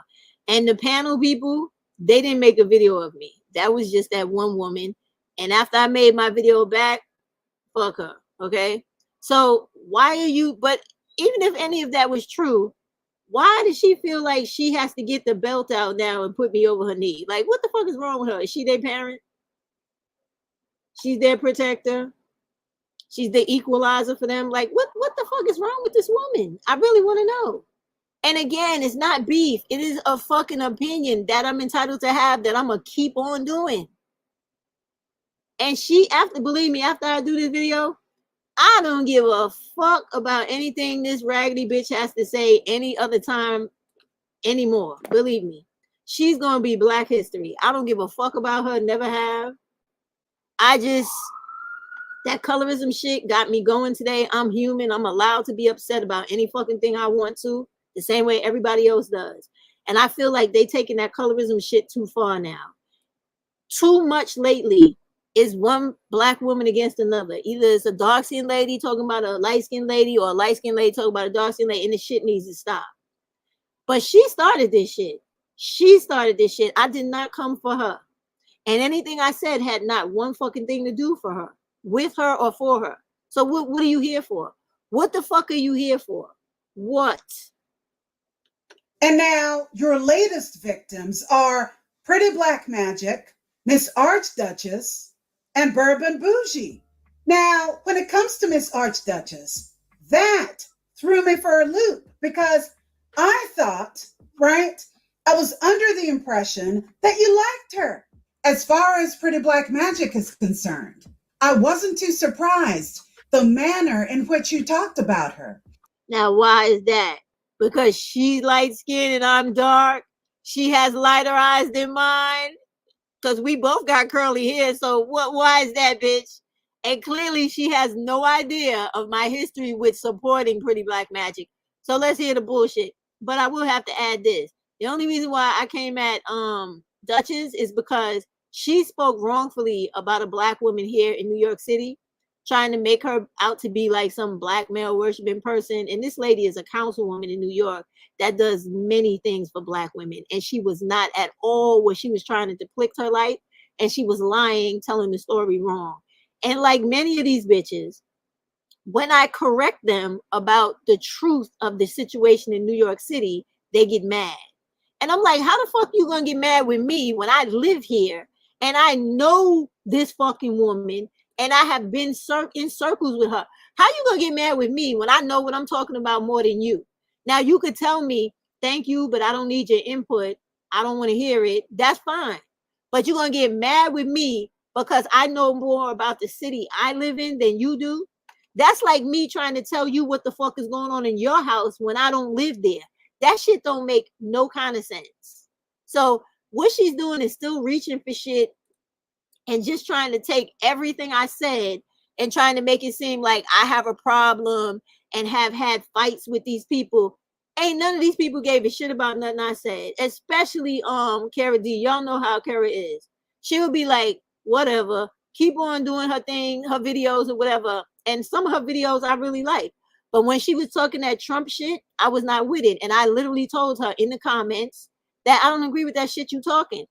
And the panel people, they didn't make a video of me. That was just that one woman. And after I made my video back, fuck her. Okay. So why are you, but even if any of that was true, why does she feel like she has to get the belt out now and put me over her knee? Like, what the fuck is wrong with her? Is she their parent? She's their protector? She's the equalizer for them? Like, what the fuck is wrong with this woman? I really want to know. And again, it's not beef. It is a fucking opinion that I'm entitled to have that I'm going to keep on doing. And she, believe me, after I do this video, I don't give a fuck about anything this raggedy bitch has to say any other time anymore. Believe me. She's going to be Black history. I don't give a fuck about her. Never have. That colorism shit got me going today. I'm human. I'm allowed to be upset about any fucking thing I want to, the same way everybody else does. And I feel like they taking that colorism shit too far now. Too much lately is one Black woman against another. Either it's a dark-skinned lady talking about a light-skinned lady or a light-skinned lady talking about a dark-skinned lady, and the shit needs to stop. But she started this shit. I did not come for her. And anything I said had not one fucking thing to do for her, with her or for her. So what are you here for? What the fuck are you here for? What? And now your latest victims are Pretty Black Magic, Miss Archduchess, and Bourbon Bougie. Now, when it comes to Miss Archduchess, that threw me for a loop because I thought, right, I was under the impression that you liked her. As far as Pretty Black Magic is concerned, I wasn't too surprised the manner in which you talked about her. Now, why is that? Because she's light-skinned and I'm dark? She has lighter eyes than mine? Because we both got curly hair, so why is that, bitch? And clearly she has no idea of my history with supporting Pretty Black Magic. So let's hear the bullshit. But I will have to add this. The only reason why I came at Duchess is because she spoke wrongfully about a Black woman here in New York City, trying to make her out to be like some Black male worshiping person. And this lady is a councilwoman in New York that does many things for Black women. And she was not at all what she was trying to depict her like. And she was lying, telling the story wrong. And like many of these bitches, when I correct them about the truth of the situation in New York City, they get mad. And I'm like, how the fuck you gonna get mad with me when I live here and I know this fucking woman and I have been in circles with her? How you gonna get mad with me when I know what I'm talking about more than you? Now you could tell me, thank you, but I don't need your input. I don't want to hear it. That's fine. But you're gonna get mad with me because I know more about the city I live in than you do. That's like me trying to tell you what the fuck is going on in your house when I don't live there. That shit don't make no kind of sense. So what she's doing is still reaching for shit and just trying to take everything I said and trying to make it seem like I have a problem and have had fights with these people. Ain't none of these people gave a shit about nothing I said, especially Cara D. Y'all know how Cara is. She'll be like, whatever, keep on doing her thing, her videos or whatever. And some of her videos I really like. But when she was talking that Trump shit, I was not with it. And I literally told her in the comments that I don't agree with that shit you talking.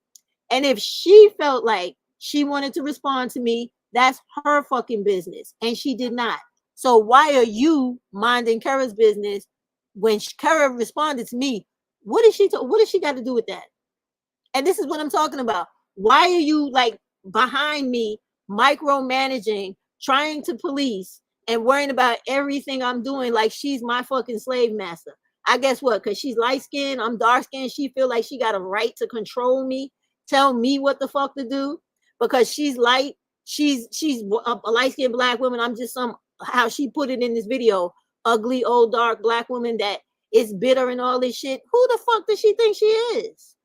And if she felt like she wanted to respond to me, that's her fucking business. And she did not. So why are you minding Kara's business when Kara responded to me? What does she got to do with that? And this is what I'm talking about. Why are you like behind me, micromanaging, trying to police, and worrying about everything I'm doing like she's my fucking slave master? I guess what? Because she's light-skinned, I'm dark-skinned, she feel like she got a right to control me, tell me what the fuck to do. Because she's light, she's a light-skinned black woman. I'm just some, how she put it in this video, ugly, old, dark black woman that is bitter and all this shit. Who the fuck does she think she is?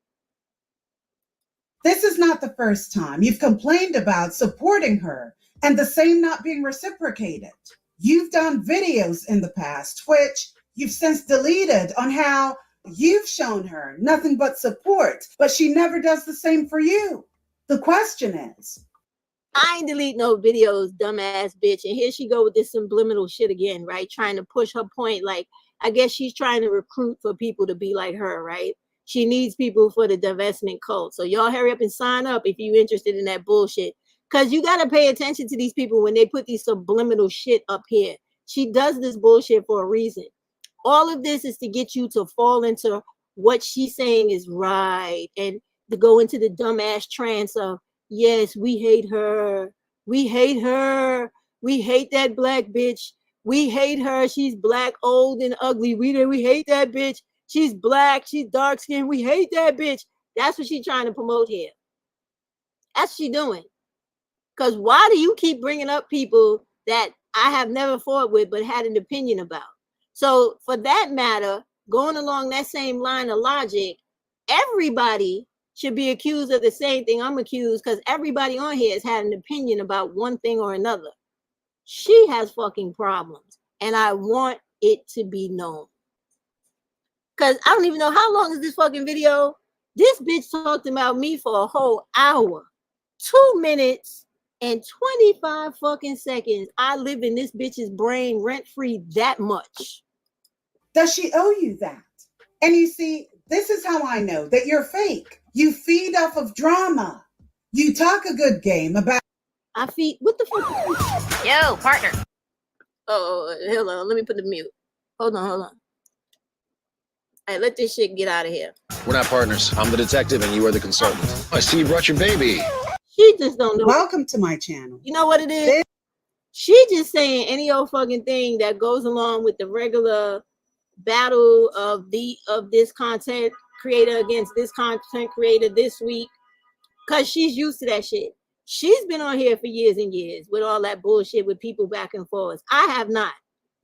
This is not the first time you've complained about supporting her and the same not being reciprocated. You've done videos in the past, which you've since deleted, on how you've shown her nothing but support, but she never does the same for you. The question is, I ain't delete no videos, dumbass bitch. And here she go with this subliminal shit again, right? Trying to push her point. Like, I guess she's trying to recruit for people to be like her, right? She needs people for the divestment cult. So y'all hurry up and sign up if you're interested in that bullshit. Because you got to pay attention to these people when they put these subliminal shit up here. She does this bullshit for a reason. All of this is to get you to fall into what she's saying is right and to go into the dumbass trance of, yes, we hate her. We hate her. We hate that black bitch. We hate her. She's black, old, and ugly. We hate that bitch. She's black. She's dark skinned. We hate that bitch. That's what she's trying to promote here. That's what she's doing. Because why do you keep bringing up people that I have never fought with but had an opinion about? So for that matter, going along that same line of logic, everybody should be accused of the same thing I'm accused, because everybody on here has had an opinion about one thing or another. She has fucking problems, and I want it to be known. Because I don't even know how long is this fucking video. This bitch talked about me for a whole hour, 2 minutes and 25 fucking seconds. I live in this bitch's brain rent-free that much. does she owe you that? And you see, this is how I know that you're fake. You feed off of drama. You talk a good game about. I feed, what the fuck? Yo, partner. Oh, hold on. Let me put the mute. Hold on. Hey, let this shit get out of here. We're not partners. I'm the detective and you are the consultant. I see you brought your baby. She just don't know. Welcome to my channel. You know what it is? She just saying any old fucking thing that goes along with the regular battle of this content creator against this content creator this week, because she's used to that shit. She's been on here for years and years with all that bullshit with people back and forth. I have not.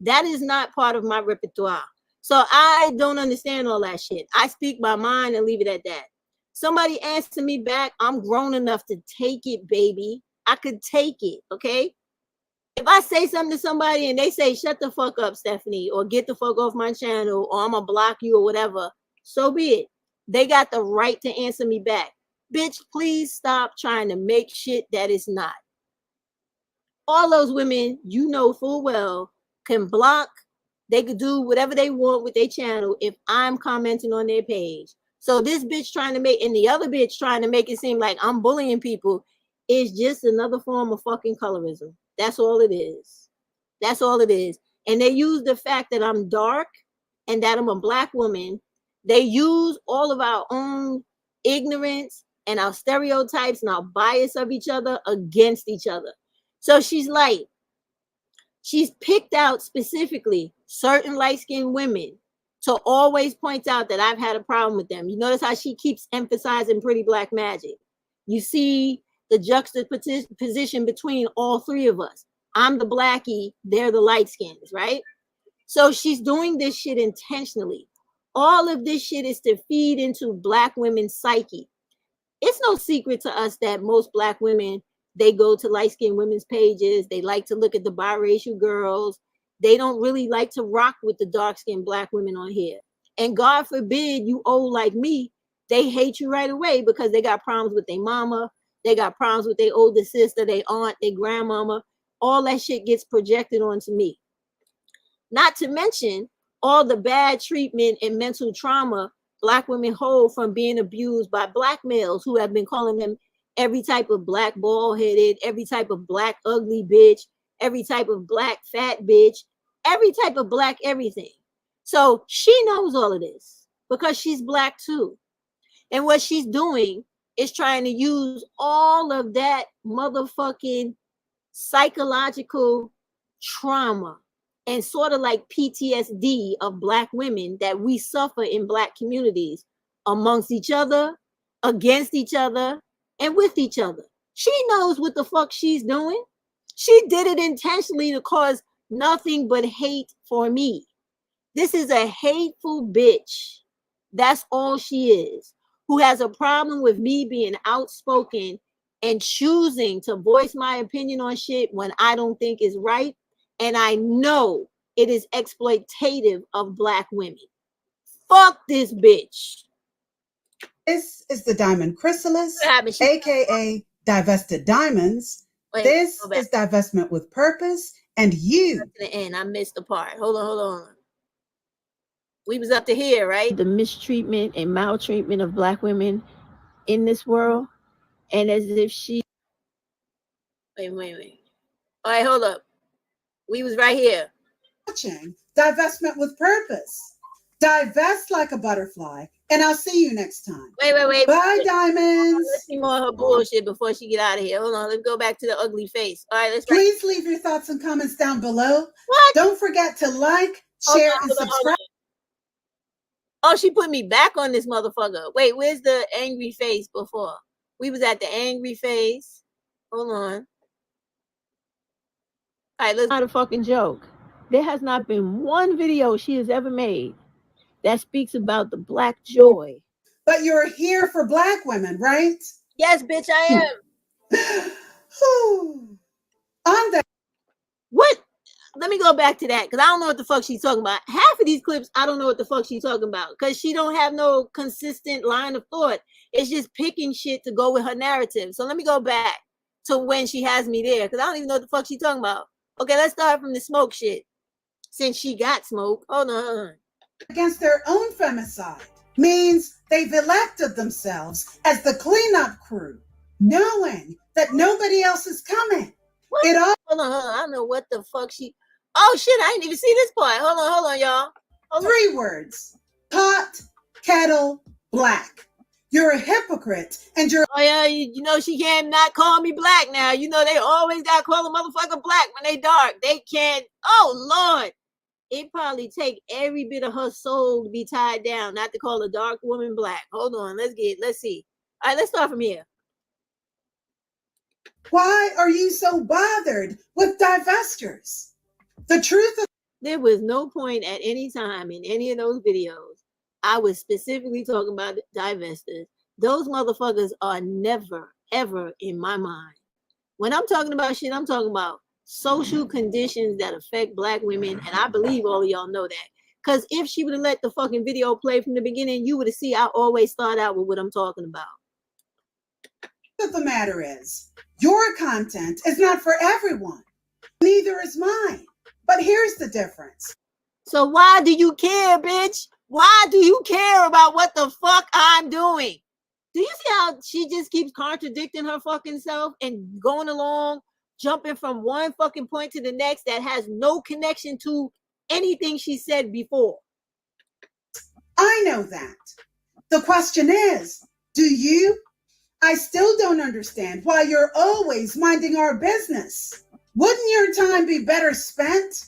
That is not part of my repertoire. So I don't understand all that shit. I speak my mind and leave it at that. Somebody answer me back. I'm grown enough to take it, baby. I could take it, okay? If I say something to somebody and they say, shut the fuck up, Stephanie, or get the fuck off my channel, or I'm gonna block you or whatever, so be it. They got the right to answer me back. Bitch, please stop trying to make shit that is not. All those women, you know full well, can block. They could do whatever they want with their channel if I'm commenting on their page. So this bitch trying to make, and the other bitch trying to make it seem like I'm bullying people is just another form of fucking colorism. That's all it is. That's all it is. And they use the fact that I'm dark and that I'm a black woman. They use all of our own ignorance and our stereotypes and our bias of each other against each other. So she's light. She's picked out specifically certain light-skinned women to always point out that I've had a problem with them. You notice how she keeps emphasizing Pretty Black Magic. You see the juxtaposition between all three of us. I'm the blackie, they're the light skins, right? So she's doing this shit intentionally. All of this shit is to feed into black women's psyche. It's no secret to us that most black women, they go to light-skinned women's pages. They like to look at the biracial girls. They don't really like to rock with the dark-skinned black women on here. And God forbid you old like me, they hate you right away because they got problems with their mama. They got problems with their older sister, their aunt, their grandmama. all that shit gets projected onto me. Not to mention all the bad treatment and mental trauma Black women hold from being abused by Black males who have been calling them every type of Black bald-headed, every type of Black ugly bitch, every type of Black fat bitch, every type of Black everything. So she knows all of this because she's Black too. And what she's doing is trying to use all of that motherfucking psychological trauma and sort of like PTSD of Black women that we suffer in Black communities amongst each other, against each other, and with each other. She knows what the fuck she's doing. She did it intentionally to cause nothing but hate for me. This is a hateful bitch. That's all she is, who has a problem with me being outspoken and choosing to voice my opinion on shit when I don't think is right. And I know it is exploitative of Black women. Fuck this bitch. This is the Diamond Chrysalis, What happened? aka Divested Diamonds. Wait, This go back is divestment with purpose, and you. to the end. I missed the part. Hold on. We was up to here, right? The mistreatment and maltreatment of Black women in this world. And as if she... Wait. All right, hold up. We was right here. Watching Divestment with Purpose. Divest like a butterfly, and I'll see you next time. Wait. Bye, diamonds. Let's see more of her bullshit before she get out of here. Hold on, let's go back to the ugly face. All right, let's... Please leave your thoughts and comments down below. What? Don't forget to like, share, and subscribe. Oh, she put me back on this motherfucker. Wait, where's the angry face before? We was at the angry face. Hold on. All right, let's... Not a fucking joke. There has not been one video she has ever made that speaks about the Black joy. But you're here for Black women, right? Yes, bitch, I am. On that. What? Let me go back to that because I don't know what the fuck she's talking about. Half of these clips, I don't know what the fuck she's talking about because she don't have no consistent line of thought. It's just picking shit to go with her narrative. So let me go back to when she has me there because I don't even know what the fuck she's talking about. Okay, let's start from the smoke shit. Since she got smoke. Hold on. Against their own femicide means they've elected themselves as the cleanup crew, knowing that nobody else is coming. What? It all... Hold on. I don't know what the fuck she... Oh, shit, I didn't even see this part. Hold on, y'all. Three words. Pot, kettle, black. You're a hypocrite, and you're... Oh, yeah, you know she can't not call me Black now. You know they always got to call a motherfucker Black when they dark. They can't... Oh, Lord. It probably take every bit of her soul to be tied down, not to call a dark woman Black. Hold on, let's see. All right, let's start from here. Why are you so bothered with divestors? The truth of... There was no point at any time in any of those videos I was specifically talking about divestors. Those motherfuckers are never, ever in my mind. When I'm talking about shit, I'm talking about social conditions that affect Black women, and I believe all of y'all know that. Because if she would have let the fucking video play from the beginning, you would have seen I always start out with what I'm talking about. The matter is, your content is not for everyone. Neither is mine. But here's the difference. So why do you care, bitch? Why do you care about what the fuck I'm doing? Do you see how she just keeps contradicting her fucking self and going along, jumping from one fucking point to the next that has no connection to anything she said before? I know that. The question is, do you? I still don't understand why you're always minding our business. Wouldn't your time be better spent?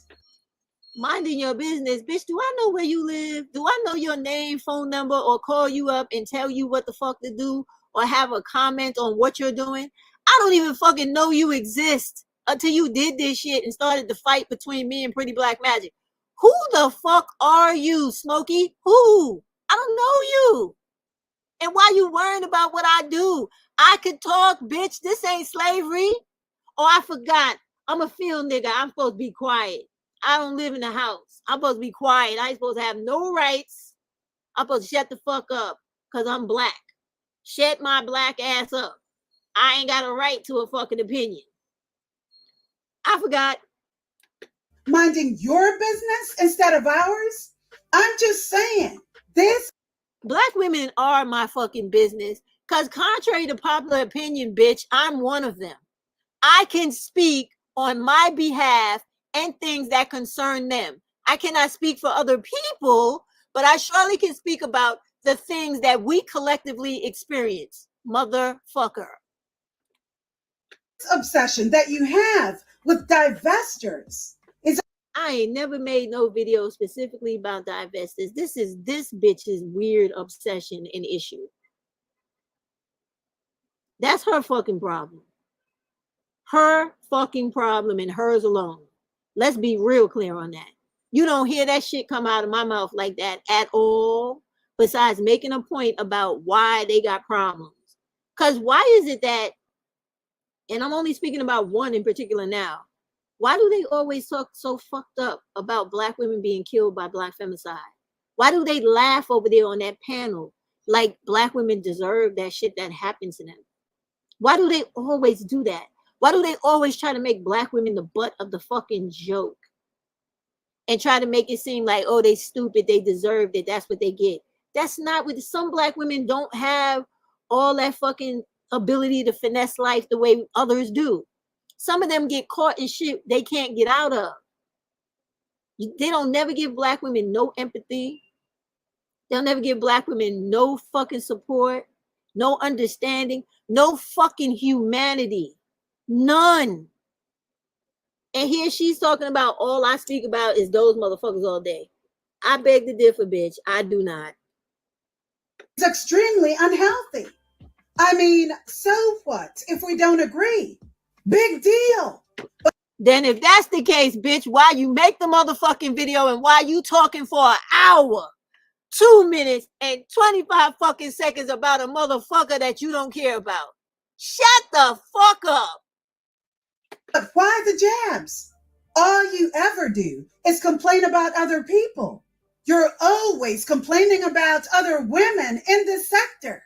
Minding your business, bitch. Do I know where you live? Do I know your name, phone number, or call you up and tell you what the fuck to do or have a comment on what you're doing? I don't even fucking know you exist until you did this shit and started the fight between me and Pretty Black Magic. Who the fuck are you, Smokey? Who? I don't know you. And why you worrying about what I do? I could talk, bitch. This ain't slavery. Oh, I forgot. I'm a field nigga. I'm supposed to be quiet. I don't live in the house. I'm supposed to be quiet. I ain't supposed to have no rights. I'm supposed to shut the fuck up because I'm Black. Shut my Black ass up. I ain't got a right to a fucking opinion. I forgot. Minding your business instead of ours? I'm just saying, this. Black women are my fucking business. Because contrary to popular opinion, bitch, I'm one of them. I can speak on my behalf and things that concern them. I cannot speak for other people, but I surely can speak about the things that we collectively experience. Motherfucker. Obsession that you have with divestors is. I ain't never made no video specifically about divestors. This is this bitch's weird obsession and issue. That's her fucking problem. Her fucking problem and hers alone. Let's be real clear on that. You don't hear that shit come out of my mouth like that at all, besides making a point about why they got problems. Because why is it that, and I'm only speaking about one in particular now, why do they always talk so fucked up about Black women being killed by Black femicide? Why do they laugh over there on that panel like Black women deserve that shit that happened to them? Why do they always do that? Why do they always try to make Black women the butt of the fucking joke? And try to make it seem like, oh, they stupid, they deserved it, that's what they get. That's not what some Black women don't have all that fucking ability to finesse life the way others do. Some of them get caught in shit they can't get out of. They don't never give Black women no empathy. They'll never give Black women no fucking support, no understanding, no fucking humanity. None. And here she's talking about all I speak about is those motherfuckers all day. I beg to differ, bitch. I do not. It's extremely unhealthy. I mean, so what if we don't agree? Big deal. Then if that's the case, bitch, why you make the motherfucking video and why you talking for an hour, 2 minutes and 25 fucking seconds about a motherfucker that you don't care about? Shut the fuck up. But why the jabs? All you ever do is complain about other people. You're always complaining about other women in this sector.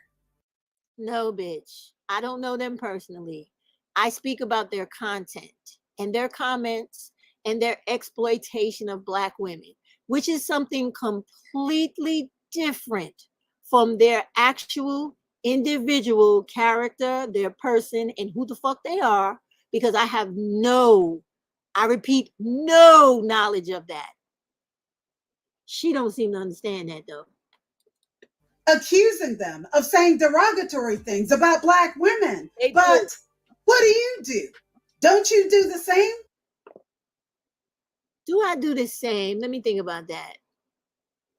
No, bitch. I don't know them personally. I speak about their content and their comments and their exploitation of Black women, which is something completely different from their actual individual character, their person, and who the fuck they are, because I have I repeat, no knowledge of that. She don't seem to understand that though. Accusing them of saying derogatory things about Black women. But what do? Don't you do the same? Do I do the same? Let me think about that.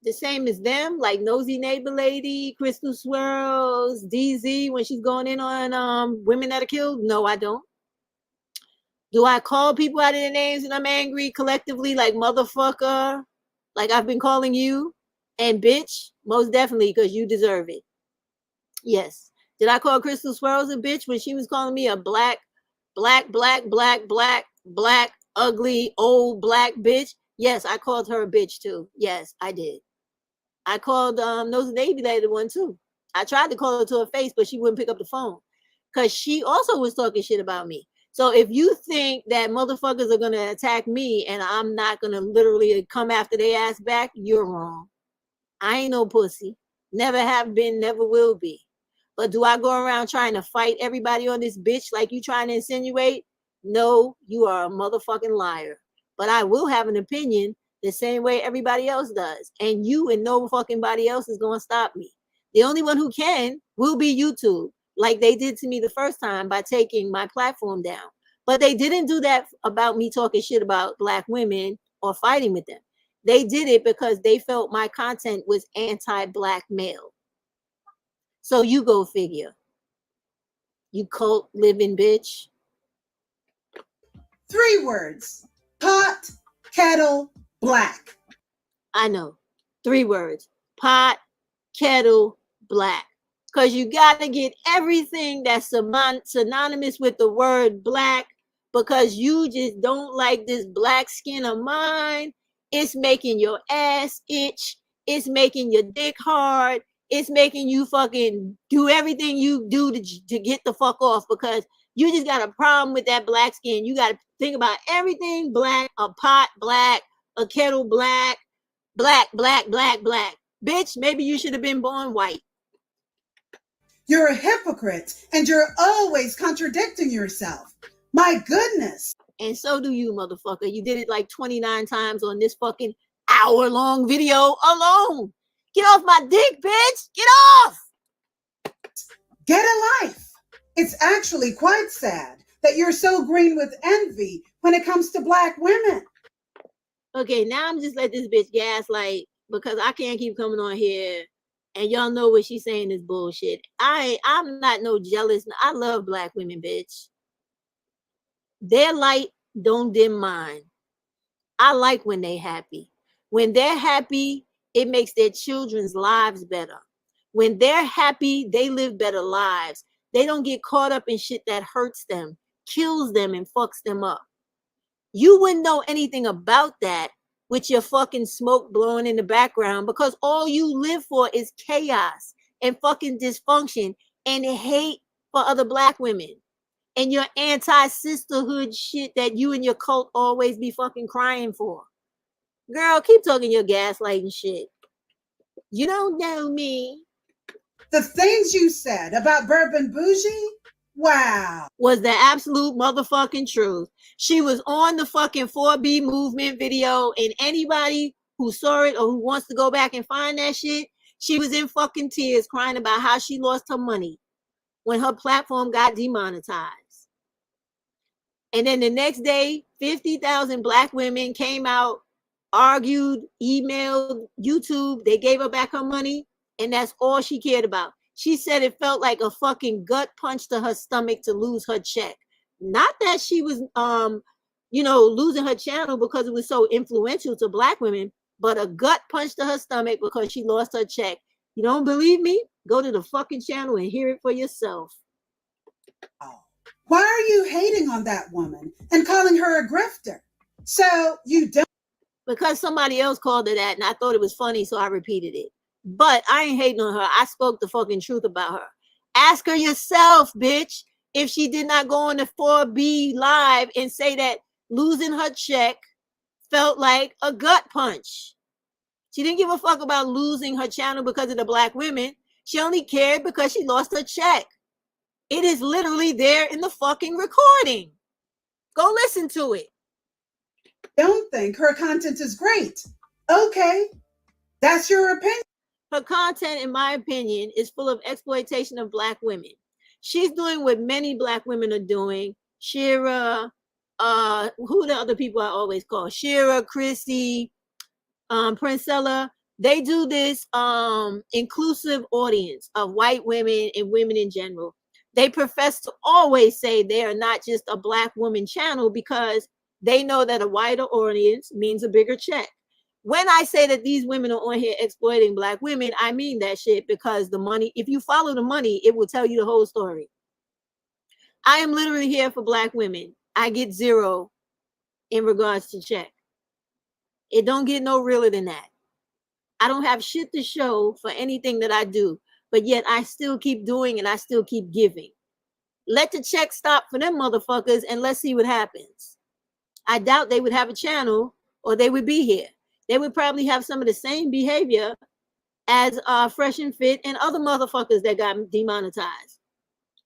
The same as them, like Nosy Neighbor Lady, Crystal Swirls, DZ when she's going in on women that are killed? No, I don't. Do I call people out of their names and I'm angry collectively like motherfucker? Like I've been calling you? And bitch? Most definitely, because you deserve it. Yes. Did I call Crystal Swirls a bitch when she was calling me a black, ugly, old black bitch? Yes, I called her a bitch too. Yes, I did. I called Nosy Navy Lady one too. I tried to call her to her face, but she wouldn't pick up the phone because she also was talking shit about me. So if you think that motherfuckers are gonna attack me and I'm not gonna literally come after their ass back, you're wrong. I ain't no pussy. Never have been, never will be. But do I go around trying to fight everybody on this bitch like you trying to insinuate? No, you are a motherfucking liar. But I will have an opinion the same way everybody else does. And you and no fucking body else is going to stop me. The only one who can will be YouTube, like they did to me the first time by taking my platform down. But they didn't do that about me talking shit about Black women or fighting with them. They did it because they felt my content was anti-Black male. So you go figure. You cult living bitch. 3 words. Pot, kettle, black. I know. 3 words. Pot, kettle, black. Because you got to get everything that's synonymous with the word black, because you just don't like this black skin of mine. It's making your ass itch. It's making your dick hard. It's making you fucking do everything you do to get the fuck off, because You just got a problem with that black skin. You got to think about everything black, a pot black, a kettle black, black, black, black, black. Bitch, maybe you should have been born white. You're a hypocrite and you're always contradicting yourself. My goodness. And so do you, motherfucker. You did it like 29 times on this fucking hour-long video alone. Get off my dick, bitch. Get off. Get a life. It's actually quite sad that you're so green with envy when it comes to black women. Okay, now I'm just let this bitch gaslight because I can't keep coming on here and y'all know what she's saying is bullshit. I'm not no jealous. I love black women, bitch. Their light don't dim mine. I like when they happy. When they're happy, it makes their children's lives better. When they're happy, they live better lives. They don't get caught up in shit that hurts them, kills them, and fucks them up. You wouldn't know anything about that with your fucking smoke blowing in the background because all you live for is chaos and fucking dysfunction and hate for other black women and your anti-sisterhood shit that you and your cult always be fucking crying for. Girl, keep talking your gaslighting shit. You don't know me. The things you said about Bourbon Bougie, wow. Was the absolute motherfucking truth. She was on the fucking 4B movement video, and anybody who saw it or who wants to go back and find that shit, she was in fucking tears crying about how she lost her money when her platform got demonetized. And then the next day, 50,000 black women came out, argued, emailed, YouTube. They gave her back her money, and that's all she cared about. She said it felt like a fucking gut punch to her stomach to lose her check. Not that she was, losing her channel because it was so influential to black women, but a gut punch to her stomach because she lost her check. You don't believe me? Go to the fucking channel and hear it for yourself. Why are you hating on that woman and calling her a grifter? So you don't. Because somebody else called her that and I thought it was funny, so I repeated it. But I ain't hating on her. I spoke the fucking truth about her. Ask her yourself, bitch, if she did not go on the 4B live and say that losing her check felt like a gut punch. She didn't give a fuck about losing her channel because of the black women. She only cared because she lost her check. It is literally there in the fucking recording. Go listen to it. Don't think her content is great. Okay, that's your opinion. Her content, in my opinion, is full of exploitation of black women. She's doing what many black women are doing. Shira, who are the other people I always call? Shira, Chrissy, Princella. They do this inclusive audience of white women and women in general. They profess to always say they are not just a black woman channel because they know that a wider audience means a bigger check. When I say that these women are on here exploiting black women, I mean that shit because the money, if you follow the money, it will tell you the whole story. I am literally here for black women. I get zero in regards to check. It don't get no realer than that. I don't have shit to show for anything that I do, but yet I still keep doing and I still keep giving. Let the check stop for them motherfuckers and let's see what happens. I doubt they would have a channel or they would be here. They would probably have some of the same behavior as Fresh and Fit and other motherfuckers that got demonetized.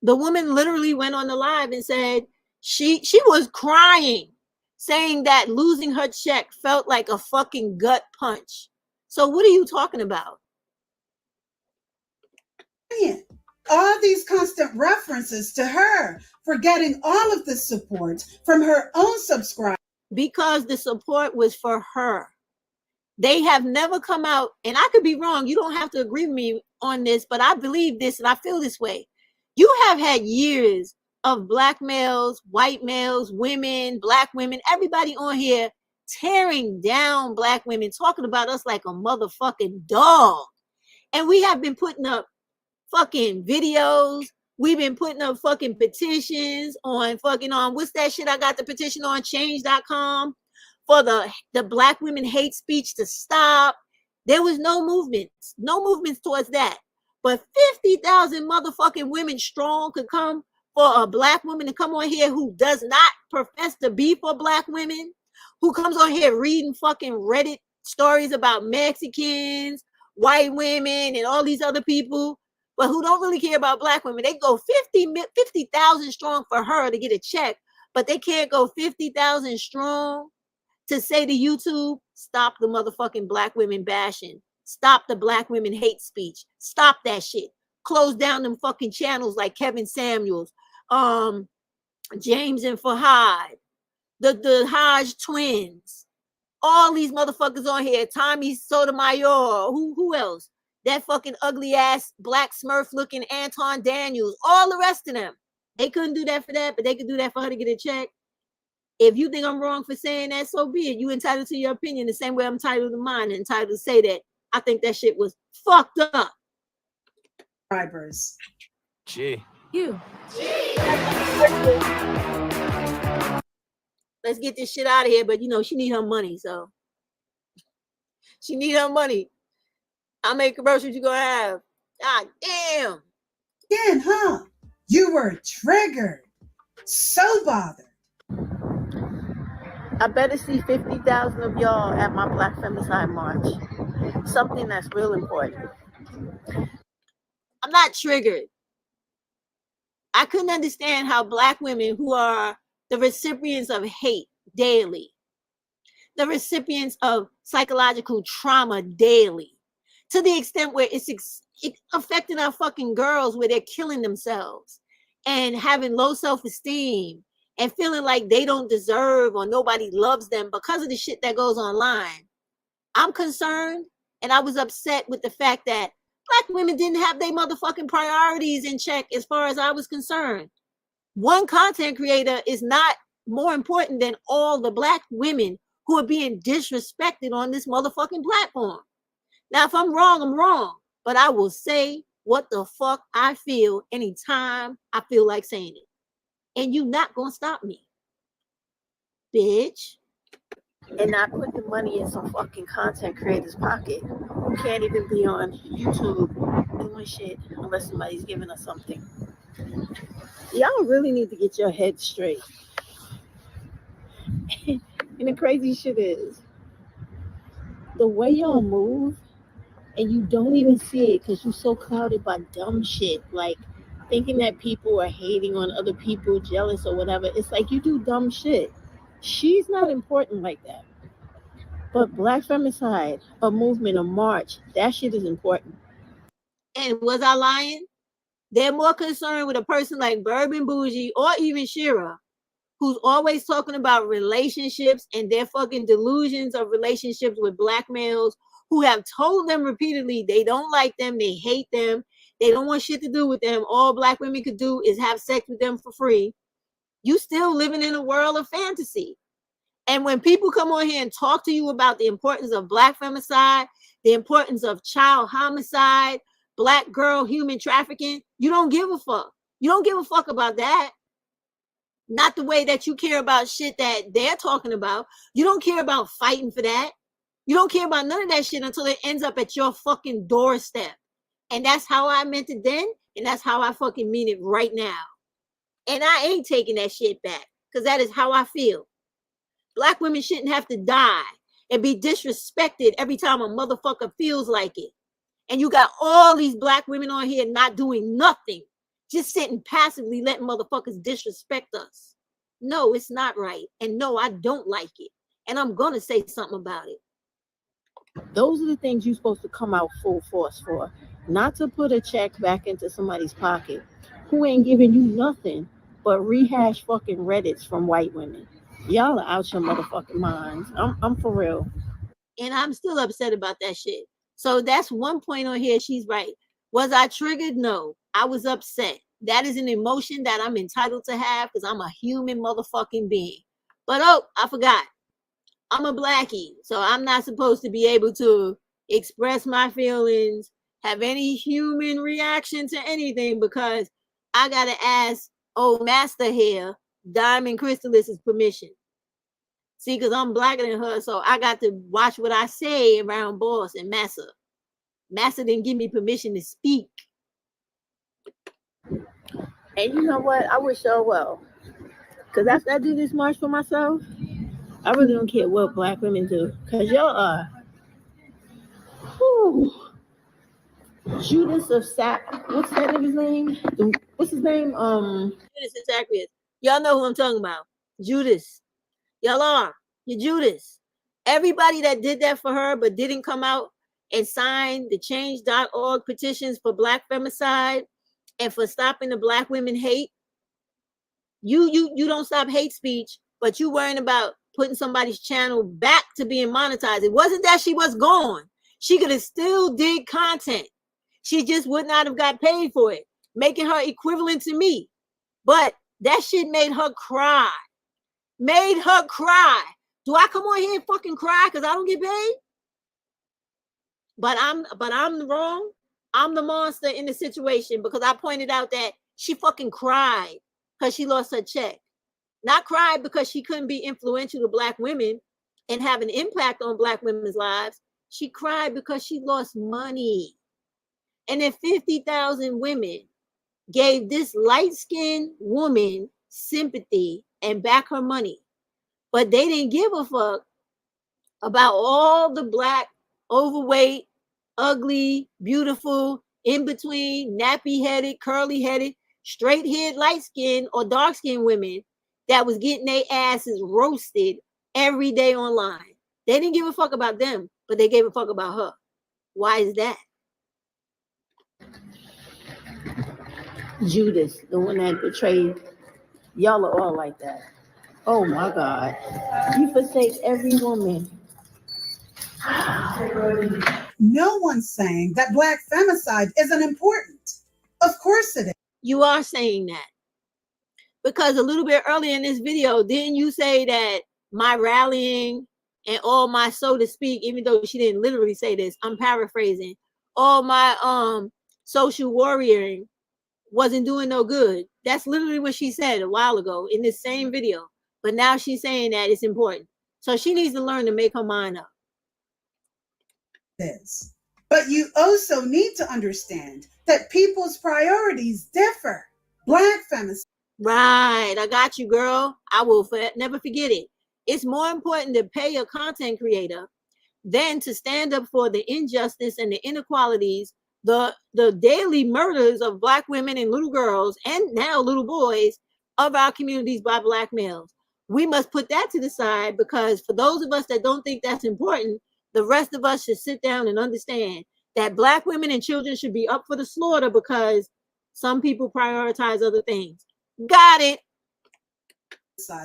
The woman literally went on the live and said she was crying, saying that losing her check felt like a fucking gut punch. So what are you talking about? All these constant references to her for getting all of the support from her own subscribers. Because the support was for her. They have never come out, and I could be wrong. You don't have to agree with me on this, but I believe this and I feel this way. You have had years of black males, white males, women, black women, everybody on here tearing down black women, talking about us like a motherfucking dog. And we have been putting up fucking videos. We've been putting up fucking petitions on fucking what's that shit I got the petition on change.com for the black women hate speech to stop. There was no movements towards that. But 50,000 motherfucking women strong could come for a black woman to come on here who does not profess to be for black women, who comes on here reading fucking Reddit stories about Mexicans, white women, and all these other people, but who don't really care about black women. They go 50,000 strong for her to get a check, but they can't go 50,000 strong to say to YouTube, stop the motherfucking black women bashing. Stop the black women hate speech. Stop that shit. Close down them fucking channels like Kevin Samuels, James and Fahad, the Hodge twins, all these motherfuckers on here, Tommy Sotomayor, who else? That fucking ugly ass black smurf looking Anton Daniels, all the rest of them. They couldn't do that for that, but they could do that for her to get a check. If you think I'm wrong for saying that, so be it. You entitled to your opinion the same way I'm entitled to mine and entitled to say that I think that shit was fucked up. Subscribers. Gee. You. Let's get this shit out of here. But you know, she need her money, so she need her money. How many commercials you gonna have? God damn. Again, huh? You were triggered. So bothered. I better see 50,000 of y'all at my Black Femicide March. Something that's real important. I'm not triggered. I couldn't understand how black women who are the recipients of hate daily, the recipients of psychological trauma daily, to the extent where it's affecting our fucking girls where they're killing themselves and having low self-esteem and feeling like they don't deserve or nobody loves them because of the shit that goes online. I'm concerned, and I was upset with the fact that black women didn't have their motherfucking priorities in check as far as I was concerned. One content creator is not more important than all the black women who are being disrespected on this motherfucking platform. Now, if I'm wrong, I'm wrong, but I will say what the fuck I feel anytime I feel like saying it. And you not gonna stop me, bitch. And not put the money in some fucking content creator's pocket who can't even be on YouTube doing shit unless somebody's giving us something. Y'all really need to get your head straight. And the crazy shit is, the way y'all move, and you don't even see it because you're so clouded by dumb shit, like thinking that people are hating on other people, jealous or whatever. It's like you do dumb shit. She's not important like that. But Black Femicide, a movement, a march, that shit is important. And was I lying? They're more concerned with a person like Bourbon Bougie or even Shira, who's always talking about relationships and their fucking delusions of relationships with black males who have told them repeatedly they don't like them, they hate them, they don't want shit to do with them. All black women could do is have sex with them for free. You still living in a world of fantasy. And when people come on here and talk to you about the importance of Black femicide, the importance of child homicide, black girl human trafficking, you don't give a fuck. You don't give a fuck about that. Not the way that you care about shit that they're talking about. You don't care about fighting for that. You don't care about none of that shit until it ends up at your fucking doorstep. And that's how I meant it then, and that's how I fucking mean it right now. And I ain't taking that shit back, because that is how I feel. Black women shouldn't have to die and be disrespected every time a motherfucker feels like it. And you got all these black women on here not doing nothing, just sitting passively letting motherfuckers disrespect us. No, it's not right. And no, I don't like it. And I'm going to say something about it. Those are the things you're supposed to come out full force for. Not to put a check back into somebody's pocket who ain't giving you nothing but rehash fucking Reddits from white women. Y'all are out your motherfucking minds. I'm for real. And I'm still upset about that shit. So that's one point on here. She's right. Was I triggered? No. I was upset. That is an emotion that I'm entitled to have because I'm a human motherfucking being. But oh, I forgot. I'm a blackie. So I'm not supposed to be able to express my feelings, have any human reaction to anything because I got to ask old master here, Diamond Crystallis's permission. See, because I'm blacker than her, so I got to watch what I say around Boss and Massa. Massa didn't give me permission to speak. And you know what? I wish y'all well. Because after I do this march for myself, I really don't care what black women do. Because y'all are whew, Judas of Sac. What's that nigga's name? What's his name? Judas of Sacrius. Y'all know who I'm talking about. Judas. Y'all are. You're Judas. Everybody that did that for her but didn't come out and sign the change.org petitions for black femicide and for stopping the black women hate. You don't stop hate speech, but you worrying about putting somebody's channel back to being monetized. It wasn't that she was gone. She could have still did content. She just would not have got paid for it, making her equivalent to me. But that shit made her cry. Made her cry. Do I come on here and fucking cry because I don't get paid? But I'm wrong. I'm the monster in the situation because I pointed out that she fucking cried because she lost her check. Not cried because she couldn't be influential to black women and have an impact on black women's lives. She cried because she lost money. And then 50,000 women gave this light-skinned woman sympathy and back her money. But they didn't give a fuck about all the black, overweight, ugly, beautiful, in between, nappy-headed, curly-headed, straight-haired, light-skinned or dark-skinned women that was getting their asses roasted every day online. They didn't give a fuck about them, but they gave a fuck about her. Why is that? Judas, the one that betrayed. Y'all are all like that. Oh my God. You forsake every woman. No one's saying that black femicide isn't important. Of course it is. You are saying that. Because a little bit earlier in this video, didn't you say that my rallying and all my, so to speak, even though she didn't literally say this, I'm paraphrasing, all my social warrioring wasn't doing no good. That's literally what she said a while ago in this same video. But now she's saying that it's important. So she needs to learn to make her mind up. Is. But you also need to understand that people's priorities differ. Black femicide. Right. I got you, girl. I will never forget it. It's more important to pay a content creator than to stand up for the injustice and the inequalities, the daily murders of black women and little girls and now little boys of our communities by black males. We must put that to the side because for those of us that don't think that's important, the rest of us should sit down and understand that black women and children should be up for the slaughter because some people prioritize other things. Got it.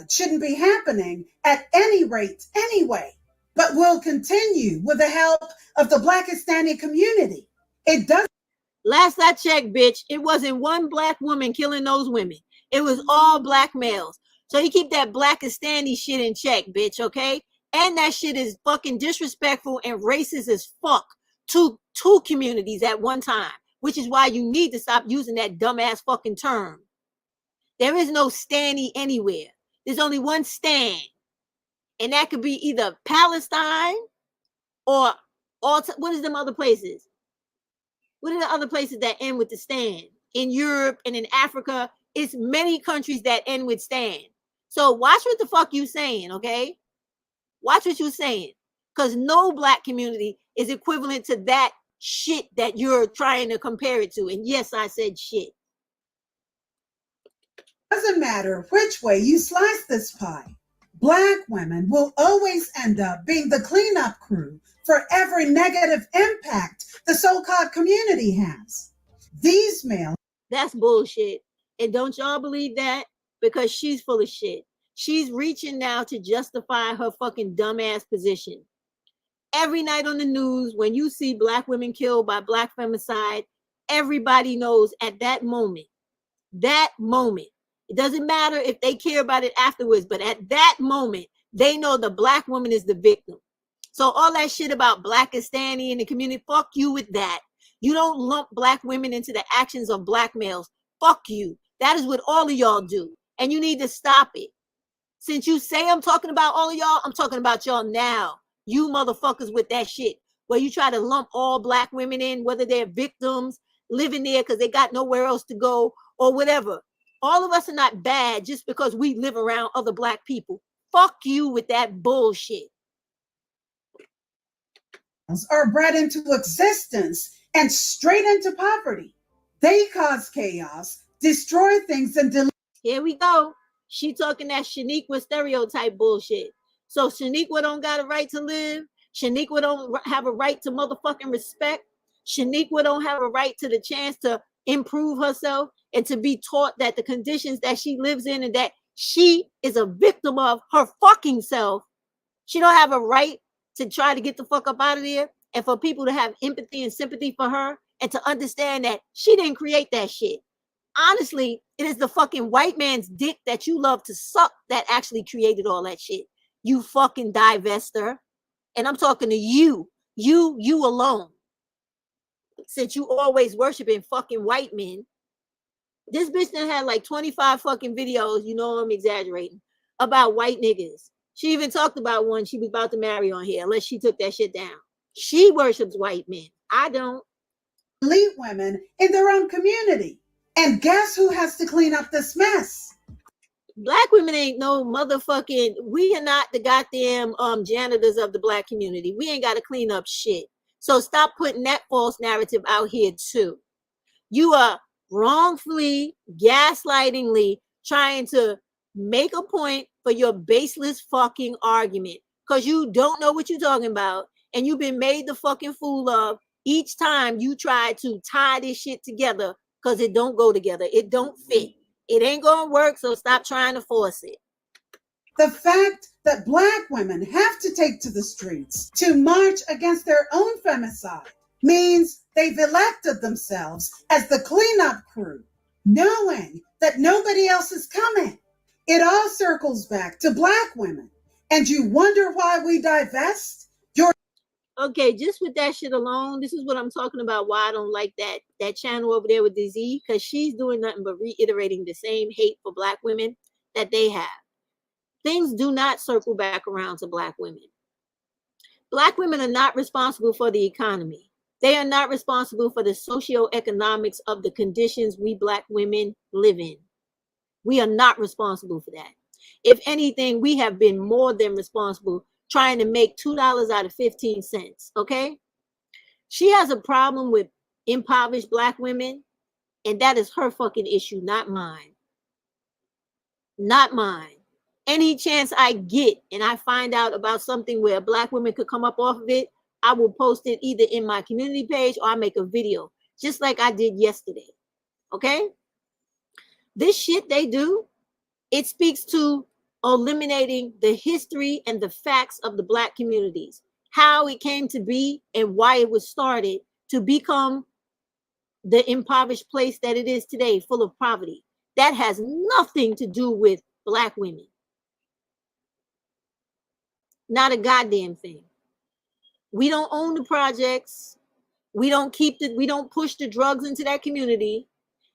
Shouldn't be happening at any rate anyway, but will continue with the help of the Blackistani community. It does. Last I checked, bitch, it wasn't one black woman killing those women. It was all black males. So you keep that Blackistani shit in check, bitch, okay? And that shit is fucking disrespectful and racist as fuck to two communities at one time, which is why you need to stop using that dumbass fucking term. There is no standee anywhere. There's only one stand. And that could be either Palestine or what is them other places? What are the other places that end with the stand? In Europe and in Africa, it's many countries that end with stand. So watch what the fuck you saying, okay? Watch what you're saying. Because no black community is equivalent to that shit that you're trying to compare it to. And yes, I said shit. Doesn't matter which way you slice this pie. Black women will always end up being the cleanup crew for every negative impact the so-called community has. These males. That's bullshit. And don't y'all believe that? Because she's full of shit. She's reaching now to justify her fucking dumbass position. Every night on the news, when you see black women killed by black femicide, everybody knows at that moment, it doesn't matter if they care about it afterwards, but at that moment, they know the black woman is the victim. So all that shit about Blackistani in the community, fuck you with that. You don't lump black women into the actions of black males. Fuck you. That is what all of y'all do. And you need to stop it. Since you say I'm talking about all of y'all, I'm talking about y'all now. You motherfuckers with that shit. Where you try to lump all black women in, whether they're victims, living there because they got nowhere else to go, or whatever. All of us are not bad just because we live around other black people. Fuck you with that bullshit. Are bred into existence and straight into poverty. They cause chaos, destroy things, and Here we go. She talking that Shaniqua stereotype bullshit. So Shaniqua don't got a right to live. Shaniqua don't have a right to motherfucking respect. Shaniqua don't have a right to the chance to improve herself and to be taught that the conditions that she lives in and that she is a victim of her fucking self. She don't have a right to try to get the fuck up out of there and for people to have empathy and sympathy for her and to understand that she didn't create that shit. Honestly, it is the fucking white man's dick that you love to suck that actually created all that shit. You fucking divester. And I'm talking to you. You alone. Since you always worshiping fucking white men. This bitch done had like 25 fucking videos, you know I'm exaggerating, about white niggas. She even talked about one she was about to marry on here, unless she took that shit down. She worships white men. I don't. Elite women in their own community. And guess who has to clean up this mess? Black women ain't no motherfucking, we are not the goddamn janitors of the black community. We ain't got to clean up shit. So stop putting that false narrative out here too. You are wrongfully, gaslightingly trying to make a point for your baseless fucking argument because you don't know what you're talking about and you've been made the fucking fool of each time you try to tie this shit together because it don't go together. It don't fit. It ain't gonna work, so stop trying to force it. The fact that black women have to take to the streets to march against their own femicide means they've elected themselves as the cleanup crew, knowing that nobody else is coming. It all circles back to black women. And you wonder why we divest? Okay, just with that shit alone, this is what I'm talking about, why I don't like that channel over there with the Z, because she's doing nothing but reiterating the same hate for black women that they have. Things do not circle back around to black women. Black women are not responsible for the economy. They are not responsible for the socioeconomics of the conditions we black women live in. We are not responsible for that. If anything, we have been more than responsible trying to make $2 out of 15 cents, okay? She has a problem with impoverished black women, and that is her fucking issue, not mine. Not mine. Any chance I get and I find out about something where black women could come up off of it, I will post it either in my community page or I make a video, just like I did yesterday, okay? This shit they do, it speaks to eliminating the history and the facts of the black communities, how it came to be and why it was started to become the impoverished place that it is today, full of poverty. That has nothing to do with black women. Not a goddamn thing. We don't own the projects. We don't push the drugs into that community.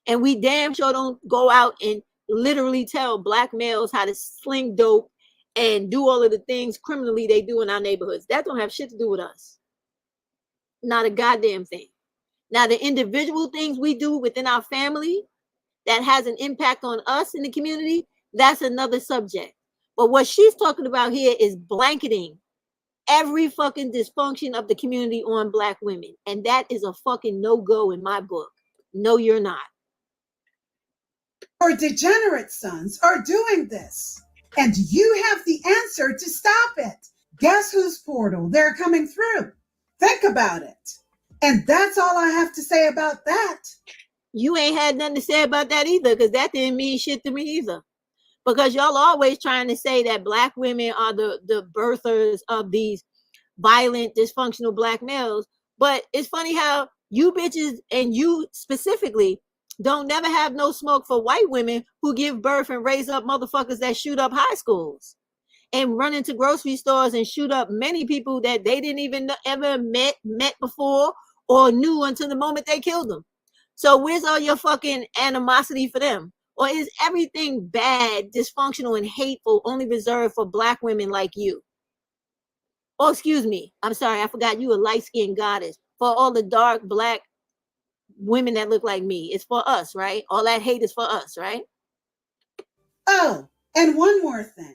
And we damn sure don't go out and literally tell black males how to sling dope and do all of the things criminally they do in our neighborhoods. That don't have shit to do with us. Not a goddamn thing. Now, the individual things we do within our family that has an impact on us in the community, that's another subject. But what she's talking about here is blanketing every fucking dysfunction of the community on black women. And that is a fucking no-go in my book. No, you're not. Your degenerate sons are doing this, and you have the answer to stop it. Guess whose portal they're coming through? Think about it. And that's all I have to say about that. You ain't had nothing to say about that either, because that didn't mean shit to me either. Because y'all always trying to say that black women are the birthers of these violent, dysfunctional black males. But it's funny how you bitches, and you specifically, don't never have no smoke for white women who give birth and raise up motherfuckers that shoot up high schools and run into grocery stores and shoot up many people that they didn't even ever met before or knew until the moment they killed them. So where's all your fucking animosity for them? Or is everything bad, dysfunctional, and hateful only reserved for black women like you? Oh, excuse me. I'm sorry. I forgot you a light-skinned goddess. For all the dark black women that look like me, it's for us, right? All that hate is for us, right? Oh, and one more thing.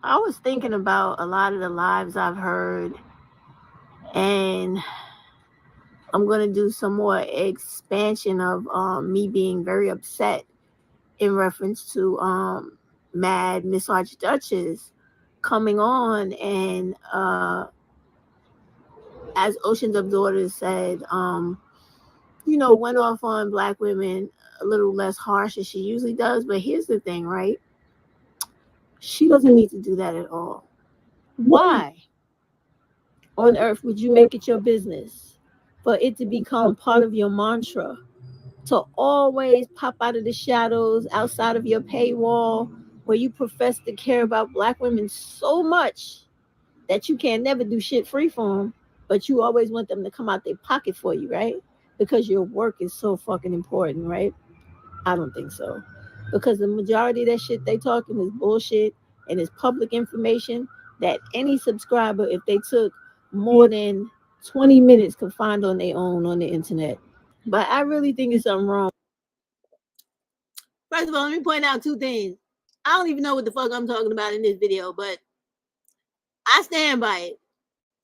I was thinking about a lot of the lives I've heard, and I'm going to do some more expansion of me being very upset in reference to Mad Miss Archduchess coming on and as Oceans of Daughters said, went off on black women a little less harsh as she usually does. But here's the thing, right? She doesn't need to do that at all. Why on earth would you make it your business for it to become part of your mantra to always pop out of the shadows outside of your paywall where you profess to care about black women so much that you can never do shit free for them, but you always want them to come out their pocket for you, right? Because your work is so fucking important, right? I don't think so. Because the majority of that shit they talking is bullshit and it's public information that any subscriber, if they took more than 20 minutes, could find on their own on the internet. But I really think it's something wrong. First of all, let me point out two things. I don't even know what the fuck I'm talking about in this video, but I stand by it.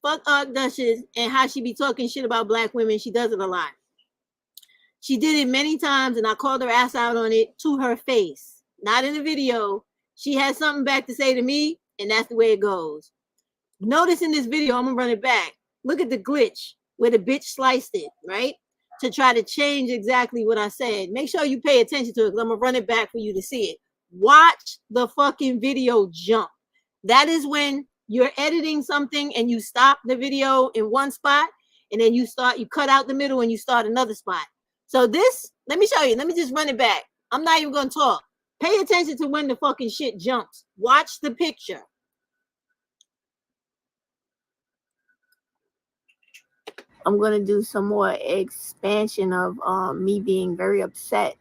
Fuck Archduchess and how she be talking shit about black women. She does it a lot. She did it many times, and I called her ass out on it to her face. Not in the video. She had something back to say to me, and that's the way it goes. Notice in this video, I'm going to run it back. Look at the glitch where the bitch sliced it, right? To try to change exactly what I said. Make sure you pay attention to it, because I'm going to run it back for you to see it. Watch the fucking video jump. That is when you're editing something and you stop the video in one spot, and then you cut out the middle and you start another spot. So this, let me show you. Let me just run it back. I'm not even going to talk. Pay attention to when the fucking shit jumps. Watch the picture. I'm going to do some more expansion of me being very upset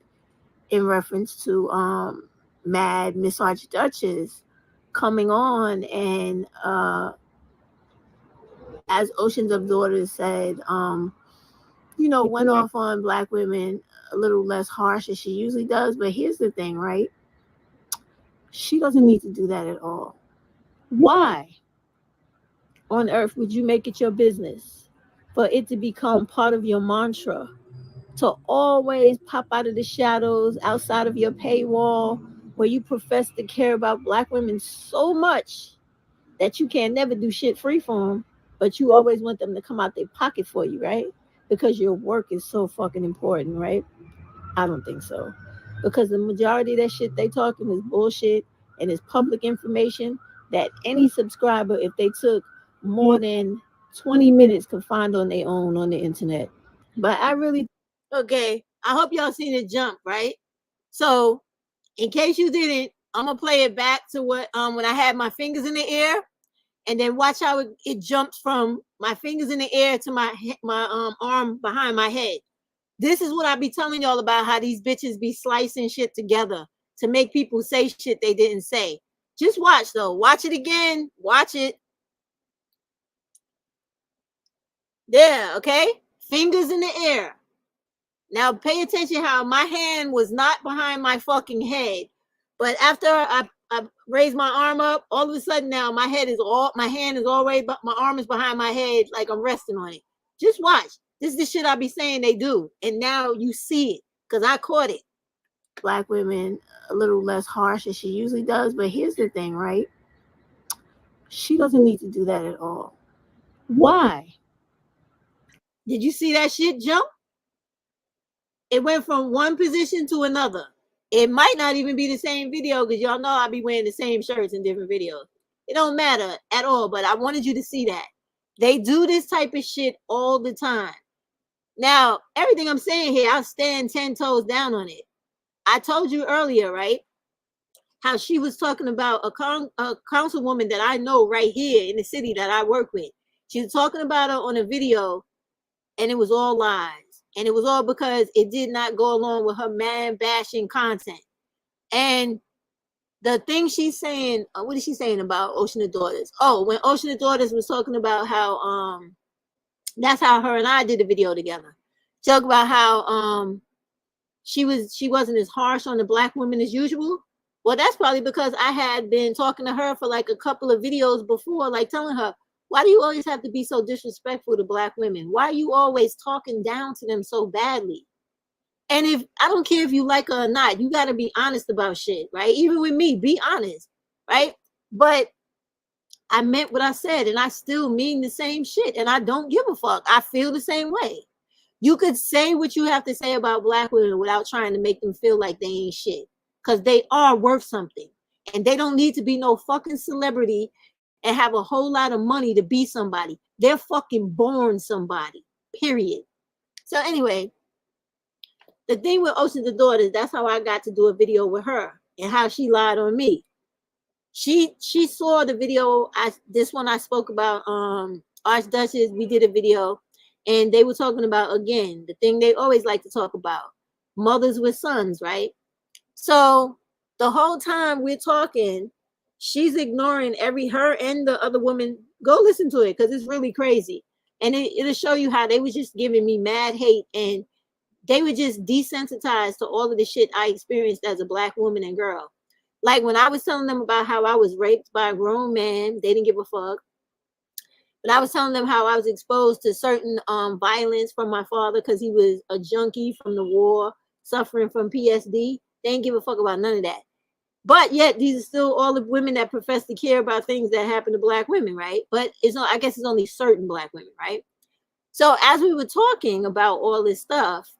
in reference to Mad Miss Archduchess coming on and as Oceans of Daughters said, went off on black women a little less harsh as she usually does. But here's the thing, right? She doesn't need to do that at all. Why on earth would you make it your business for it to become part of your mantra to always pop out of the shadows outside of your paywall where you profess to care about black women so much that you can never do shit free for them, but you always want them to come out their pocket for you, right? Because your work is so fucking important, right? I don't think so. Because the majority of that shit they talking is bullshit and it's public information that any subscriber, if they took more than 20 minutes, could find on their own on the internet. But I really, okay, I hope y'all seen it jump, right? So in case you didn't, I'm gonna play it back to what when I had my fingers in the air, and then watch how it jumps from my fingers in the air to my arm behind my head. This is what I be telling y'all about, how these bitches be slicing shit together to make people say shit they didn't say. Just watch though. Watch it again. Watch it. There, okay? Fingers in the air. Now pay attention how my hand was not behind my fucking head. But after I raised my arm up, all of a sudden now my hand is already, but my arm is behind my head like I'm resting on it. Just watch. This is the shit I be saying they do. And now you see it because I caught it. Black women a little less harsh as she usually does. But here's the thing, right? She doesn't need to do that at all. Why? Did you see that shit jump? It went from one position to another. It might not even be the same video because y'all know I be wearing the same shirts in different videos. It don't matter at all, but I wanted you to see that. They do this type of shit all the time. Now, everything I'm saying here, I stand 10 toes down on it. I told you earlier, right, how she was talking about a councilwoman that I know right here in the city that I work with. She was talking about her on a video, and it was all lies. And it was all because it did not go along with her man bashing content. And the thing she's saying, what is she saying about Ocean of Daughters? Oh, when Ocean of Daughters was talking about how that's how her and I did a video together. Talk about how she wasn't as harsh on the black women as usual. Well, that's probably because I had been talking to her for like a couple of videos before, like telling her, why do you always have to be so disrespectful to black women? Why are you always talking down to them so badly? And if I don't care if you like her or not, you got to be honest about shit, right? Even with me, be honest, right? But I meant what I said, and I still mean the same shit, and I don't give a fuck. I feel the same way. You could say what you have to say about black women without trying to make them feel like they ain't shit, because they are worth something, and they don't need to be no fucking celebrity and have a whole lot of money to be somebody. They're fucking born somebody, period. So anyway, the thing with Ocean the Daughters, that's how I got to do a video with her and how she lied on me. She saw the video. This one I spoke about, Archduchess. We did a video, and they were talking about, again, the thing they always like to talk about, mothers with sons, right? So the whole time we're talking, she's ignoring her and the other woman. Go listen to it because it's really crazy, and it'll show you how they was just giving me mad hate, and they were just desensitized to all of the shit I experienced as a black woman and girl. Like when I was telling them about how I was raped by a grown man, they didn't give a fuck. But I was telling them how I was exposed to certain violence from my father because he was a junkie from the war, suffering from PSD. They didn't give a fuck about none of that. But yet, these are still all the women that profess to care about things that happen to black women, right? But I guess it's only certain black women, right? So as we were talking about all this stuff,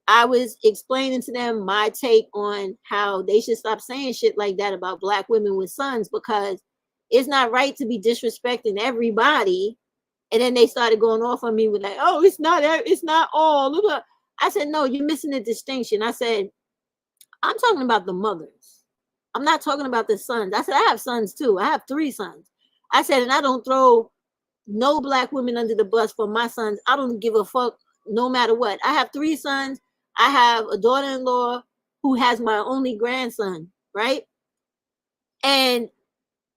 I was explaining to them my take on how they should stop saying shit like that about black women with sons, because it's not right to be disrespecting everybody. And then they started going off on me with like, oh, it's not all. I said, no, you're missing the distinction. I said, I'm talking about the mothers. I'm not talking about the sons. I said, I have sons too. I have 3 sons. I said, and I don't throw no black women under the bus for my sons. I don't give a fuck no matter what. I have 3 sons. I have a daughter-in-law who has my only grandson, right? And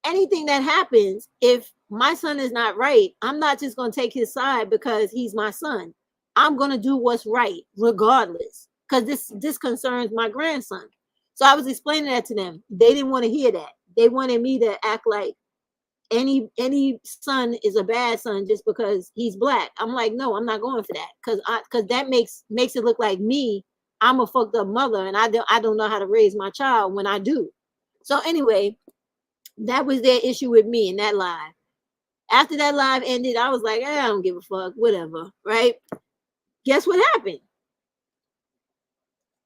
anything that happens, if my son is not right, I'm not just going to take his side because he's my son. I'm going to do what's right regardless, because this concerns my grandson. So I was explaining that to them. They didn't want to hear that. They wanted me to act like any son is a bad son just because he's black. I'm like, no, I'm not going for that, because that makes it look like me. I'm a fucked up mother, and I don't know how to raise my child when I do. So anyway, that was their issue with me in that live. After that live ended, I was like, I don't give a fuck, whatever, right? Guess what happened?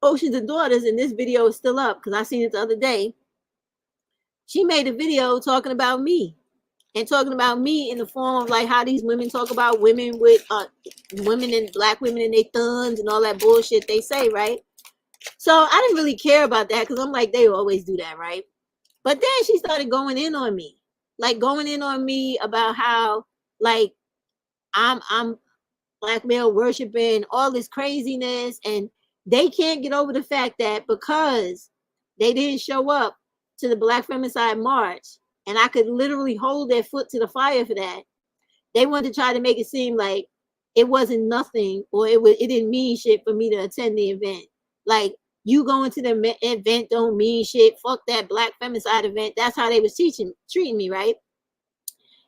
Ocean's Daughters, and this video is still up because I seen it the other day. She made a video talking about me. And talking about me in the form of like how these women talk about women with women and black women and they thuns and all that bullshit they say, right? So I didn't really care about that because I'm like, they always do that, right? But then she started going in on me about how like I'm black male worshiping, all this craziness, and they can't get over the fact that because they didn't show up to the Black Femicide March, and I could literally hold their foot to the fire for that, they wanted to try to make it seem like it wasn't nothing, or it didn't mean shit for me to attend the event. Like, you going to the event don't mean shit. Fuck that Black Femicide event. That's how they was treating me, right?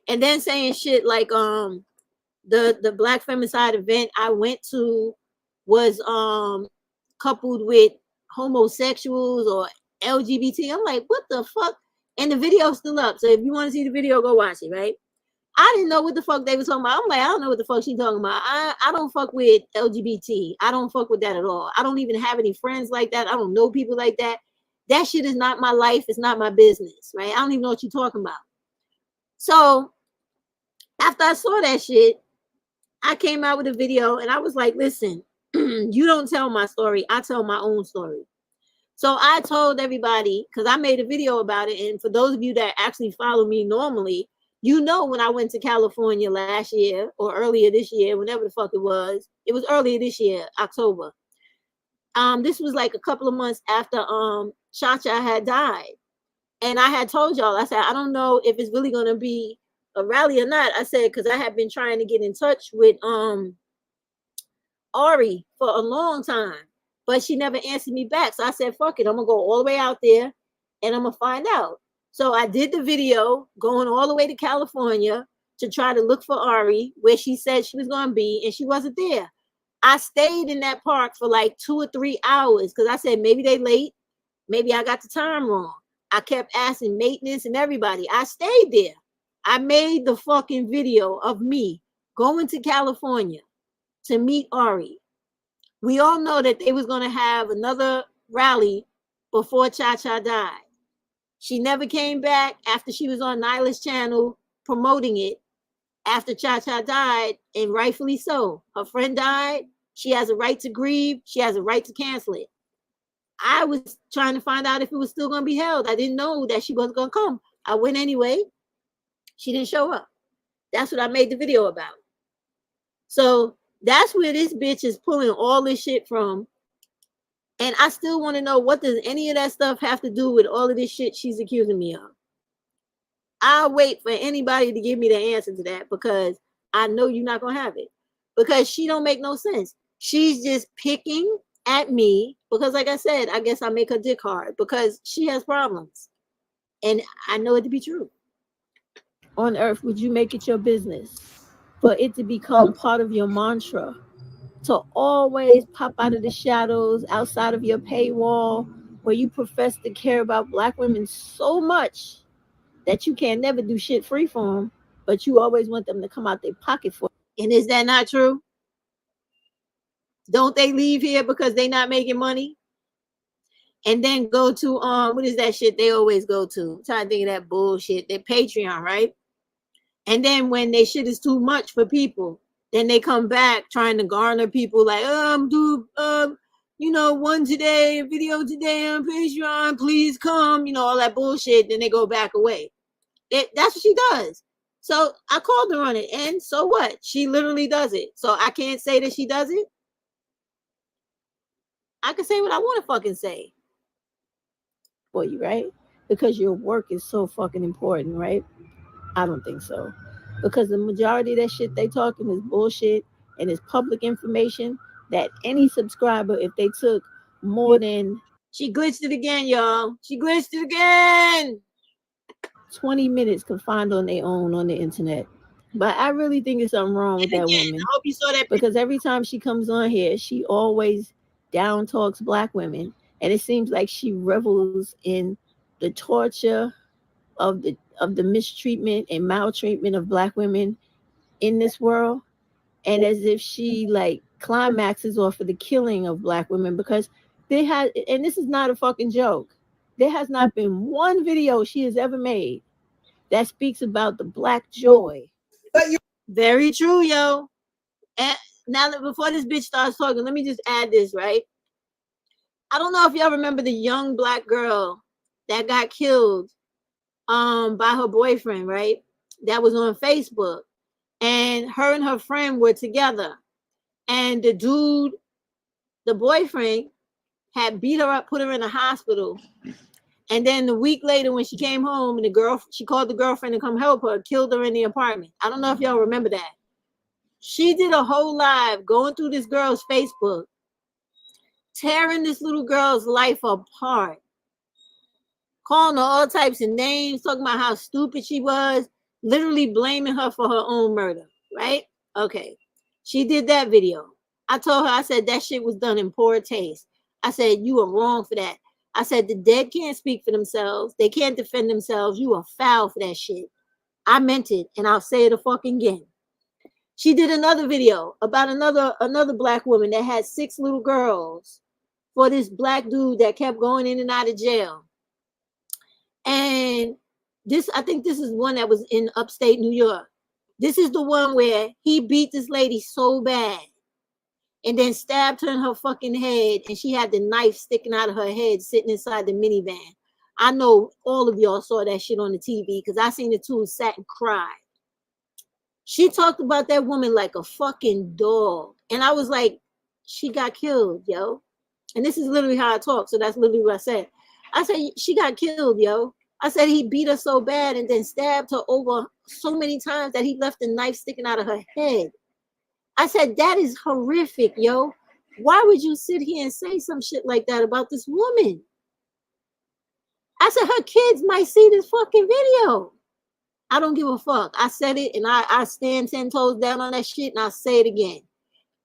And then saying shit like the Black Femicide event I went to was coupled with homosexuals or LGBT. I'm like, what the fuck? And the video's still up. So if you want to see the video, go watch it, right? I didn't know what the fuck they were talking about. I'm like, I don't know what the fuck she's talking about. I don't fuck with LGBT. I don't fuck with that at all. I don't even have any friends like that. I don't know people like that. That shit is not my life. It's not my business, right? I don't even know what you're talking about. So after I saw that shit, I came out with a video and I was like, listen, you don't tell my story. I tell my own story. So I told everybody, because I made a video about it. And for those of you that actually follow me normally, you know, when I went to California last year or earlier this year, whenever the fuck it was earlier this year, October. This was like a couple of months after Cha-Cha had died. And I had told y'all, I said, I don't know if it's really going to be a rally or not. I said, because I have been trying to get in touch with Ari for a long time, but she never answered me back. So I said, fuck it, I'm gonna go all the way out there and I'm gonna find out. So I did the video going all the way to California to try to look for Ari where she said she was gonna be, and she wasn't there. I stayed in that park for like 2 or 3 hours because I said maybe they late, maybe I got the time wrong. I kept asking maintenance and everybody. I stayed there. I made the fucking video of me going to California to meet Ari. We all know that they was gonna have another rally before Cha Cha died. She never came back after she was on Nyla's channel promoting it after Cha Cha died, and rightfully so. Her friend died. She has a right to grieve. She has a right to cancel it. I was trying to find out if it was still going to be held. I didn't know that she wasn't going to come. I went anyway. She didn't show up. That's what I made the video about. So that's where this bitch is pulling all this shit from. And I still want to know, what does any of that stuff have to do with all of this shit she's accusing me of? I'll wait for anybody to give me the answer to that, because I know you're not going to have it. Because she don't make no sense. She's just picking at me because, like I said, I guess I make her dick hard because she has problems. And I know it to be true. On earth, would you make it your business for it to become part of your mantra to always pop out of the shadows outside of your paywall, where you profess to care about Black women so much that you can never do shit free for them, but you always want them to come out their pocket for it? And is that not true? Don't they leave here because they're not making money? And then go to what is that shit they always go to? I'm trying to think of that bullshit. Their Patreon, right? And then when their shit is too much for people, then they come back trying to garner people like, one today, a video today on Patreon, please come, all that bullshit. Then they go back away. That's what she does. So I called her on it, and so what? She literally does it. So I can't say that she does it. I can say what I want to fucking say for you, right? Because your work is so fucking important, right? I don't think so. Because the majority of that shit they talking is bullshit, and it's public information that any subscriber, if they took more than... She glitched it again, y'all. She glitched it again. 20 minutes can find on their own on the internet. But I really think there's something wrong with that woman. I hope you saw that. Because every time she comes on here, she always down talks Black women, and it seems like she revels in the torture of the mistreatment and maltreatment of Black women in this world, and as if she like climaxes off of the killing of Black women, because they had, and this is not a fucking joke, there has not been one video she has ever made that speaks about the Black joy. But you Very true, yo. And now that before this bitch starts talking, let me just add this, right? I don't know if y'all remember the young Black girl that got killed by her boyfriend, right? That was on Facebook. And her and her friend were together. And the dude, the boyfriend, had beat her up, put her in a hospital. And then a week later, when she came home, and she called the girlfriend to come help her, killed her in the apartment. I don't know if y'all remember that. She did a whole live going through this girl's Facebook, tearing this little girl's life apart, calling her all types of names, talking about how stupid she was, literally blaming her for her own murder, right? Okay. She did that video. I told her, I said, that shit was done in poor taste. I said, you are wrong for that. I said, the dead can't speak for themselves. They can't defend themselves. You are foul for that shit. I meant it, and I'll say it a fucking again. She did another video about another Black woman that had 6 little girls for this Black dude that kept going in and out of jail. And I think this is one that was in upstate New York. This is the one where he beat this lady so bad and then stabbed her in her fucking head, and she had the knife sticking out of her head sitting inside the minivan. I know all of y'all saw that shit on the TV because I seen it too and sat and cried. She talked about that woman like a fucking dog. And I was like, she got killed, yo. And this is literally how I talk. So that's literally what I said. I said, she got killed, yo. I said, he beat her so bad and then stabbed her over so many times that he left the knife sticking out of her head. I said, that is horrific, yo. Why would you sit here and say some shit like that about this woman? I said her kids might see this fucking video. I don't give a fuck. I said it, and I stand 10 toes down on that shit, and I'll say it again.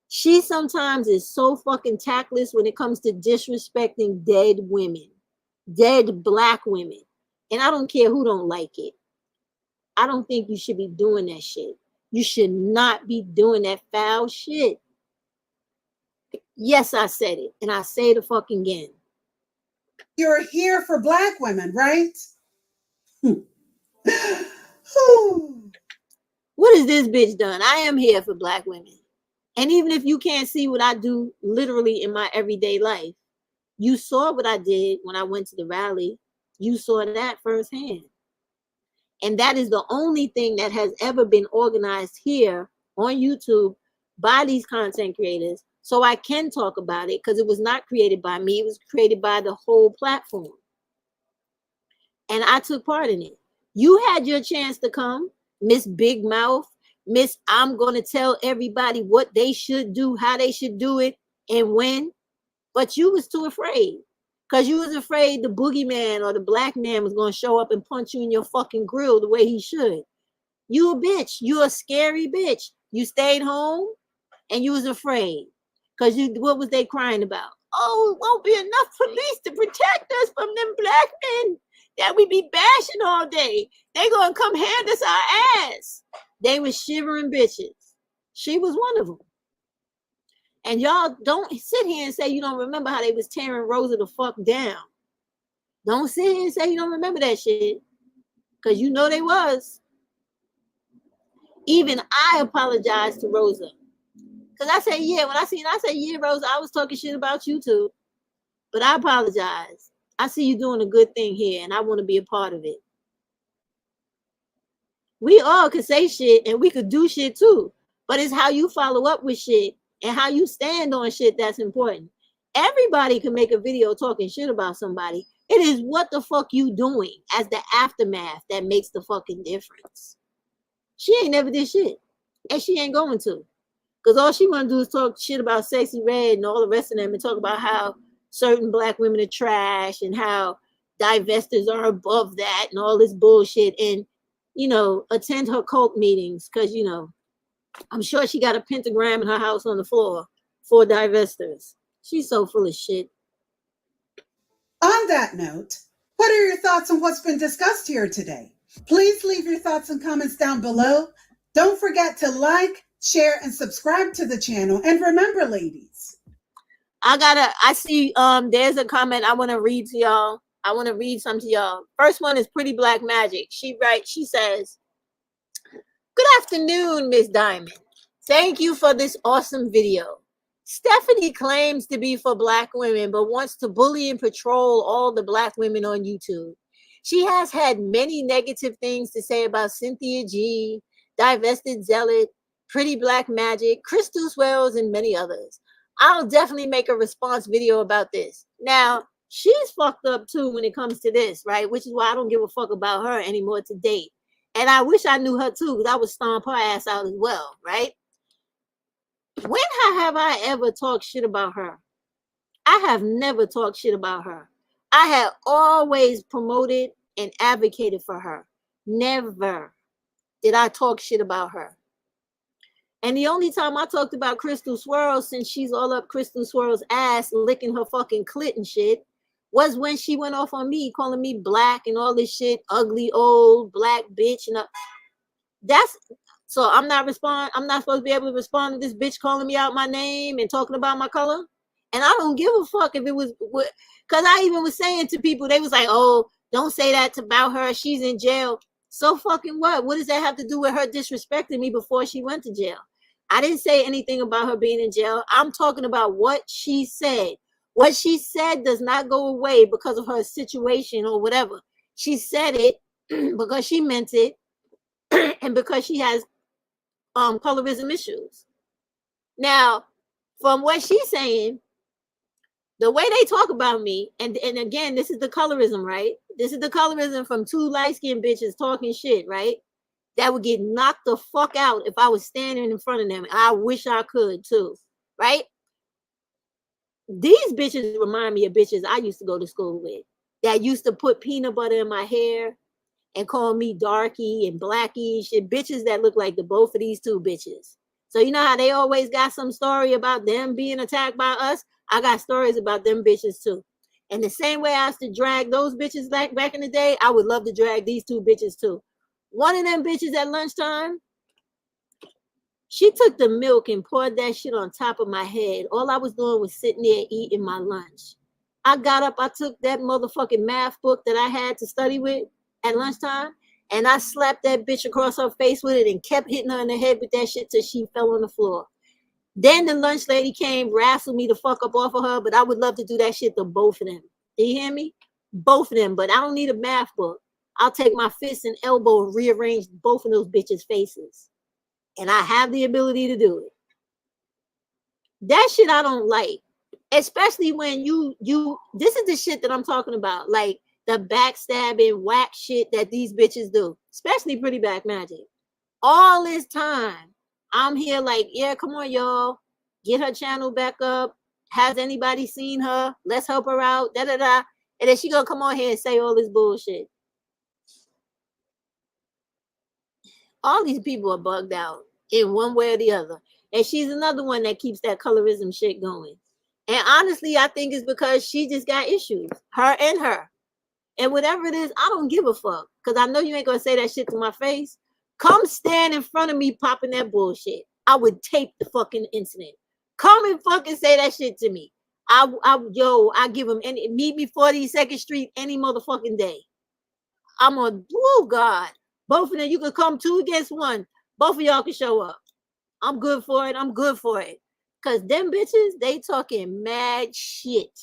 She sometimes is so fucking tactless when it comes to disrespecting dead women, dead black women. And I don't care who don't like it. I don't think you should be doing that shit. You should not be doing that foul shit. Yes, I said it, and I say it fucking again. You're here for black women, right? What has this bitch done? I am here for black women. And even if you can't see what I do literally in my everyday life, you saw what I did when I went to the rally. You saw that firsthand. And that is the only thing that has ever been organized here on YouTube by these content creators. So I can talk about it because it was not created by me. It was created by the whole platform. And I took part in it. You had your chance to come, Miss Big Mouth, Miss I'm going to tell everybody what they should do, how they should do it, and when. But you was too afraid. Because you was afraid the boogeyman or the black man was going to show up and punch you in your fucking grill the way he should. You a bitch. You a scary bitch. You stayed home and you was afraid. Because what was they crying about? Oh, it won't be enough police to protect us from them black men that we be bashing all day. They going to come hand us our ass. They was shivering bitches. She was one of them. And y'all don't sit here and say you don't remember how they was tearing Rosa the fuck down. Don't sit here and say you don't remember that shit. Because you know they was. Even I apologized to Rosa. Because I said, yeah, when I said, yeah, Rosa, I was talking shit about you too. But I apologize. I see you doing a good thing here, and I want to be a part of it. We all could say shit, and we could do shit too. But it's how you follow up with shit and how you stand on shit that's important. Everybody can make a video talking shit about somebody. It is what the fuck you doing as the aftermath that makes the fucking difference. She ain't never did shit. And she ain't going to. Because all she want to do is talk shit about Sexy Red and all the rest of them and talk about how certain black women are trash and how divestors are above that and all this bullshit. And, you know, attend her cult meetings because, you know, I'm sure she got a pentagram in her house on the floor for divestors. She's so full of shit. On that note, what are your thoughts on what's been discussed here today? Please leave your thoughts and comments down below. Don't forget to like, share, and subscribe to the channel. And remember, ladies, I see there's a comment I want to read to y'all. I want to read some to y'all. First one is Pretty Black Magic. She says, good afternoon, Miss Diamond. Thank you for this awesome video. Stephanie claims to be for black women, but wants to bully and patrol all the black women on YouTube. She has had many negative things to say about Cynthia G, Divested Zealot, Pretty Black Magic, Crystal Swells, and many others. I'll definitely make a response video about this. Now, she's fucked up too when it comes to this, right? Which is why I don't give a fuck about her anymore to date. And I wish I knew her too, because I would stomp her ass out as well, right? When have I ever talked shit about her? I have never talked shit about her. I have always promoted and advocated for her. Never did I talk shit about her. And the only time I talked about Crystal Swirl, since she's all up Crystal Swirl's ass, licking her fucking clit and shit, was when she went off on me, calling me black and all this shit, ugly old black bitch. And so I'm not supposed to be able to respond to this bitch calling me out my name and talking about my color. And I don't give a fuck if it was, because I even was saying to people, they was like, oh, don't say that about her. She's in jail. So fucking what? What does that have to do with her disrespecting me before she went to jail? I didn't say anything about her being in jail. I'm talking about what she said. What she said does not go away because of her situation or whatever. She said it because she meant it and because she has colorism issues. Now, from what she's saying, the way they talk about me, and again, this is the colorism, right? This is the colorism from two light-skinned bitches talking shit, right? That would get knocked the fuck out if I was standing in front of them. I wish I could too, right? These bitches remind me of bitches I used to go to school with. that used to put peanut butter in my hair and call me darky and blacky shit, bitches that look like the both of these two bitches. So you know how they always got some story about them being attacked by us? I got stories about them bitches too. And the same way I used to drag those bitches back in the day, I would love to drag these two bitches too. One of them bitches at lunchtime, she took the milk and poured that shit on top of my head. All I was doing was sitting there eating my lunch. I got up, I took that motherfucking math book that I had to study with at lunchtime, and I slapped that bitch across her face with it and kept hitting her in the head with that shit till she fell on the floor. Then the lunch lady came, wrestled me the fuck up off of her, but I would love to do that shit to both of them. Do you hear me? Both of them, but I don't need a math book. I'll take my fist and elbow and rearrange both of those bitches' faces. And I have the ability to do it. That shit I don't like. Especially when you this is the shit that I'm talking about. Like the backstabbing whack shit that these bitches do. Especially Pretty Black Magic. All this time, I'm here like, yeah, come on, y'all. Get her channel back up. Has anybody seen her? Let's help her out. Da da da. And then she gonna come on here and say all this bullshit. All these people are bugged out in one way or the other. And she's another one that keeps that colorism shit going. And honestly, I think it's because she just got issues. Her and her. And whatever it is, I don't give a fuck. Because I know you ain't going to say that shit to my face. Come stand in front of me popping that bullshit. I would tape the fucking incident. Come and fucking say that shit to me. I give them any, meet me 42nd Street any motherfucking day. I'm on, oh God. Both of them, you can come 2 against 1. Both of y'all can show up. I'm good for it. I'm good for it. Because them bitches, they talking mad shit.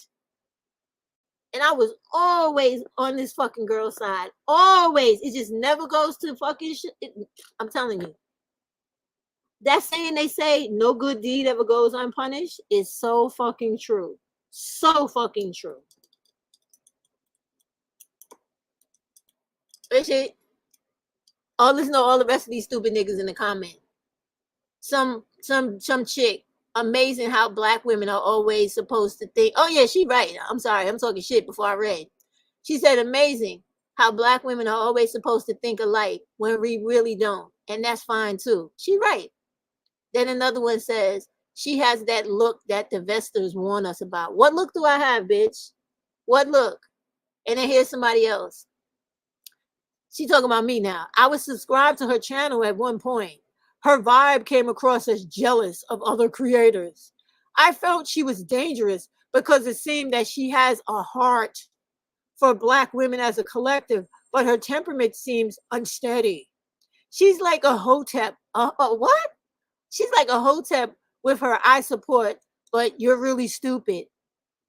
And I was always on this fucking girl side. Always. It just never goes to fucking shit. I'm telling you. That saying they say, no good deed ever goes unpunished, is so fucking true. So fucking true. Shit. Oh, listen to all the rest of these stupid niggas in the comment. Some chick. Amazing how black women are always supposed to think. Oh yeah, she right. I'm sorry, I'm talking shit before I read. She said amazing how black women are always supposed to think alike when we really don't. And that's fine too. She right. Then another one says, she has that look that the Vesters warn us about. What look do I have, bitch? What look? And then here's somebody else. She talking about me now. I was subscribed to her channel at one point. Her vibe came across as jealous of other creators. I felt she was dangerous because it seemed that she has a heart for black women as a collective, but her temperament seems unsteady. She's like a hotep. What? She's like a hotep with her I support, but you're really stupid.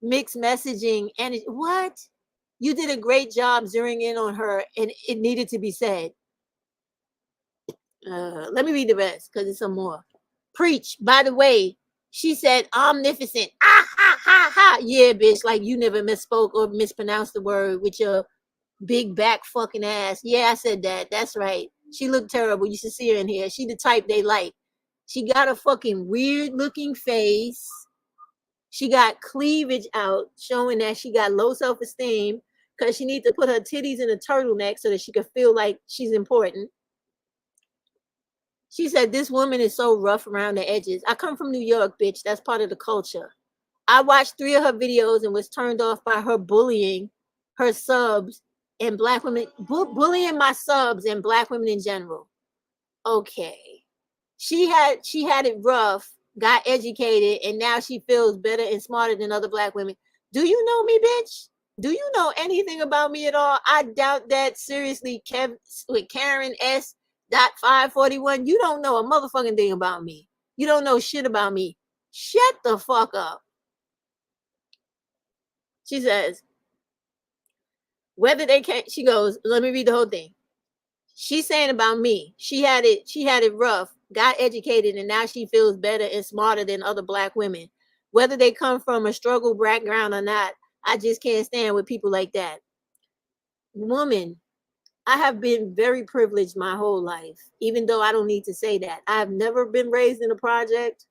Mixed messaging and what? You did a great job zeroing in on her, and it needed to be said. Let me read the rest because there's some more. Preach. By the way, she said omnificent. Ah ha ha ha. Yeah, bitch. Like you never misspoke or mispronounced the word with your big back fucking ass. Yeah, I said that. That's right. She looked terrible. You should see her in here. She the type they like. She got a fucking weird looking face. She got cleavage out, showing that she got low self-esteem because she needs to put her titties in a turtleneck so that she can feel like she's important. She said, this woman is so rough around the edges. I come from New York, bitch. That's part of the culture. I watched 3 of her videos and was turned off by her bullying her subs and black women, bullying my subs and black women in general. Okay. She had it rough, got educated, and now she feels better and smarter than other black women. Do you know me, bitch? Do you know anything about me at all? I doubt that. Seriously, with Karen S. .541, you don't know a motherfucking thing about me. You don't know shit about me. Shut the fuck up. She says, whether they can, she goes, let me read the whole thing. She's saying about me. She had it rough, got educated, and now she feels better and smarter than other black women. Whether they come from a struggle background or not, I just can't stand with people like that. Woman, I have been very privileged my whole life, even though I don't need to say that. I have never been raised in a project.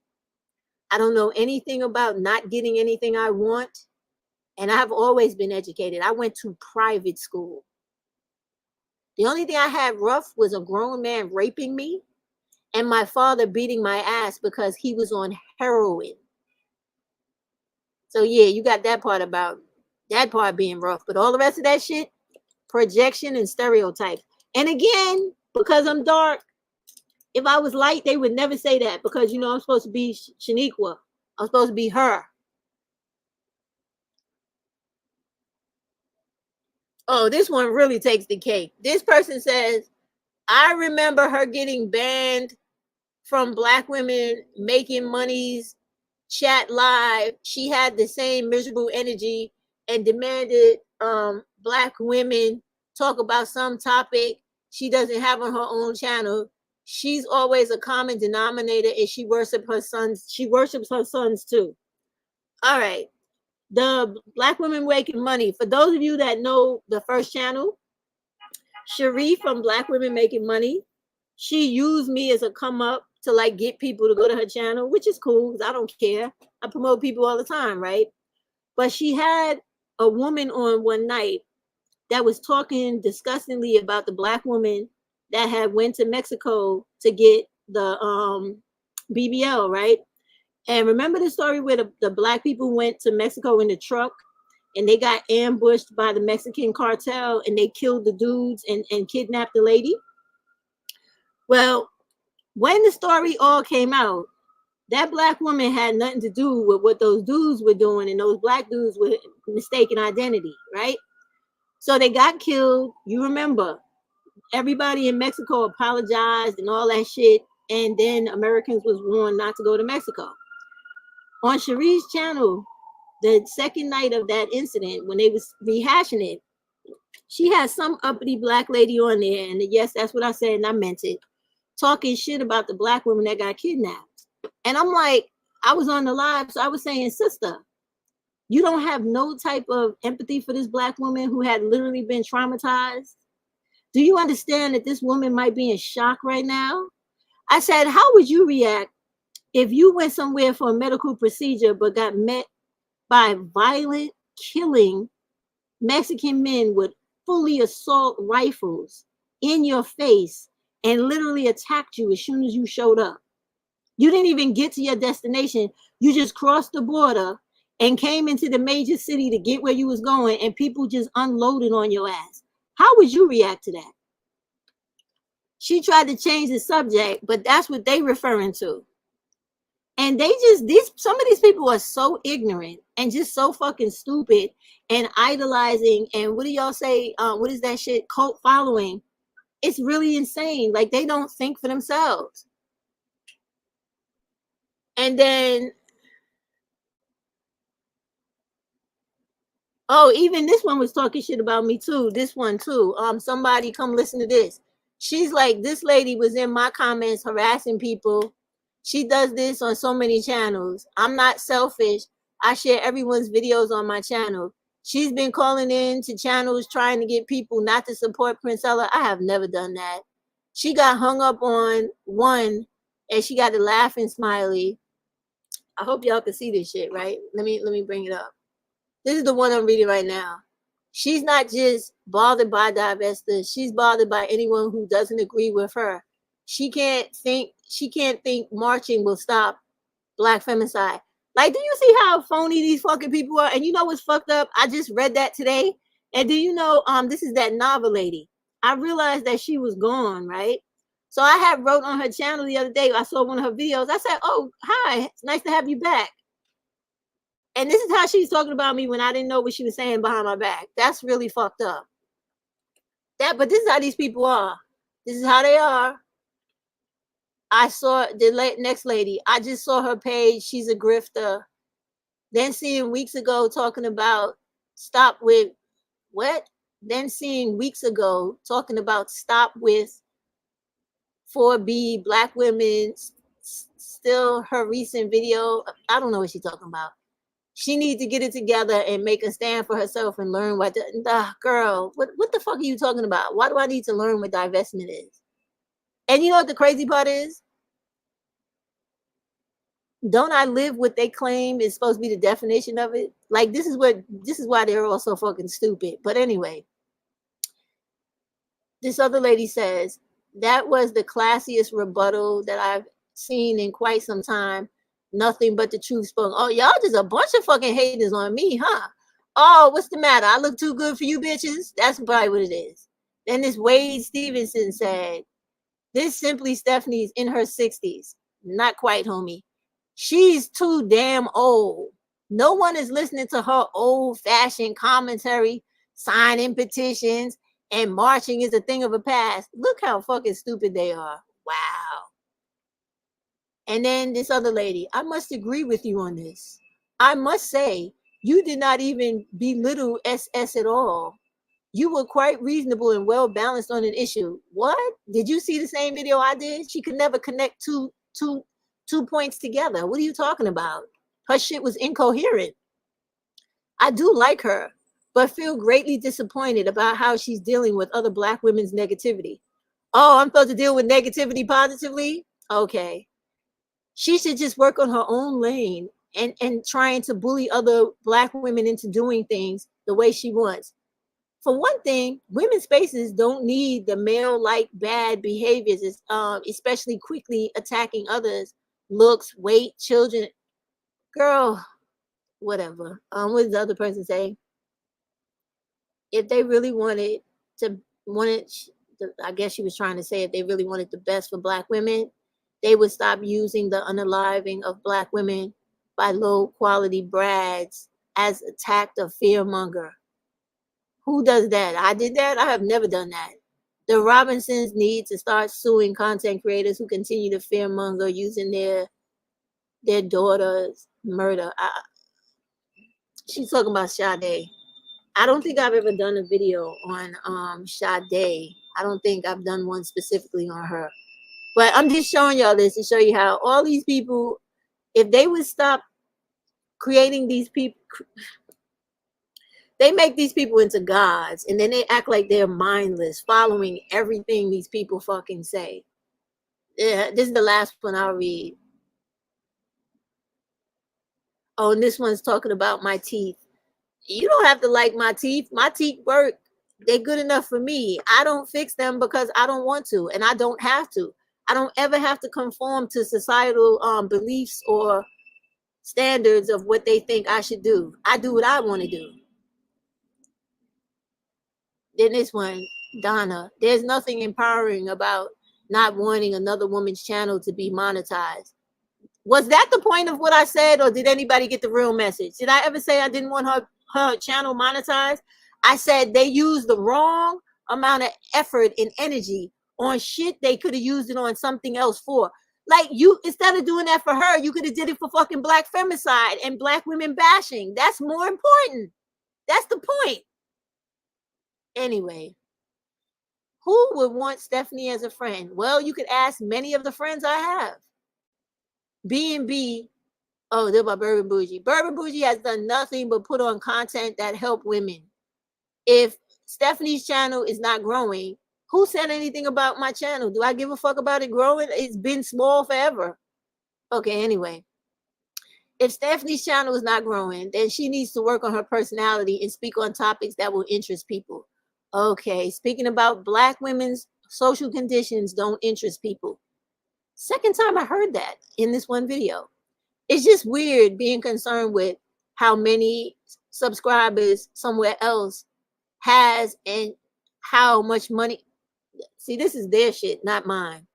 I don't know anything about not getting anything I want. And I have always been educated. I went to private school. The only thing I had rough was a grown man raping me and my father beating my ass because he was on heroin. So yeah, you got that part being rough. But all the rest of that shit, projection and stereotypes. And again, because I'm dark, if I was light, they would never say that because, you know, I'm supposed to be Shaniqua. I'm supposed to be her. Oh, this one really takes the cake. This person says, I remember her getting banned from Black women making monies, chat live. She had the same miserable energy and demanded Black women talk about some topic she doesn't have on her own channel. She's always a common denominator and she worships her sons. She worships her sons too. All right. The Black women making money. For those of you that know the first channel, Cherie from Black Women Making Money, she used me as a come up to like get people to go to her channel, which is cool because I don't care. I promote people all the time, right? But she had a woman on one night that was talking disgustingly about the Black woman that had went to Mexico to get the BBL, right? And remember the story where the Black people went to Mexico in the truck and they got ambushed by the Mexican cartel and they killed the dudes and kidnapped the lady? Well, when the story all came out, that Black woman had nothing to do with what those dudes were doing, and those Black dudes were mistaken identity, right? So they got killed. You remember, everybody in Mexico apologized and all that shit, and then Americans was warned not to go to Mexico. On Cherie's channel, the second night of that incident, when they was rehashing it, she had some uppity Black lady on there, and yes, that's what I said, and I meant it, talking shit about the Black woman that got kidnapped. And I'm like, I was on the live, so I was saying, sister, you don't have no type of empathy for this Black woman who had literally been traumatized? Do you understand that this woman might be in shock right now? I said, how would you react if you went somewhere for a medical procedure but got met by violent, killing Mexican men with fully assault rifles in your face and literally attacked you as soon as you showed up? You didn't even get to your destination. You just crossed the border and came into the major city to get where you was going, and people just unloaded on your ass. How would you react to that? She tried to change the subject, but that's what they referring to. And they just, some of these people are so ignorant and just so fucking stupid and idolizing. And what do y'all say? What is that shit? Cult following. It's really insane. Like, they don't think for themselves. And then, oh, even this one was talking shit about me too. This one too. Somebody come listen to this. She's like, this lady was in my comments harassing people. She does this on so many channels. I'm not selfish. I share everyone's videos on my channel. She's been calling in to channels trying to get people not to support Princella. I have never done that. She got hung up on one and she got the laughing smiley. I hope y'all can see this shit, right? Let me bring it up. This is the one I'm reading right now. She's not just bothered by divestors. She's bothered by anyone who doesn't agree with her. She can't think marching will stop Black femicide. Like, do you see how phony these fucking people are? And you know what's fucked up? I just read that today. And do you know, this is that novel lady. I realized that she was gone, right? So I had wrote on her channel the other day. I saw one of her videos. I said, oh, hi, it's nice to have you back. And this is how she's talking about me when I didn't know what she was saying behind my back. That's really fucked up. But this is how these people are. This is how they are. I saw the next lady. I just saw her page. She's a grifter. Then seeing weeks ago talking about stop with what? Then seeing weeks ago talking about stop with 4B Black women. Still her recent video. I don't know what she's talking about. She needs to get it together and make a stand for herself and learn what girl, what the fuck are you talking about? Why do I need to learn what divestment is? And you know what the crazy part is? Don't I live what they claim is supposed to be the definition of it? Like, this is why they're all so fucking stupid. But anyway, this other lady says, that was the classiest rebuttal that I've seen in quite some time. Nothing but the truth spoken. Oh, y'all just a bunch of fucking haters on me, huh? Oh, what's the matter? I look too good for you bitches? That's probably what it is. Then this Wade Stevenson said, this Simply Stephanie's in her 60s. Not quite, homie. She's too damn old. No one is listening to her old-fashioned commentary, signing petitions, and marching is a thing of the past. Look how fucking stupid they are. Wow. And then this other lady, I must agree with you on this. I must say, you did not even belittle SS at all. You were quite reasonable and well balanced on an issue. What? Did you see the same video I did? She could never connect two points together. What are you talking about? Her shit was incoherent. I do like her, but feel greatly disappointed about how she's dealing with other Black women's negativity. Oh, I'm supposed to deal with negativity positively? Okay. She should just work on her own lane and trying to bully other Black women into doing things the way she wants. For one thing, women's spaces don't need the male-like bad behaviors, especially quickly attacking others, looks, weight, children. Girl, whatever. What did the other person say? If they really wanted, I guess she was trying to say, if they really wanted the best for Black women, they would stop using the unaliving of Black women by low-quality brads as a tact of fearmonger. Who does that? I did that? I have never done that. The Robinsons need to start suing content creators who continue to fearmonger using their daughter's murder. She's talking about Sade. I don't think I've ever done a video on Sade. I don't think I've done one specifically on her. But I'm just showing y'all this to show you how all these people, if they would stop creating these people, they make these people into gods, and then they act like they're mindless, following everything these people fucking say. Yeah, this is the last one I'll read. Oh, and this one's talking about my teeth. You don't have to like my teeth. My teeth work. They're good enough for me. I don't fix them because I don't want to, and I don't have to. I don't ever have to conform to societal beliefs or standards of what they think I should do. I do what I want to do. Then this one, Donna, there's nothing empowering about not wanting another woman's channel to be monetized. Was that the point of what I said, or did anybody get the real message? Did I ever say I didn't want her channel monetized? I said they used the wrong amount of effort and energy on shit they could have used it on something else for. Like, you, instead of doing that for her, you could have did it for fucking Black femicide and Black women bashing. That's more important. That's the point. Anyway, who would want Stephanie as a friend? Well, you could ask many of the friends I have. B&B, oh, they're about Bourbon Bougie. Bourbon Bougie has done nothing but put on content that help women. If Stephanie's channel is not growing, who said anything about my channel? Do I give a fuck about it growing? It's been small forever. Okay, anyway. If Stephanie's channel is not growing, then she needs to work on her personality and speak on topics that will interest people. Okay, speaking about Black women's social conditions don't interest people. Second time I heard that in this one video. It's just weird being concerned with how many subscribers somewhere else has and how much money. See, this is their shit, not mine.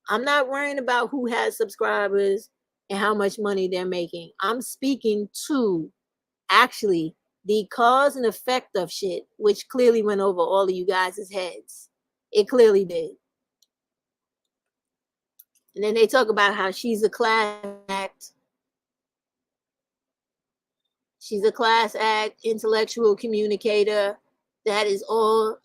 I'm not worrying about who has subscribers and how much money they're making. I'm speaking to actually the cause and effect of shit, which clearly went over all of you guys' heads. It clearly did. And then they talk about how she's a class act. She's a class act, intellectual communicator. That is all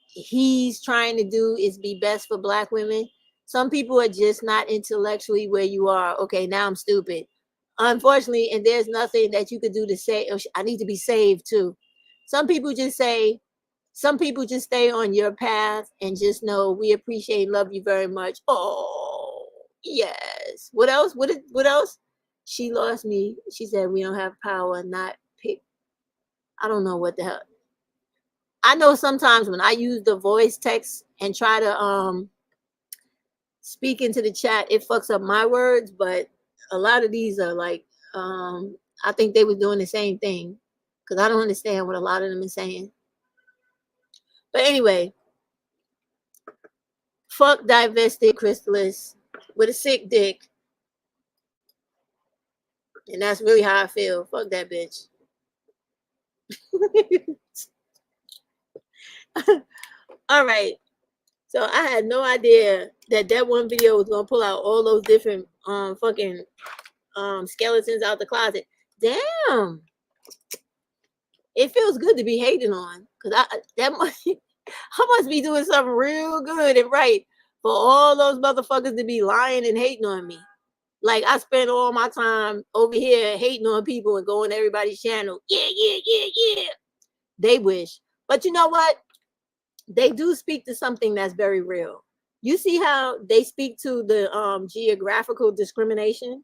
he's trying to do, is be best for Black women. Some people are just not intellectually where you are. Okay, now I'm stupid. Unfortunately, and there's nothing that you could do to say, oh, I need to be saved too. Some people just stay on your path and just know we appreciate and love you very much. Oh, yes. What else? What else? She lost me. She said we don't have power, not pick. I don't know what the hell. I know sometimes when I use the voice text and try to speak into the chat, it fucks up my words, but a lot of these are like I think they were doing the same thing because I don't understand what a lot of them are saying. But anyway, fuck divested chrysalis with a sick dick. And that's really how I feel. Fuck that bitch. All right. So I had no idea that that one video was gonna pull out all those different fucking skeletons out the closet. Damn. It feels good to be hating on because I must be doing something real good and right for all those motherfuckers to be lying and hating on me. Like I spend all my time over here hating on people and going to everybody's channel. Yeah. They wish. But you know what? They do speak to something that's very real. You see how they speak to the geographical discrimination?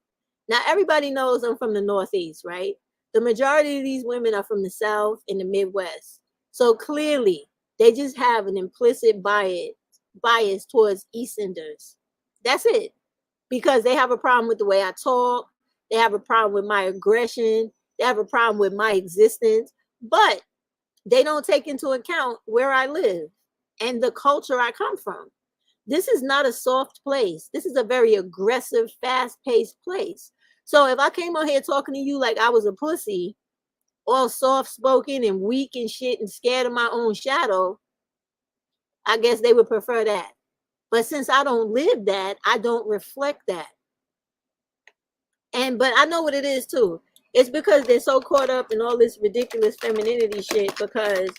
Now everybody knows I'm from the Northeast, right? The majority of these women are from the South and the Midwest. So clearly they just have an implicit bias towards Eastenders. That's it. Because they have a problem with the way I talk. They have a problem with my aggression. They have a problem with my existence. But they don't take into account where I live and the culture I come from. This is not a soft place. This is a very aggressive, fast-paced place. So if I came on here talking to you like I was a pussy, all soft-spoken and weak and shit and scared of my own shadow, I guess they would prefer that. But since I don't live that, I don't reflect that. But I know what it is too. It's because they're so caught up in all this ridiculous femininity shit because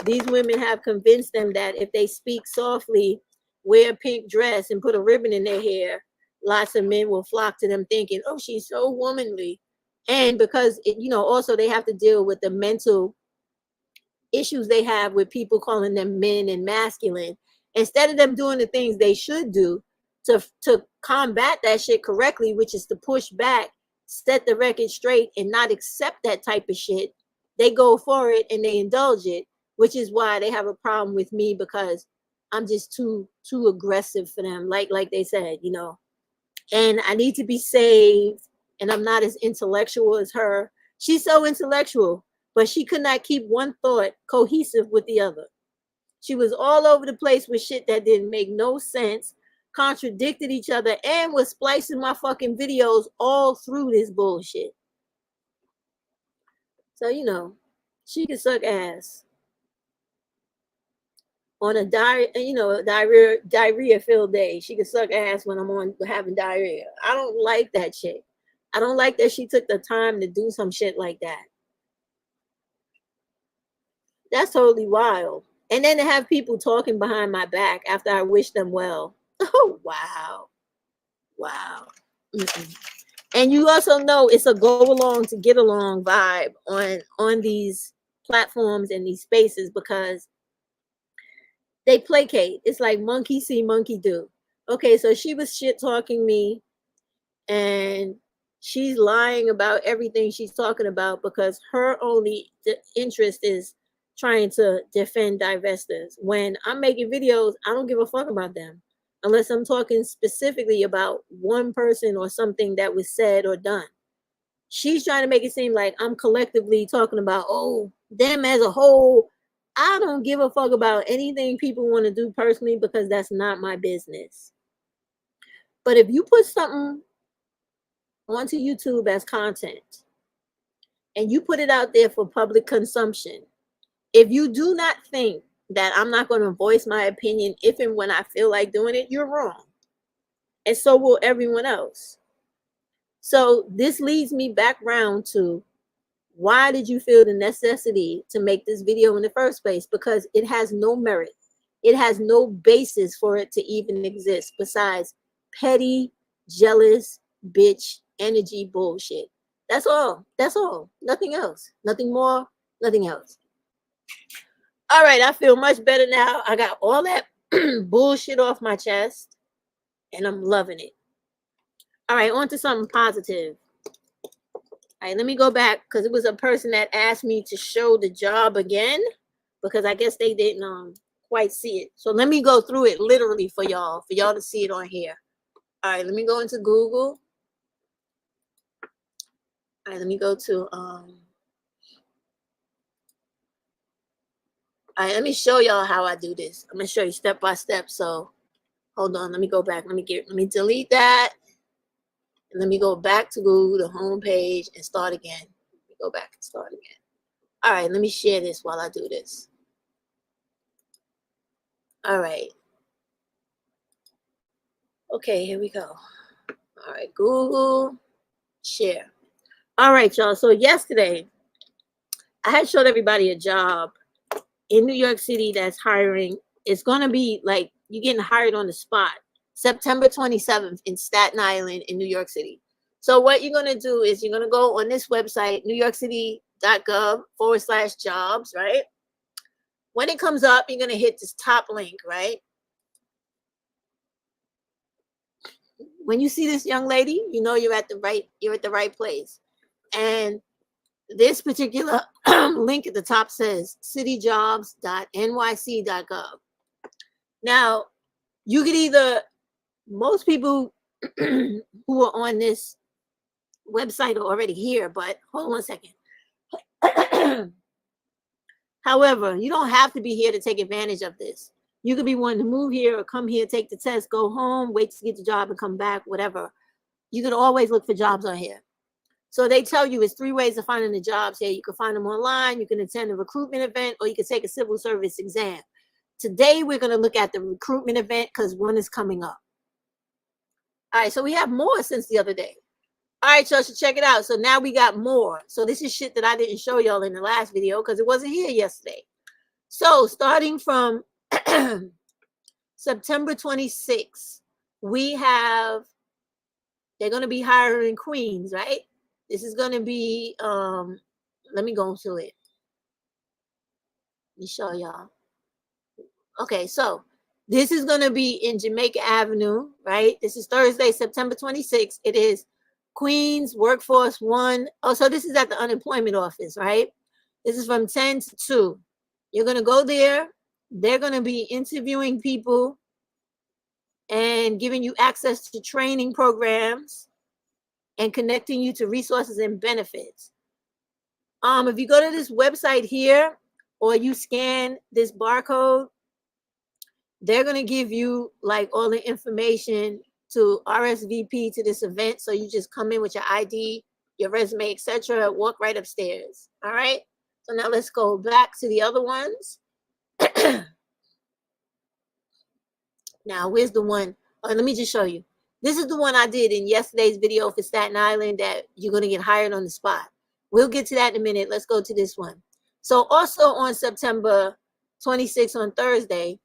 these women have convinced them that if they speak softly, wear a pink dress and put a ribbon in their hair, lots of men will flock to them thinking, oh, she's so womanly. And because, also they have to deal with the mental issues they have with people calling them men and masculine. Instead of them doing the things they should do to combat that shit correctly, which is to push back, set the record straight, and not accept that type of shit, they go for it and they indulge it, which is why they have a problem with me because I'm just too aggressive for them, like they said, and I need to be saved, and I'm not as intellectual as her. She's so intellectual, but she could not keep one thought cohesive with the other. She was all over the place with shit that didn't make no sense, contradicted each other, and was splicing my fucking videos all through this bullshit. So, she can suck ass. On a diarrhea filled day, she can suck ass when I'm on having diarrhea. I don't like that shit. I don't like that she took the time to do some shit like that. That's totally wild. And then to have people talking behind my back after I wish them well. Oh, wow. Mm-mm. And you also know it's a go along to get along vibe on these platforms and these spaces because they placate. It's like monkey see, monkey do. Okay, so she was shit talking me and she's lying about everything she's talking about because her only interest is trying to defend divestors. When I'm making videos, I don't give a fuck about them unless I'm talking specifically about one person or something that was said or done. She's trying to make it seem like I'm collectively talking about, them as a whole. I don't give a fuck about anything people want to do personally because that's not my business. But if you put something onto YouTube as content and you put it out there for public consumption, if you do not think that I'm not going to voice my opinion if and when I feel like doing it, you're wrong. And so will everyone else. So this leads me back round to, why did you feel the necessity to make this video in the first place? Because it has no merit. It has no basis for it to even exist besides petty, jealous, bitch energy bullshit. That's all. Nothing else. Nothing more. Nothing else. All right, I feel much better now. I got all that bullshit off my chest and I'm loving it. All right, on to something positive. All right, let me go back because it was a person that asked me to show the job again because I guess they didn't quite see it. So let me go through it literally for y'all to see it on here. All right, let me go into Google. All right, let me go to all right, let me show y'all how I do this. I'm gonna show you step by step. So hold on, let me go back. Let me delete that. And let me go back to Google, the home page, and start again. Let me go back and start again. All right, let me share this while I do this. All right. Okay, here we go. All right, Google, share. All right, y'all. So yesterday, I had showed everybody a job in New York City that's hiring. It's going to be like you're getting hired on the spot. September 27th in Staten Island in New York City. So what you're going to do is you're going to go on this website, newyorkcity.gov/jobs, right? When it comes up, you're going to hit this top link, right? When you see this young lady, you know you're at the right place. And this particular link at the top says cityjobs.nyc.gov. Now, you could either, most people who are on this website are already here, but hold on one second. However, you don't have to be here to take advantage of this. You could be wanting to move here or come here, take the test, go home, wait to get the job and come back, whatever. You could always look for jobs on here. So they tell you it's 3 ways of finding the jobs here. You can find them online, you can attend a recruitment event, or you can take a civil service exam. Today, we're going to look at the recruitment event because one is coming up. All right, so we have more since the other day. All right, y'all should check it out. So now we got more. So this is shit that I didn't show y'all in the last video because it wasn't here yesterday. So starting from September 26th, they're going to be hiring queens, right? This is going to be, let me go to it. Let me show y'all. Okay, so this is going to be in Jamaica Avenue, right? This is Thursday, September 26th. It is Queens Workforce 1. Oh, so this is at the unemployment office, right? This is from 10 to 2. You're going to go there. They're going to be interviewing people and giving you access to training programs and connecting you to resources and benefits. If you go to this website here or you scan this barcode, they're going to give you like all the information to RSVP to this event. So you just come in with your ID, your resume, etc. Walk right upstairs. All right. So now let's go back to the other ones. Now, where's the one? Oh, let me just show you. This is the one I did in yesterday's video for Staten Island that you're going to get hired on the spot. We'll get to that in a minute. Let's go to this one. So also on September 26th on Thursday,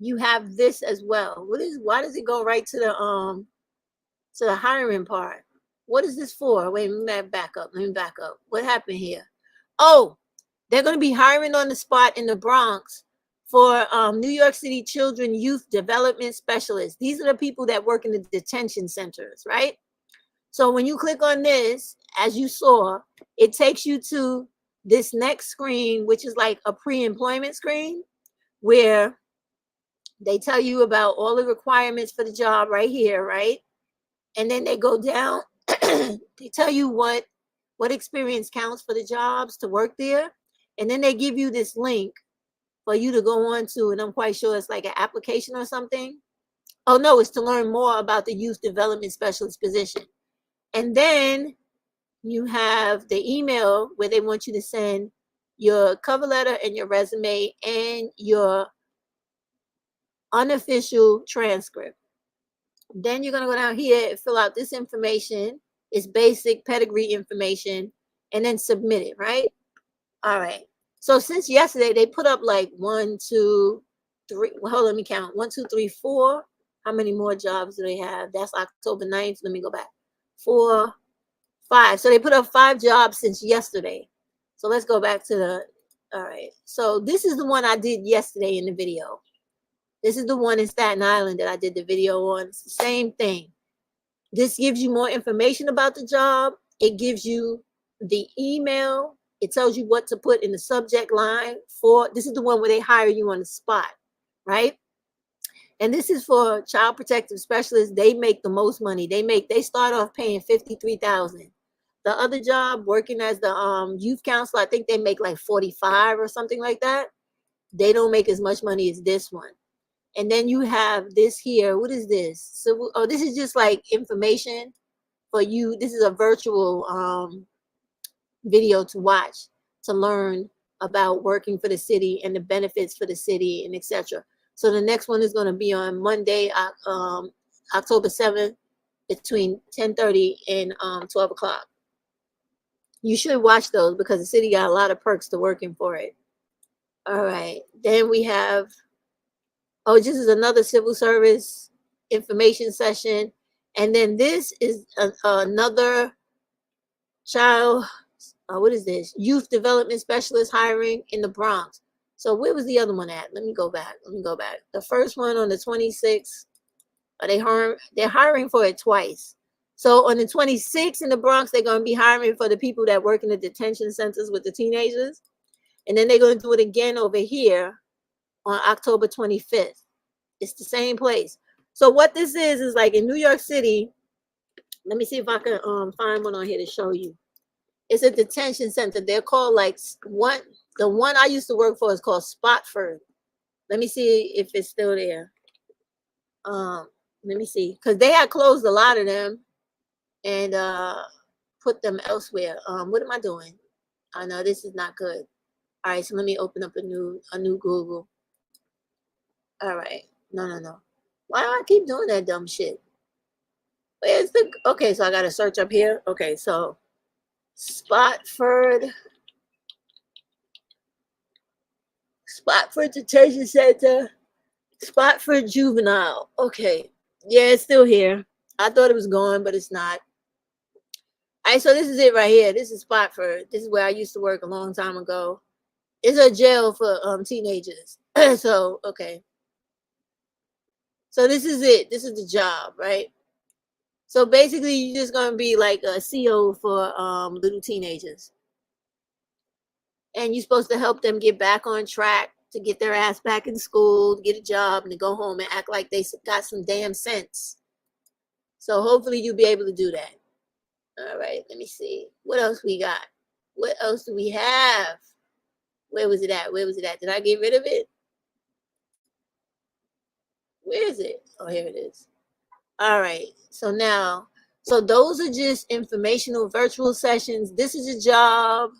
you have this as well. Why does it go right to the hiring part? What is this for? Wait, let me back up. What happened here? Oh, they're going to be hiring on the spot in the Bronx for New York City Children Youth Development Specialists. These are the people that work in the detention centers, right? So when you click on this, as you saw, it takes you to this next screen, which is like a pre-employment screen, where they tell you about all the requirements for the job right here, right? And then they go down, they tell you what experience counts for the jobs to work there. And then they give you this link for you to go on to, and I'm quite sure it's like an application or something. Oh no, it's to learn more about the youth development specialist position. And then you have the email where they want you to send your cover letter and your resume and your unofficial transcript. Then you're going to go down here and fill out this information. It's basic pedigree information, and then submit it, right? All right. So since yesterday, they put up like 1, 2, 3. Well, hold on, let me count. 1, 2, 3, 4. How many more jobs do they have? That's October 9th. Let me go back. 4, 5. So they put up 5 jobs since yesterday. So let's go back to the, all right. So this is the one I did yesterday in the video. This is the one in Staten Island that I did the video on. It's the same thing. This gives you more information about the job. It gives you the email. It tells you what to put in the subject line for. This is the one where they hire you on the spot, right? And this is for child protective specialists. They make the most money. They start off paying $53,000. The other job, working as the youth counselor, I think they make like 45 or something like that. They don't make as much money as this one. And then you have this here. What is this? So, oh, this is just like information for you. This is a virtual video to watch to learn about working for the city and the benefits for the city and etc. So the next one is going to be on Monday, October 7th, between 10:30 and 12 o'clock. You should watch those because the city got a lot of perks to working for it. All right. Then we have, oh, this is another civil service information session. And then this is another child, what is this? Youth development specialist hiring in the Bronx. So where was the other one at? Let me go back. The first one on the 26th, they're hiring for it twice. So on the 26th in the Bronx, they're going to be hiring for the people that work in the detention centers with the teenagers. And then they're going to do it again over here on October 25th. It's the same place. So what this is like in New York City. Let me see if I can find one on here to show you. It's a detention center. They're called like the one I used to work for is called Spotford. Let me see if it's still there. Let me see, because they had closed a lot of them and put them elsewhere. What am I doing? I know this is not good. All right, so let me open up a new Google. All right, no. Why do I keep doing that dumb shit? Where's the? Okay, so I got to search up here. Okay, so Spotford Detention Center, Spotford Juvenile. Okay, yeah, it's still here. I thought it was gone, but it's not. All right, so this is it right here. This is Spotford. This is where I used to work a long time ago. It's a jail for teenagers. So okay. So this is it. This is the job, right? So basically, you're just gonna be like a CO for little teenagers, and you're supposed to help them get back on track, to get their ass back in school, to get a job, and to go home and act like they got some damn sense. So hopefully you'll be able to do that. All right, let me see. What else we got? What else do we have? Where was it at? Did I get rid of it? Where is it? Oh, here it is. All right, so those are just informational virtual sessions. This is a job.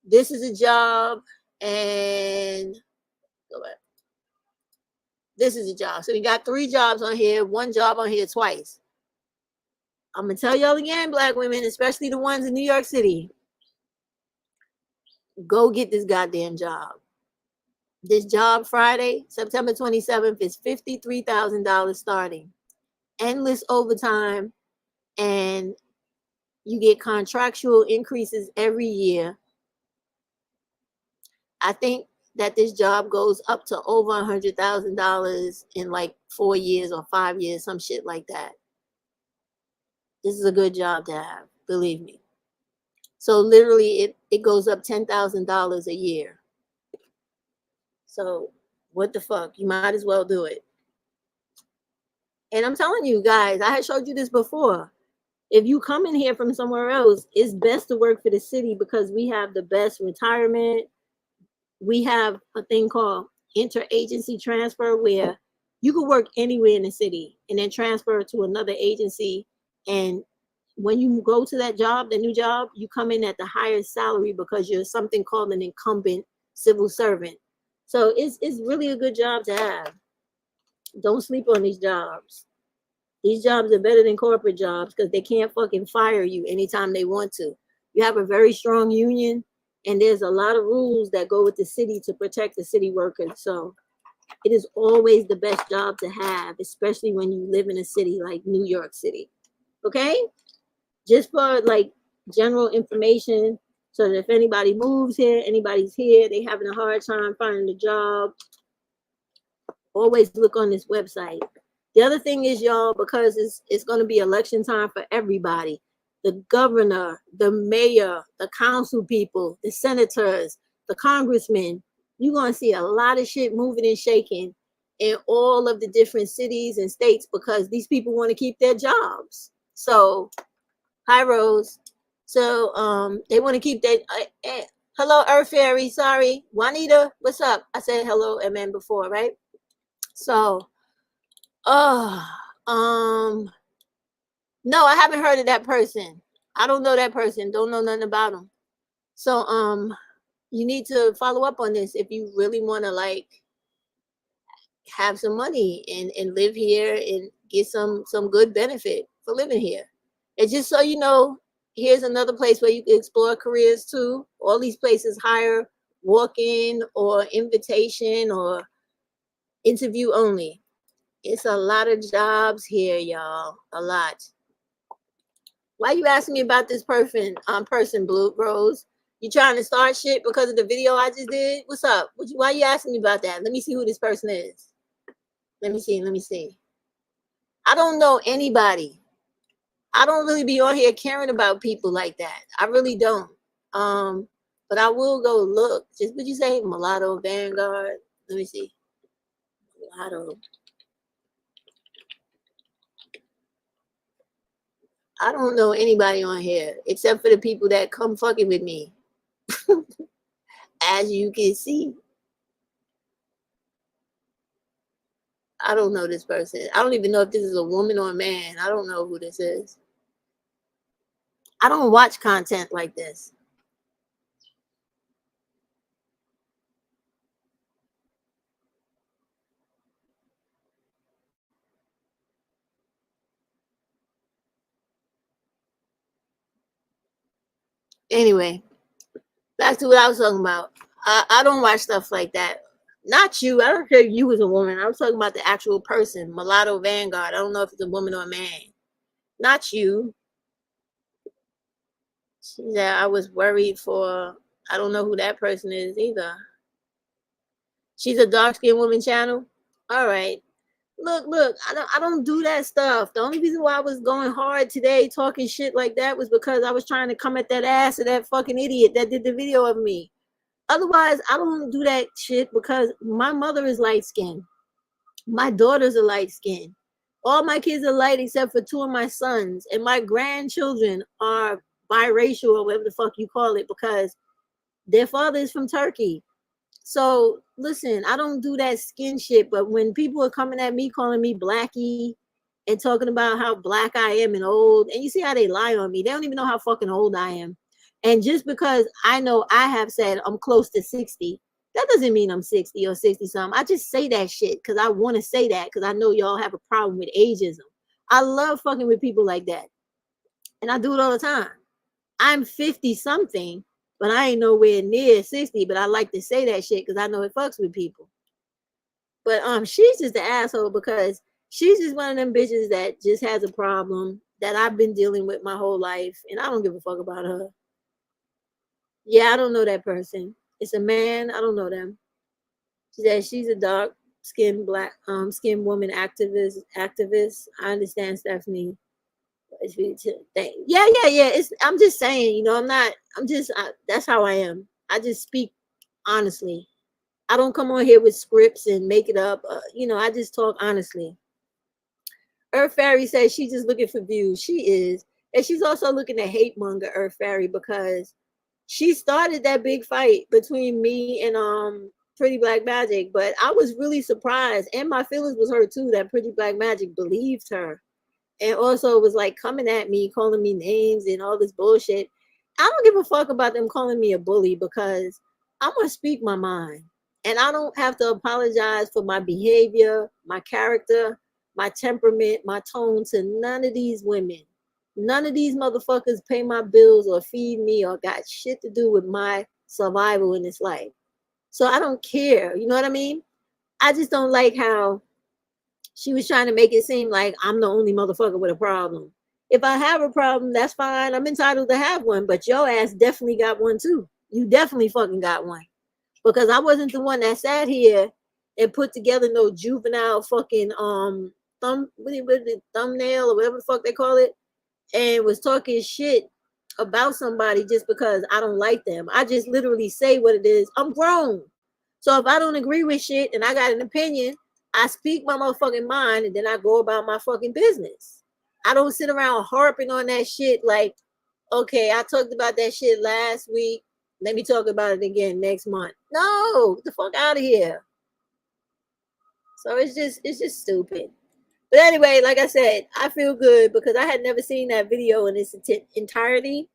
This is a job. And go back. This is a job. So we got 3 jobs on here, 1 job on here twice. I'm going to tell y'all again, Black women, especially the ones in New York City, go get this goddamn job. This job Friday, September 27th, is $53,000 starting. Endless overtime, and you get contractual increases every year. I think that this job goes up to over $100,000 in like 4 years or 5 years, some shit like that. This is a good job to have, believe me. So literally it goes up $10,000 a year. So what the fuck? You might as well do it. And I'm telling you guys, I had showed you this before. If you come in here from somewhere else, it's best to work for the city because we have the best retirement. We have a thing called interagency transfer where you could work anywhere in the city and then transfer to another agency. And when you go to that job, the new job, you come in at the highest salary because you're something called an incumbent civil servant. So it's really a good job to have. Don't sleep on these jobs. These jobs are better than corporate jobs because they can't fucking fire you anytime they want to. You have a very strong union, and there's a lot of rules that go with the city to protect the city workers. So it is always the best job to have, especially when you live in a city like New York City. Okay? Just for like general information, so that if anybody moves here, anybody's here, they having a hard time finding a job, always look on this website. The other thing is, y'all, because it's going to be election time for everybody, the governor, the mayor, the council people, the senators, the congressmen. You're going to see a lot of shit moving and shaking in all of the different cities and states because these people want to keep their jobs. So, hi, Rose. So, they want to keep their... hello, Earth Fairy. Sorry. Juanita, what's up? I said hello, MN before, right? So, no, I haven't heard of that person. I don't know that person. Don't know nothing about them. So, you need to follow up on this if you really want to like have some money and live here and get some good benefit for living here. And just so you know, here's another place where you can explore careers too. All these places hire walk-in or invitation or interview only. It's a lot of jobs here, y'all. A lot. Why you asking me about this person, Blue Rose? You trying to start shit because of the video I just did? What's up? Why you asking me about that? Let me see who this person is. Let me see. I don't know anybody. I don't really be on here caring about people like that. I really don't. But I will go look. Just what you say, Mulatto Vanguard. Let me see. Mulatto. I don't know anybody on here except for the people that come fucking with me. As you can see. I don't know this person. I don't even know if this is a woman or a man. I don't know who this is. I don't watch content like this. Anyway, back to what I was talking about. I don't watch stuff like that. Not you. I don't care if you was a woman. I was talking about the actual person, Mulatto Vanguard. I don't know if it's a woman or a man. Not you. She said I was worried for. I don't know who that person is either. She's a dark-skinned woman channel. All right. Look. I don't do that stuff. The only reason why I was going hard today, talking shit like that, was because I was trying to come at that ass of that fucking idiot that did the video of me. Otherwise, I don't do that shit because my mother is light-skinned. My daughters are light-skinned. All my kids are light except for two of my sons. And my grandchildren are biracial or whatever the fuck you call it because their father is from Turkey. So, listen, I don't do that skin shit. But when people are coming at me, calling me blackie and talking about how black I am and old, and you see how they lie on me. They don't even know how fucking old I am. And just because I know I have said I'm close to 60, that doesn't mean I'm 60 or 60 something. I just say that shit because I want to say that because I know y'all have a problem with ageism. I love fucking with people like that. And I do it all the time. I'm 50 something, but I ain't nowhere near 60. But I like to say that shit because I know it fucks with people. But she's just the asshole because she's just one of them bitches that just has a problem that I've been dealing with my whole life. And I don't give a fuck about her. Yeah, I don't know that person. It's a man. I don't know them. She said she's a dark skinned black skinned woman activist. I understand, Stephanie. Yeah. I'm just saying, you know, that's how I am. I just speak honestly. I don't come on here with scripts and make it up. You know, I just talk honestly. Earth Fairy says she's just looking for views. She is. And she's also looking to hate monger Earth Fairy because she started that big fight between me and Pretty Black Magic. But I was really surprised. And my feelings was hurt too that Pretty Black Magic believed her. And also was like coming at me, calling me names and all this bullshit. I don't give a fuck about them calling me a bully because I'm going to speak my mind. And I don't have to apologize for my behavior, my character, my temperament, my tone to none of these women. None of these motherfuckers pay my bills or feed me or got shit to do with my survival in this life. So I don't care. You know what I mean? I just don't like how she was trying to make it seem like I'm the only motherfucker with a problem. If I have a problem, that's fine. I'm entitled to have one. But your ass definitely got one too. You definitely fucking got one. Because I wasn't the one that sat here and put together no juvenile fucking thumbnail or whatever the fuck they call it. and was talking shit about somebody just because I don't like them. I just literally say what it is. I'm grown. So if I don't agree with shit and I got an opinion, I speak my motherfucking mind and then I go about my fucking business. I don't sit around harping on that shit like, okay, I talked about that shit last week. Let me talk about it again next month. No, get the fuck out of here. So it's just stupid. But anyway, like I said, I feel good because I had never seen that video in its entirety.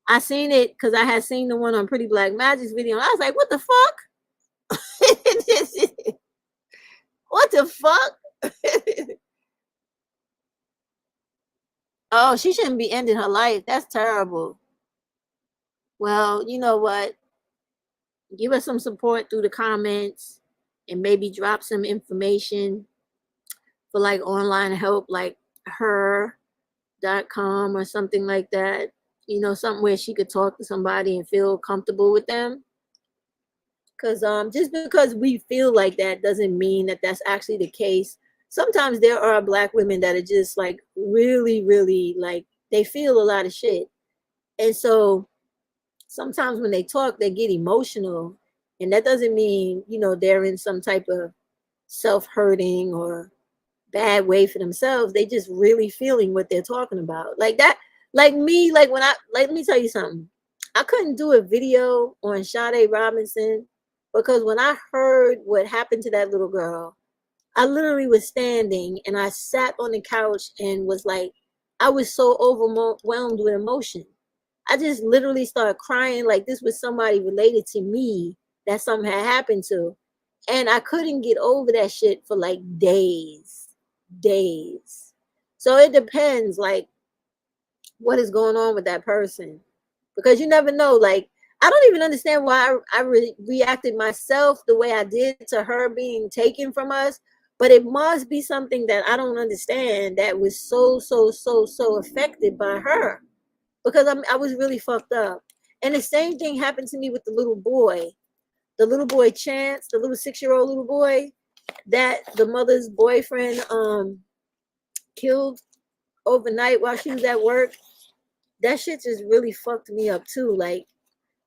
I seen it because I had seen the one on Pretty Black Magic's video. And I was like, what the fuck? What the fuck? Oh, she shouldn't be ending her life. That's terrible. Well, you know what? Give us some support through the comments and maybe drop some information for like online help, like her.com or something like that. You know, something where she could talk to somebody and feel comfortable with them. Because just because we feel like that doesn't mean that that's actually the case. Sometimes there are Black women that are just like really, really like they feel a lot of shit. And so sometimes when they talk, they get emotional. And that doesn't mean, you know, they're in some type of self-hurting or bad way for themselves. They just really feeling what they're talking about. Like that, like me, like when I, like, let me tell you something. I couldn't do a video on Sade Robinson because when I heard what happened to that little girl, I literally was standing and I sat on the couch and was like, I was so overwhelmed with emotion. I just literally started crying like this was somebody related to me that something had happened to. And I couldn't get over that shit for like days. So it depends like what is going on with that person. Because you never know. Like, I don't even understand why I reacted myself the way I did to her being taken from us. But it must be something that I don't understand that was so affected by her. Because I was really fucked up. And the same thing happened to me with the little boy. The little boy Chance, the little 6-year-old little boy that the mother's boyfriend killed overnight while she was at work. That shit just really fucked me up too. Like,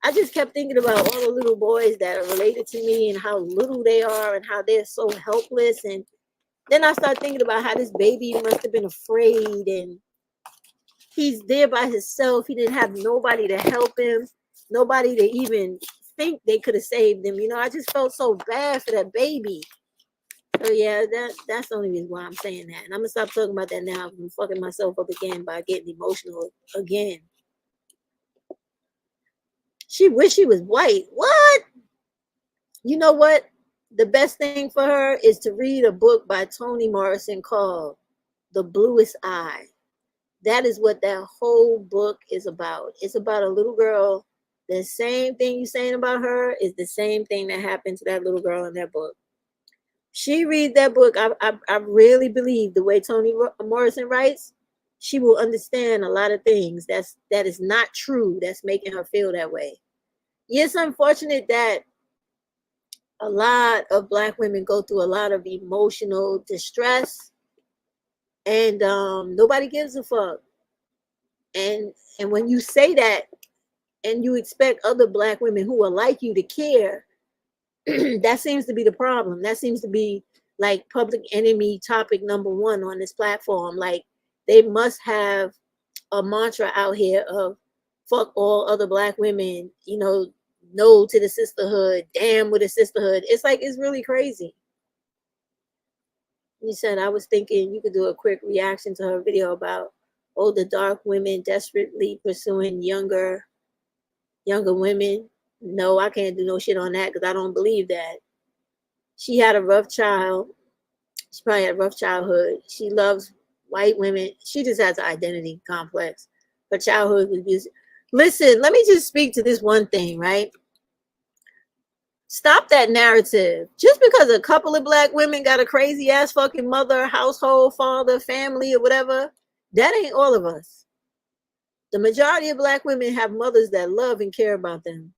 I just kept thinking about all the little boys that are related to me and how little they are and how they're so helpless. And then I started thinking about how this baby must have been afraid and he's there by himself. He didn't have nobody to help him, nobody to even think they could have saved him. You know, I just felt so bad for that baby. So yeah, that's the only reason why I'm saying that. And I'm gonna stop talking about that now. I'm fucking myself up again by getting emotional again. She wish she was white. What? You know what? The best thing for her is to read a book by Toni Morrison called The Bluest Eye. That is what that whole book is about. It's about a little girl. The same thing you're saying about her is the same thing that happened to that little girl in that book. She read that book. I really believe the way Toni Morrison writes, she will understand a lot of things that is not true that's making her feel that way. It's unfortunate that a lot of Black women go through a lot of emotional distress and nobody gives a fuck. And when you say that and you expect other Black women who are like you to care, that seems to be the problem. That seems to be like public enemy topic number one on this platform. Like they must have a mantra out here of fuck all other Black women, you know, no to the sisterhood, damn with the sisterhood. It's like, it's really crazy. You said, I was thinking you could do a quick reaction to her video about older dark women desperately pursuing younger women. No, I can't do no shit on that because I don't believe that. She had a rough child. She probably had a rough childhood. She loves white women. She just has an identity complex. Her childhood was abused. Listen, let me just speak to this one thing, right? Stop that narrative. Just because a couple of Black women got a crazy ass fucking mother, household, father, family, or whatever, that ain't all of us. The majority of Black women have mothers that love and care about them.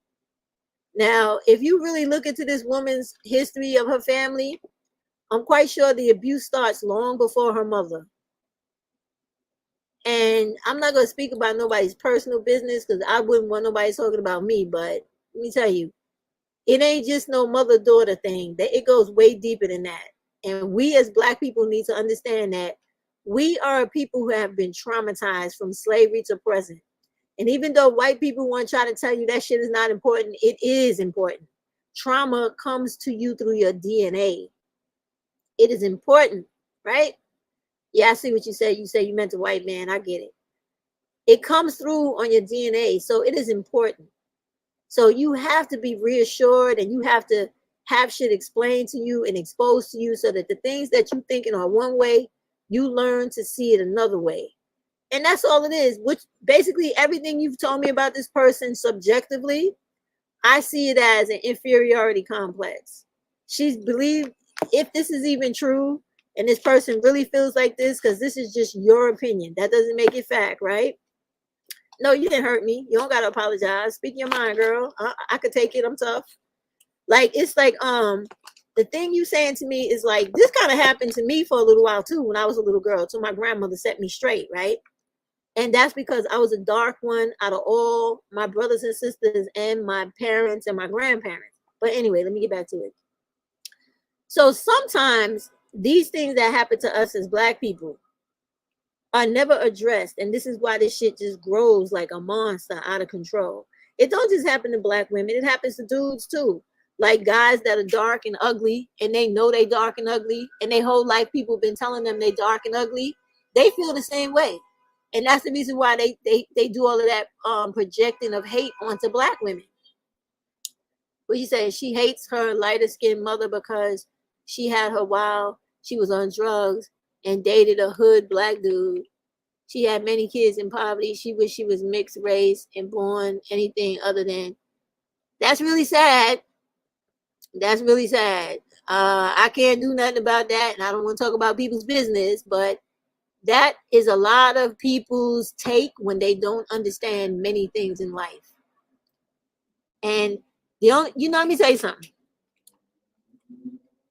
Now, if you really look into this woman's history of her family, I'm quite sure the abuse starts long before her mother. And I'm not going to speak about nobody's personal business because I wouldn't want nobody talking about me. But let me tell you, it ain't just no mother-daughter thing. That it goes way deeper than that. And we as Black people need to understand that we are a people who have been traumatized from slavery to present. And even though white people want to try to tell you that shit is not important, it is important. Trauma comes to you through your DNA. It is important, right? Yeah, I see what you said. You say you meant a white man. I get it. It comes through on your DNA. So it is important. So you have to be reassured and you have to have shit explained to you and exposed to you so that the things that you thinking are one way, you learn to see it another way. And that's all it is, which basically everything you've told me about this person subjectively, I see it as an inferiority complex. She's believed, if this is even true, and this person really feels like this, because this is just your opinion. That doesn't make it fact, right? No, you didn't hurt me. You don't got to apologize. Speak your mind, girl. I could take it. I'm tough. Like, it's like, the thing you saying to me is like, this kind of happened to me for a little while too when I was a little girl. So my grandmother set me straight, right? And that's because I was a dark one out of all my brothers and sisters and my parents and my grandparents. But anyway, let me get back to it. So sometimes these things that happen to us as Black people are never addressed. And this is why this shit just grows like a monster out of control. It don't just happen to Black women. It happens to dudes too. Like guys that are dark and ugly and they know they dark and ugly and their whole life people been telling them they dark and ugly. They feel the same way. And that's the reason why they do all of that projecting of hate onto Black women. What you say? She hates her lighter skinned mother because she had her while she was on drugs and dated a hood Black dude. She had many kids in poverty. She wished she was mixed race and born anything other than. That's really sad. That's really sad. I can't do nothing about that, and I don't want to talk about people's business, but that is a lot of people's take when they don't understand many things in life. And let me tell you something.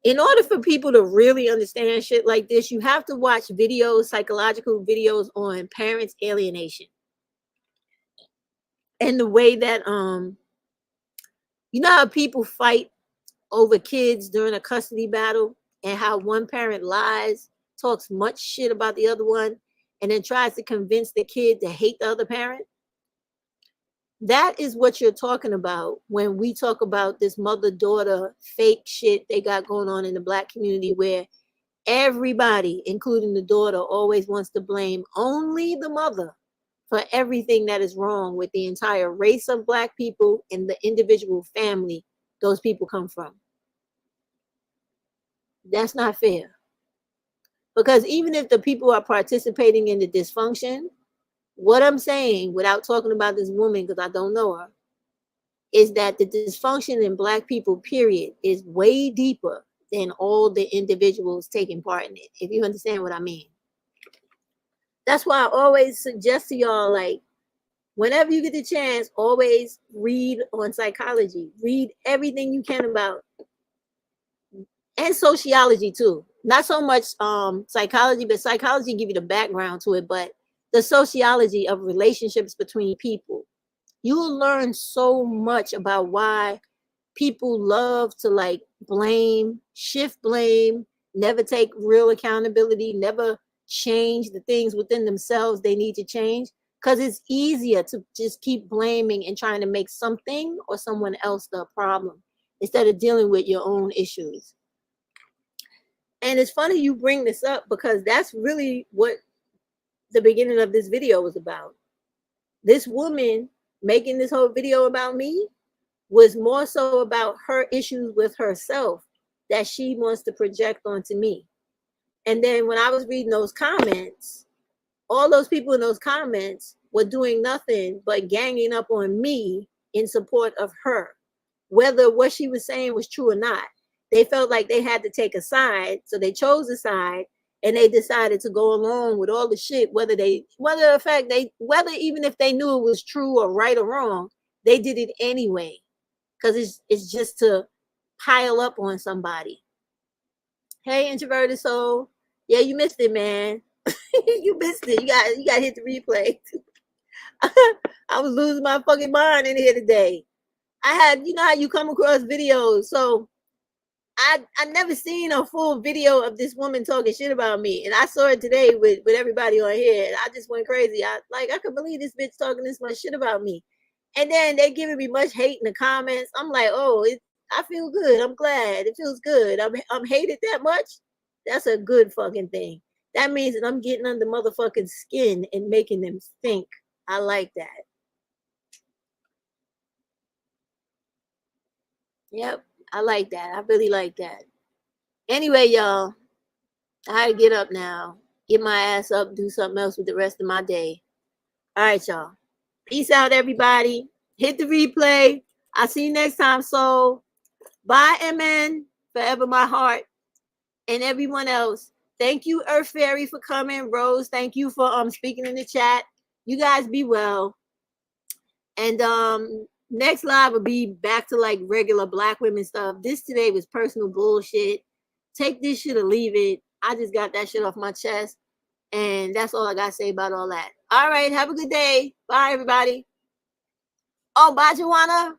In order for people to really understand shit like this, you have to watch videos, psychological videos on parents' alienation. And the way that you know how people fight over kids during a custody battle and how one parent lies, talks much shit about the other one, and then tries to convince the kid to hate the other parent? That is what you're talking about when we talk about this mother-daughter fake shit they got going on in the Black community, where everybody, including the daughter, always wants to blame only the mother for everything that is wrong with the entire race of Black people and the individual family those people come from. That's not fair. Because even if the people are participating in the dysfunction, what I'm saying, without talking about this woman because I don't know her, is that the dysfunction in Black people, period, is way deeper than all the individuals taking part in it, if you understand what I mean. That's why I always suggest to y'all, like, whenever you get the chance, always read on psychology. Read everything you can about, and sociology too. Not so much psychology, but psychology give you the background to it, but the sociology of relationships between people. You will learn so much about why people love to like blame, shift blame, never take real accountability, never change the things within themselves they need to change, because it's easier to just keep blaming and trying to make something or someone else the problem instead of dealing with your own issues. And it's funny you bring this up because that's really what the beginning of this video was about. This woman making this whole video about me was more so about her issues with herself that she wants to project onto me. And then when I was reading those comments, all those people in those comments were doing nothing but ganging up on me in support of her, whether what she was saying was true or not. They felt like they had to take a side, so they chose a side, and they decided to go along with all the shit, whether even if they knew it was true or right or wrong, they did it anyway, because it's just to pile up on somebody. Hey, introverted soul. Yeah, you missed it, man. You missed it. You got to hit the replay. I was losing my fucking mind in here today. I had, you know how you come across videos. So I never seen a full video of this woman talking shit about me. And I saw it today with everybody on here. And I just went crazy. I could believe this bitch talking this much shit about me. And then they giving me much hate in the comments. I'm like, oh, I feel good. I'm glad. It feels good. I'm hated that much. That's a good fucking thing. That means that I'm getting under motherfucking skin and making them think. I like that. Yep, I like that. I really like that. Anyway, y'all, I gotta get up now. Get my ass up, do something else with the rest of my day. All right, y'all. Peace out, everybody. Hit the replay. I'll see you next time. So, bye, MN. Forever my heart. And everyone else. Thank you, Earth Fairy, for coming. Rose, thank you for speaking in the chat. You guys be well. And next live will be back to like regular Black women stuff. This today was personal bullshit. Take this shit or leave it. I just got that shit off my chest. And that's all I got to say about all that. All right. Have a good day. Bye, everybody. Oh, bye, Joanna.